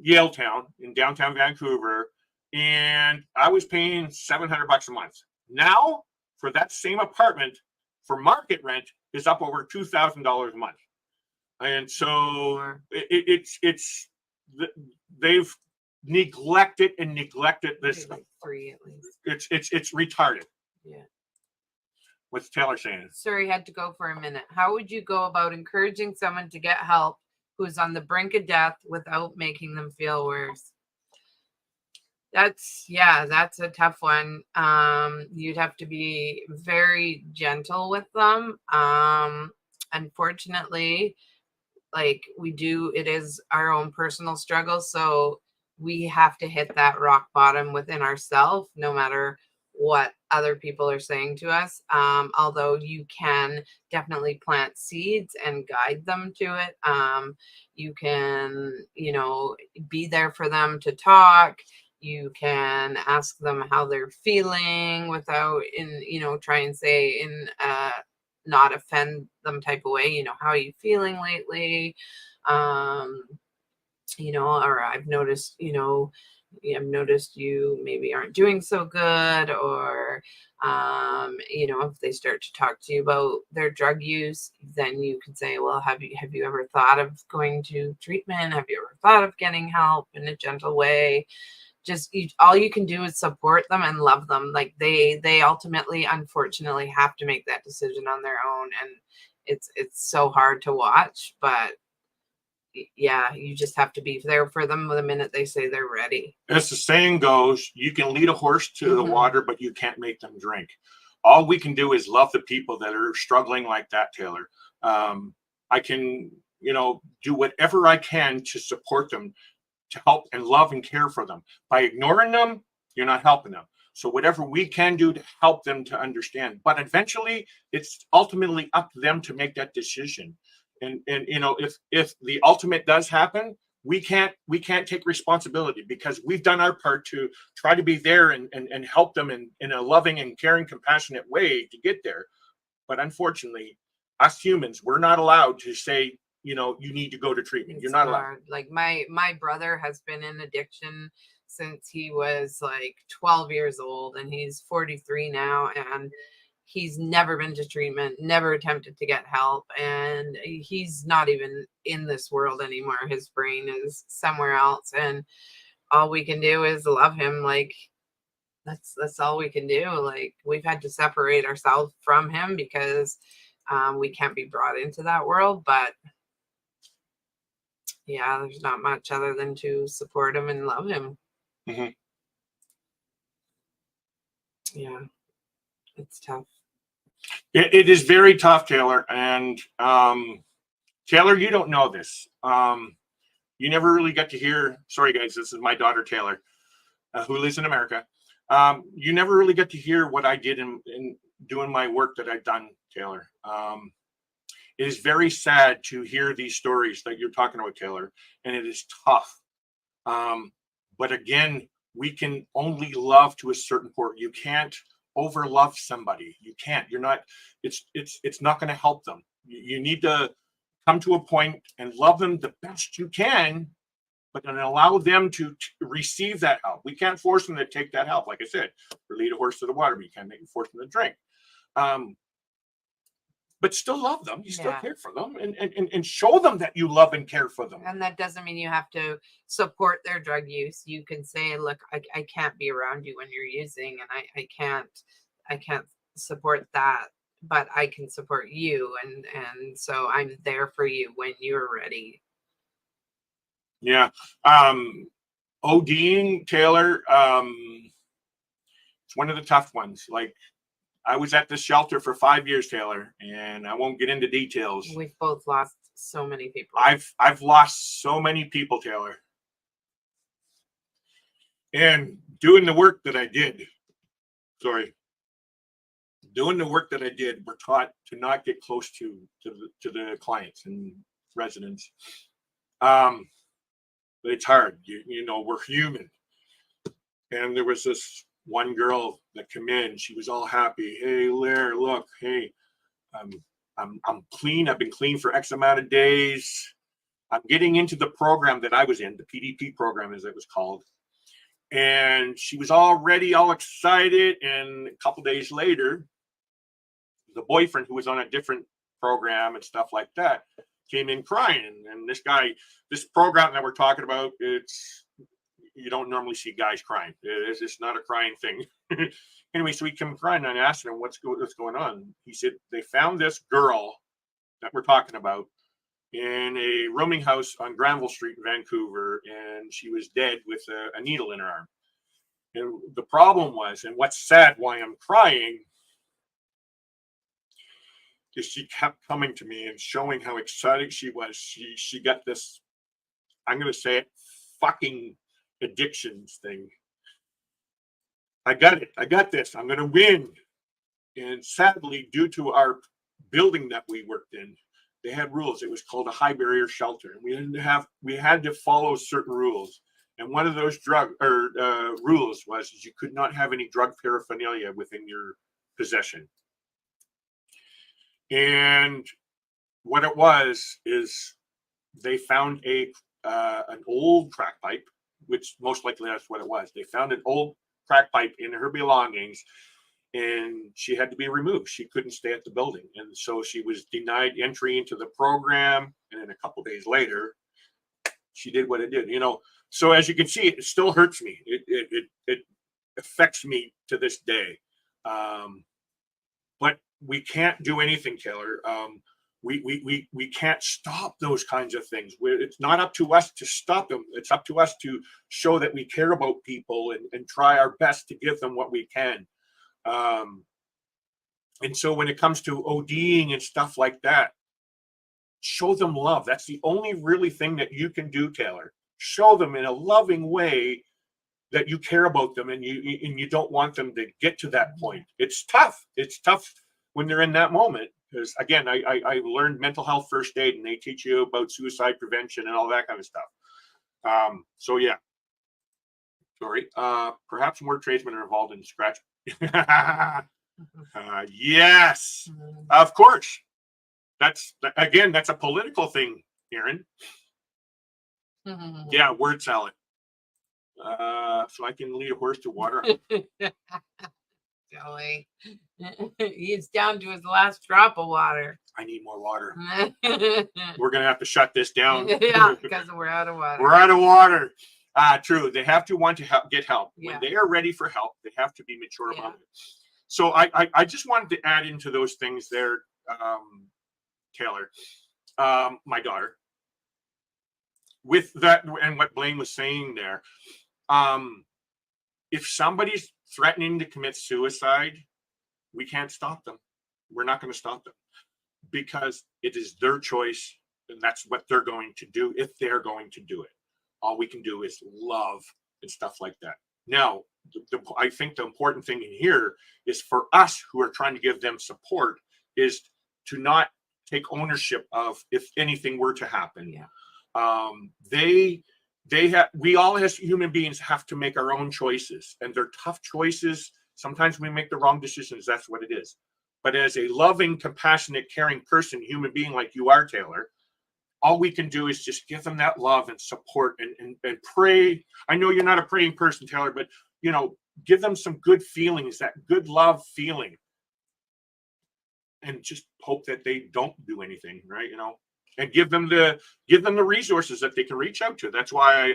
Speaker 2: Yaletown in downtown Vancouver, and I was paying $700 a month. Now, for that same apartment, for market rent, is up over $2,000 a month. And so they've neglected this.
Speaker 3: Like 3 at least.
Speaker 2: It's retarded.
Speaker 3: Yeah.
Speaker 2: What's Taylor saying?
Speaker 3: Sorry, had to go for a minute. How would you go about encouraging someone to get help who's on the brink of death without making them feel worse? That's a tough one. You'd have to be very gentle with them. Unfortunately, like it is our own personal struggle, so we have to hit that rock bottom within ourselves, no matter what other people are saying to us. Although you can definitely plant seeds and guide them to it. You can, be there for them to talk. You can ask them how they're feeling without try and say in not offend them type of way, how are you feeling lately? Or I've noticed you maybe aren't doing so good, or if they start to talk to you about their drug use, then you could say, well, have you ever thought of going to treatment? Have you ever thought of getting help in a gentle way? Just all you can do is support them and love them. Like they ultimately, unfortunately, have to make that decision on their own, and it's so hard to watch, but yeah, you just have to be there for them the minute they say they're ready.
Speaker 2: As the saying goes, you can lead a horse to the water, but you can't make them drink. All we can do is love the people that are struggling like that, Taylor. I can, do whatever I can to support them, to help and love and care for them. By ignoring them, you're not helping them. So whatever we can do to help them to understand, but eventually it's ultimately up to them to make that decision. And if the ultimate does happen, we can't take responsibility, because we've done our part to try to be there and help them in a loving and caring, compassionate way to get there. But unfortunately, us humans, we're not allowed to say, you need to go to treatment. You're not allowed.
Speaker 3: Like my brother has been in addiction since he was like 12 years old, and he's 43 now, and he's never been to treatment, never attempted to get help, and he's not even in this world anymore. His brain is somewhere else, and all we can do is love him. Like that's all we can do. Like we've had to separate ourselves from him because we can't be brought into that world, but yeah, there's not much other than to support him and love him.
Speaker 2: Mm-hmm.
Speaker 3: Yeah, it's tough.
Speaker 2: It is very tough, Taylor. And Taylor, you don't know this. You never really get to hear. Sorry, guys, this is my daughter Taylor, who lives in America. You never really get to hear what I did in doing my work that I've done, Taylor. It is very sad to hear these stories that you're talking about, Taylor, and it is tough. But again, we can only love to a certain point. You can't over love somebody. You can't. You're not. It's not going to help them. You need to come to a point and love them the best you can, but then allow them to receive that help. We can't force them to take that help. Like I said, or lead a horse to the water, but you can't force them to drink. But still love them. You still care for them, and show them that you love and care for them.
Speaker 3: And that doesn't mean you have to support their drug use. You can say, look, I can't be around you when you're using, and I can't support that, but I can support you. And so I'm there for you when you're ready.
Speaker 2: Yeah. ODing, Taylor, it's one of the tough ones. Like, I was at this shelter for 5 years, Taylor, and I won't get into details.
Speaker 3: We've both lost so many people.
Speaker 2: I've lost so many people, Taylor. And doing the work that I did, we're taught to not get close to the clients and residents. But it's hard. We're human. And there was this one girl that came in. She was all happy. Hey, Lair, look, hey, I'm clean. I've been clean for X amount of days. I'm getting into the program that I was in, the PDP program, as it was called. And she was already all excited. And a couple days later, the boyfriend, who was on a different program and stuff like that, came in crying. And this program that we're talking about, you don't normally see guys crying. It's not a crying thing. Anyway, so he came crying, and I asked him, what's going on? He said, they found this girl that we're talking about in a rooming house on Granville Street in Vancouver, and she was dead with a needle in her arm. And the problem was, and what's sad, why I'm crying, is she kept coming to me and showing how excited she was. She got this, I'm going to say it, fucking addictions thing. I got it. I got this. I'm going to win. And sadly, due to our building that we worked in, they had rules. It was called a high barrier shelter, and we had to follow certain rules. And one of those rules was you could not have any drug paraphernalia within your possession. And what it was is they found an old crack pipe, which most likely that's what it was. They found an old crack pipe in her belongings, and she had to be removed. She couldn't stay at the building. And so she was denied entry into the program. And then a couple days later, she did what it did, So as you can see, it still hurts me. It affects me to this day. But we can't do anything, Taylor. We can't stop those kinds of things. It's not up to us to stop them. It's up to us to show that we care about people and try our best to give them what we can. And so when it comes to ODing and stuff like that, show them love. That's the only really thing that you can do, Taylor. Show them in a loving way that you care about them, and you don't want them to get to that point. It's tough. It's tough when they're in that moment. Because again, I learned mental health first aid, and they teach you about suicide prevention and all that kind of stuff. So yeah. Sorry. Perhaps more tradesmen are involved in scratch. Yes, of course. That's a political thing, Aaron. Yeah, word salad. So I can lead a horse to water.
Speaker 3: Silly. He's down to his last drop of water.
Speaker 2: I need more water. We're gonna have to shut this down.
Speaker 3: Yeah, because we're out of water.
Speaker 2: We're out of water. True. They have to want to get help.
Speaker 3: Yeah.
Speaker 2: When they are ready for help, they have to be mature about it. So I just wanted to add into those things there, Taylor, my daughter, with that and what Blaine was saying there. If somebody's threatening to commit suicide, we can't stop them. We're not going to stop them because it is their choice, and that's what they're going to do if they're going to do it. All we can do is love and stuff like that. Now, I think the important thing in here is for us who are trying to give them support is to not take ownership of if anything were to happen.
Speaker 3: Yeah.
Speaker 2: We all as human beings have to make our own choices, and they're tough choices. Sometimes we make the wrong decisions. That's what it is. But as a loving, compassionate, caring person, human being like you are, Taylor, all we can do is just give them that love and support and pray. I know you're not a praying person, Taylor, but give them some good feelings, that good love feeling, and just hope that they don't do anything, right? And give them the resources that they can reach out to. That's why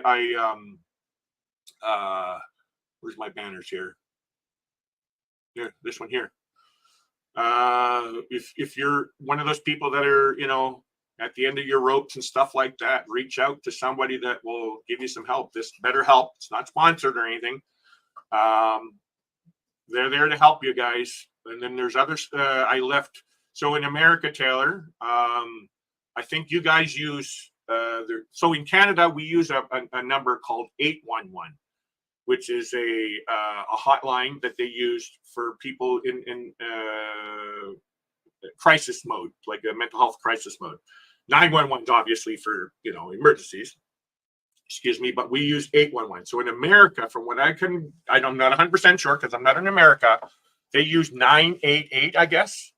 Speaker 2: where's my banners here? Here, this one here. If you're one of those people that are, at the end of your ropes and stuff like that, reach out to somebody that will give you some help. This BetterHelp, it's not sponsored or anything. They're there to help you guys. And then there's others I left. So in America, Taylor, I think you guys use so in Canada we use a number called 811, which is a hotline that they use for people in crisis mode, like a mental health crisis mode. 911 is obviously for emergencies. Excuse me, but we use 811. So in America, from what I'm not 100% sure because I'm not in America. They use 988, I guess.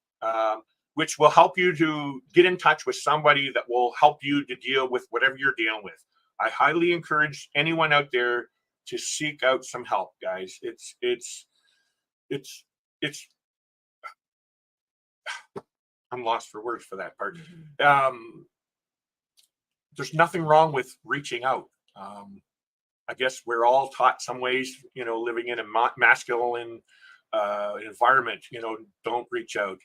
Speaker 2: which will help you to get in touch with somebody that will help you to deal with whatever you're dealing with. I highly encourage anyone out there to seek out some help, guys. It's I'm lost for words for that part. There's nothing wrong with reaching out. I guess we're all taught some ways, living in a masculine environment, don't reach out.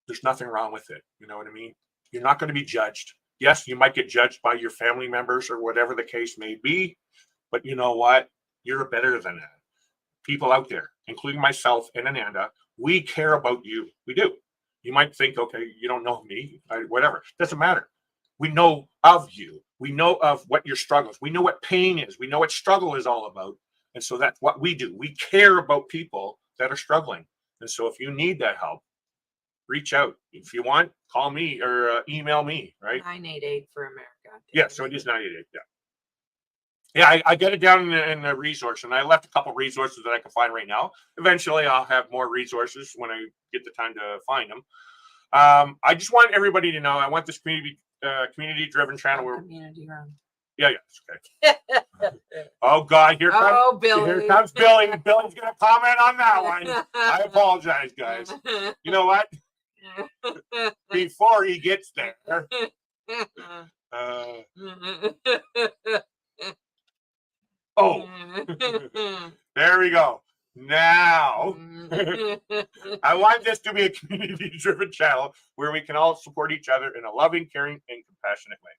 Speaker 2: There's nothing wrong with it. You know what I mean? You're not going to be judged. Yes, you might get judged by your family members or whatever the case may be, but you know what? You're better than that. People out there, including myself and Ananda, we care about you. We do. You might think, okay, you don't know me, whatever. Doesn't matter. We know of you. We know of what your struggles. We know what pain is. We know what struggle is all about. And so that's what we do. We care about people that are struggling. And so if you need that help, reach out. If you want, call me or email me, right?
Speaker 3: 988 for America.
Speaker 2: Yeah, so it is 988. Yeah. Yeah, I get it down in the resource, and I left a couple resources that I can find right now. Eventually, I'll have more resources when I get the time to find them. I just want everybody to know, I want this community-driven channel.
Speaker 3: Community run.
Speaker 2: Yeah, it's okay. Oh, God, here comes Billy. Billy's going to comment on that one. I apologize, guys. You know what? Before he gets there. There we go. Now, I want this to be a community-driven channel where we can all support each other in a loving, caring, and compassionate way.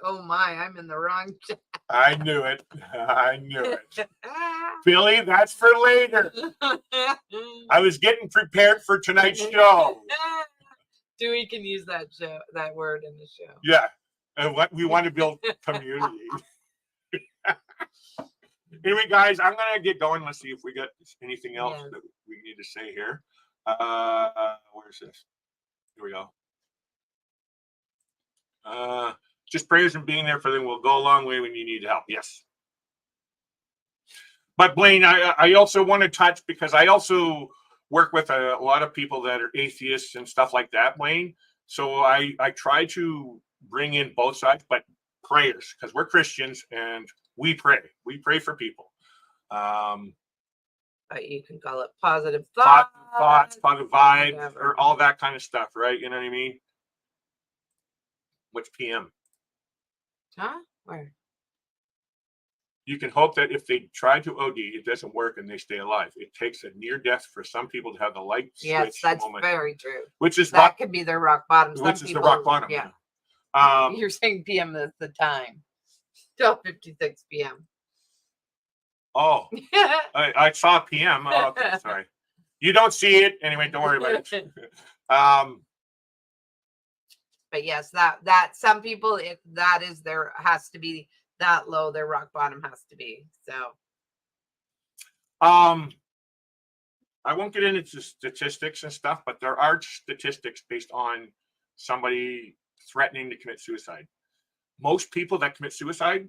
Speaker 3: Oh my, I'm in the wrong chat.
Speaker 2: I knew it. Billy, that's for later. I was getting prepared for tonight's show.
Speaker 3: Dewey can use that word in the show.
Speaker 2: Yeah. And what we want to build community. Anyway, guys, I'm gonna get going. Let's see if we got anything else that we need to say here. Where's this? Here we go. Just prayers and being there for them will go a long way when you need help. Yes. But Blaine, I also want to touch, because I also work with a lot of people that are atheists and stuff like that, Blaine. So I try to bring in both sides, but prayers, because we're Christians and we pray. We pray for people.
Speaker 3: But you can call it positive thoughts,
Speaker 2: positive vibes, or all that kind of stuff, right? You know what I mean? What's PM?
Speaker 3: Huh? Where?
Speaker 2: You can hope that if they try to OD, it doesn't work and they stay alive. It takes a near death for some people to have the light switch.
Speaker 3: Yes, that's
Speaker 2: moment,
Speaker 3: very true.
Speaker 2: Which is
Speaker 3: that could be their rock bottom.
Speaker 2: Which is the rock bottom.
Speaker 3: Yeah. You're saying PM is the time. 12:56 p.m.
Speaker 2: Oh, I saw PM. Oh, okay, sorry. You don't see it anyway. Don't worry about it.
Speaker 3: But yes, that some people, if that is has to be that low, their rock bottom has to be. So
Speaker 2: I won't get into statistics and stuff, but there are statistics based on somebody threatening to commit suicide. Most people that commit suicide,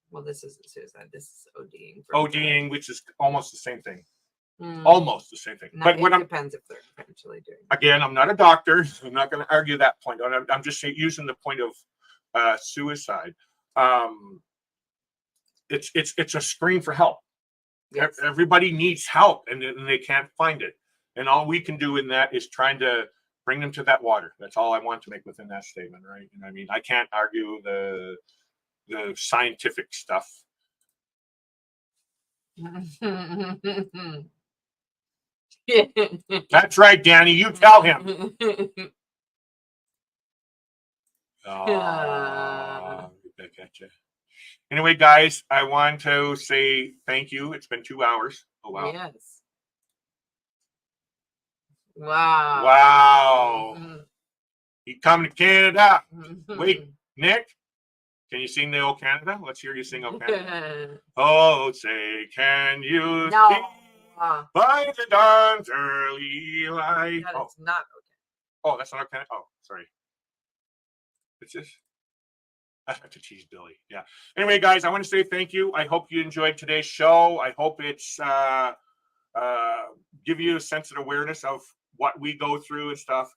Speaker 3: well, this isn't suicide, this is ODing.
Speaker 2: ODing, which is almost the same thing. Almost the same thing.
Speaker 3: No,
Speaker 2: but
Speaker 3: it depends if they're eventually doing it.
Speaker 2: Again, I'm not a doctor. I'm not going to argue that point. I'm just using the point of suicide. It's a scream for help. Yes. Everybody needs help, and they can't find it. And all we can do in that is trying to bring them to that water. That's all I want to make within that statement, right? You know what I mean? I can't argue the scientific stuff. That's right, Danny. You tell him. Back at you. Anyway, guys, I want to say thank you. It's been 2 hours. Oh, wow.
Speaker 3: Yes. Wow.
Speaker 2: Wow. You come to Canada. Wait, Nick, can you sing the old Canada? Let's hear you sing old Canada. Oh, say, can you see by the dawn's early light?
Speaker 3: That is not okay.
Speaker 2: Oh, that's not Canada. Oh, sorry. It's this. I have to tease Billy. Yeah. Anyway, guys, I want to say thank you. I hope you enjoyed today's show. I hope it's give you a sense of awareness of what we go through and stuff.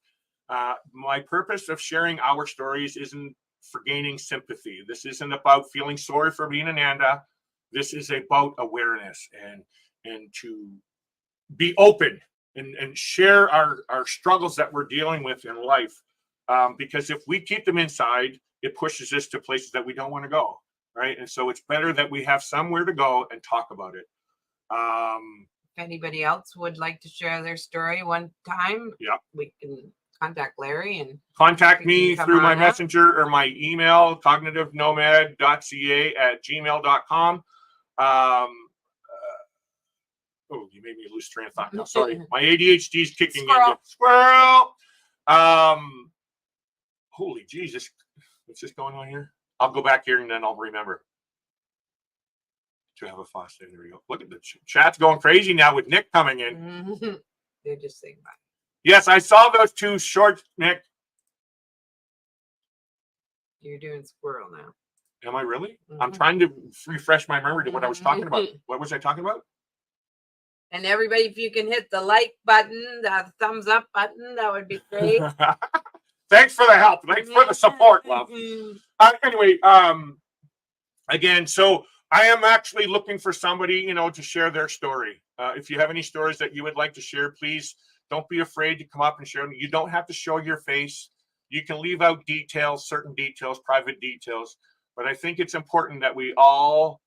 Speaker 2: My purpose of sharing our stories isn't for gaining sympathy. This isn't about feeling sorry for being an Ananda. This is about awareness and to be open and share our struggles that we're dealing with in life. Because if we keep them inside, it pushes us to places that we don't want to go, right? And so it's better that we have somewhere to go and talk about it.
Speaker 3: If anybody else would like to share their story one time, we can contact Larry and
Speaker 2: contact me through my messenger or my email, cognitivenomad.ca@gmail.com. Oh, you made me lose train of thought now. Sorry. My ADHD is kicking in. Squirrel. Holy Jesus. What's this going on here? I'll go back here and then I'll remember to have a faucet. There we go. Look at the chat's going crazy now with Nick coming in.
Speaker 3: They're just saying bye.
Speaker 2: Yes, I saw those two shorts, Nick.
Speaker 3: You're doing squirrel now.
Speaker 2: Am I really? I'm trying to refresh my memory to what I was talking about. What was I talking about?
Speaker 3: And everybody, if you can hit the like button, the thumbs up button, that would be great.
Speaker 2: Thanks for the help. Thanks for the support, love. Anyway, again, so I am actually looking for somebody, to share their story. If you have any stories that you would like to share, please don't be afraid to come up and share them. You don't have to show your face. You can leave out details, certain details, private details. But I think it's important that we all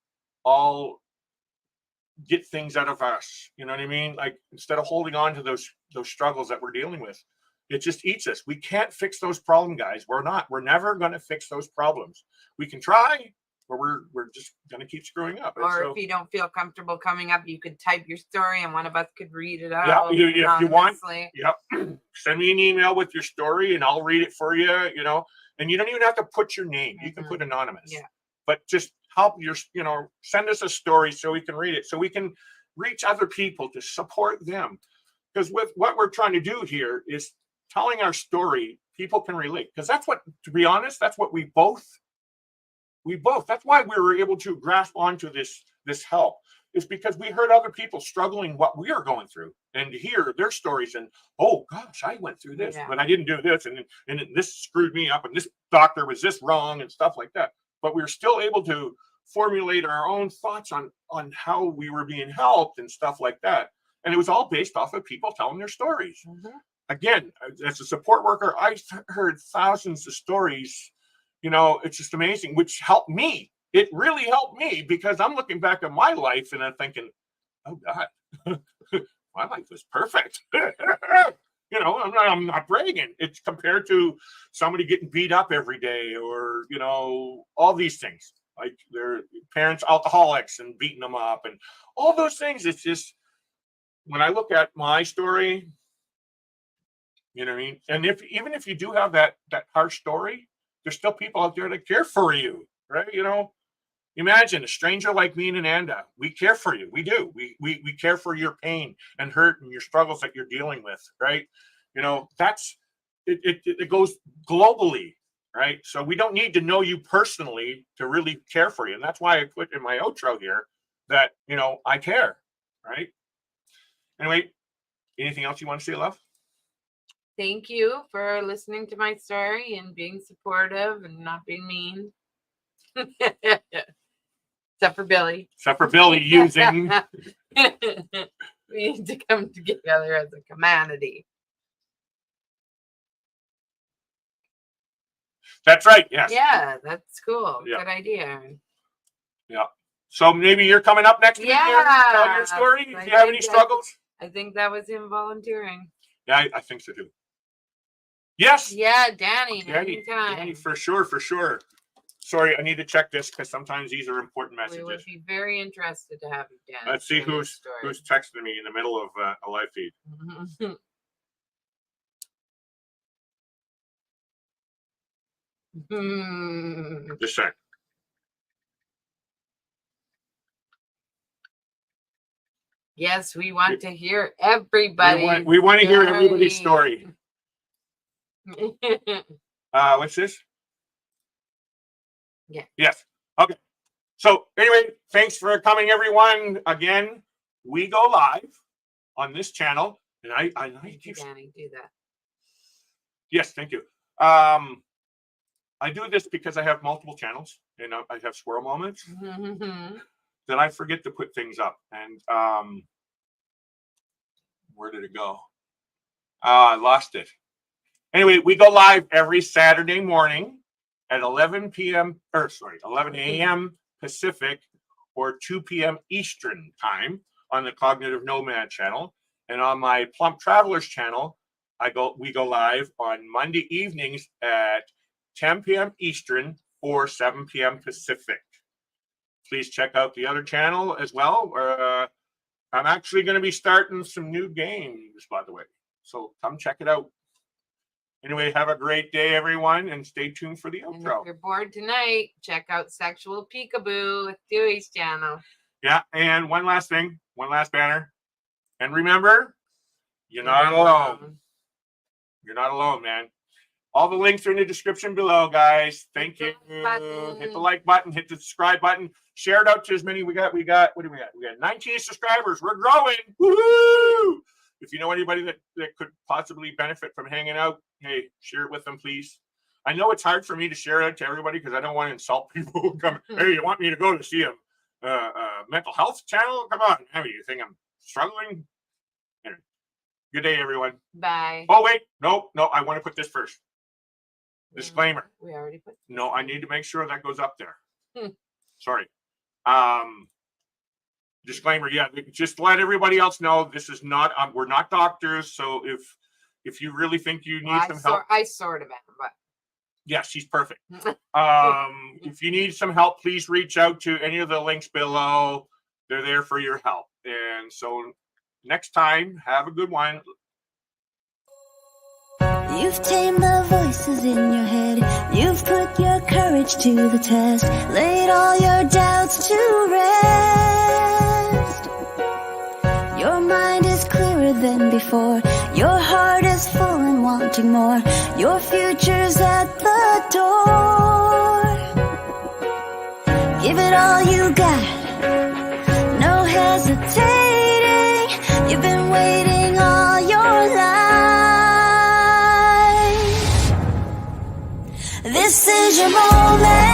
Speaker 2: get things out of us. You know what I mean? Like, instead of holding on to those struggles that we're dealing with, it just eats us. We can't fix those problems, guys. We're never going to fix those problems. We can try, but we're just going to keep screwing up.
Speaker 3: Or if you don't feel comfortable coming up, you could type your story and one of us could read it out.
Speaker 2: Yeah, if you want, send me an email with your story and I'll read it for you, and you don't even have to put your name. You can put anonymous. Yeah. But just help send us a story so we can read it, so we can reach other people to support them. Because with what we're trying to do here is telling our story, people can relate. Because that's what, to be honest, that's what we both, that's why we were able to grasp onto this help, is because we heard other people struggling what we are going through and hear their stories and, oh gosh, I went through this, but I didn't do this, and this screwed me up, and this doctor was this wrong and stuff like that. But we were still able to formulate our own thoughts on how we were being helped and stuff like that. And it was all based off of people telling their stories. Again, as a support worker, I heard thousands of stories. It's just amazing, which helped me. It really helped me, because I'm looking back at my life and I'm thinking, oh God, my life was perfect. I'm not bragging. It's compared to somebody getting beat up every day, or, all these things, like their parents alcoholics and beating them up and all those things. It's just, when I look at my story, you know what I mean? And even if you do have that harsh story, there's still people out there that care for you, right? Imagine a stranger like me and Ananda. We care for you. We do. We care for your pain and hurt and your struggles that you're dealing with, right? That's it goes globally, right? So we don't need to know you personally to really care for you. And that's why I put in my outro here that, I care, right? Anyway, anything else you want to say, love?
Speaker 3: Thank you for listening to my story and being supportive and not being mean. Except for Billy.
Speaker 2: Using.
Speaker 3: We need to come together as a community.
Speaker 2: That's right. Yes.
Speaker 3: Yeah, that's cool. Yeah. Good idea.
Speaker 2: Yeah. So maybe you're coming up next week here to tell your story. If you have any struggles.
Speaker 3: I think that was him volunteering.
Speaker 2: Yeah, I think so too. Yes.
Speaker 3: Yeah, Danny. Anytime.
Speaker 2: Danny, for sure. Sorry, I need to check this because sometimes these are important messages.
Speaker 3: We would be very interested to have you, Danny.
Speaker 2: Let's see who's texting me in the middle of a live feed. Just a sec.
Speaker 3: Yes, we want to hear everybody.
Speaker 2: We want to hear everybody's story. What's this?
Speaker 3: Yeah.
Speaker 2: Yes. Okay. So anyway, thanks for coming, everyone. Again, we go live on this channel And I
Speaker 3: Thank you, Danny. Do that.
Speaker 2: yes, thank you. I do this because I have multiple channels and I have squirrel moments. Then I forget to put things up. And where did it go? I lost it. Anyway, we go live every Saturday morning at 11 a.m. Pacific or 2 p.m. Eastern time on the Cognitive Nomad channel. And on my Plump Travelers channel, we go live on Monday evenings at 10 p.m. Eastern or 7 p.m. Pacific. Please check out the other channel as well. I'm actually going to be starting some new games, by the way. So come check it out. Anyway, have a great day, everyone, and stay tuned for the outro.
Speaker 3: And if you're bored tonight, check out Sexual Peekaboo with Dewey's channel.
Speaker 2: Yeah, and one last thing, one last banner. And remember, you're not alone. You're not alone, man. All the links are in the description below, guys. Thank you. Hit the like button, hit the subscribe button, share it out to as many. We got, what do we got? We got 19 subscribers. We're growing. Woo-hoo! If you know anybody that could possibly benefit from hanging out, hey, share it with them, please. I know it's hard for me to share it to everybody because I don't want to insult people who come, hey, you want me to go to see a mental health channel? Come on. Hey, you think I'm struggling? Anyway, good day, everyone.
Speaker 3: Bye.
Speaker 2: Oh, wait. No, I want to put this first. Disclaimer.
Speaker 3: We already put.
Speaker 2: No, I need to make sure that goes up there. Sorry. Disclaimer. Yeah, just let everybody else know this is not. We're not doctors, so if you really think you need some help,
Speaker 3: I sort of am, but
Speaker 2: yeah, she's perfect. If you need some help, please reach out to any of the links below. They're there for your help. And so next time, have a good one.
Speaker 1: You've tamed the voices in your head. You've put your courage to the test. Laid all your doubts to rest. Your mind is clearer than before. Your heart is full and wanting more. Your future's at the door. Give it all you got. No hesitating. You've been waiting all your life. This is your moment.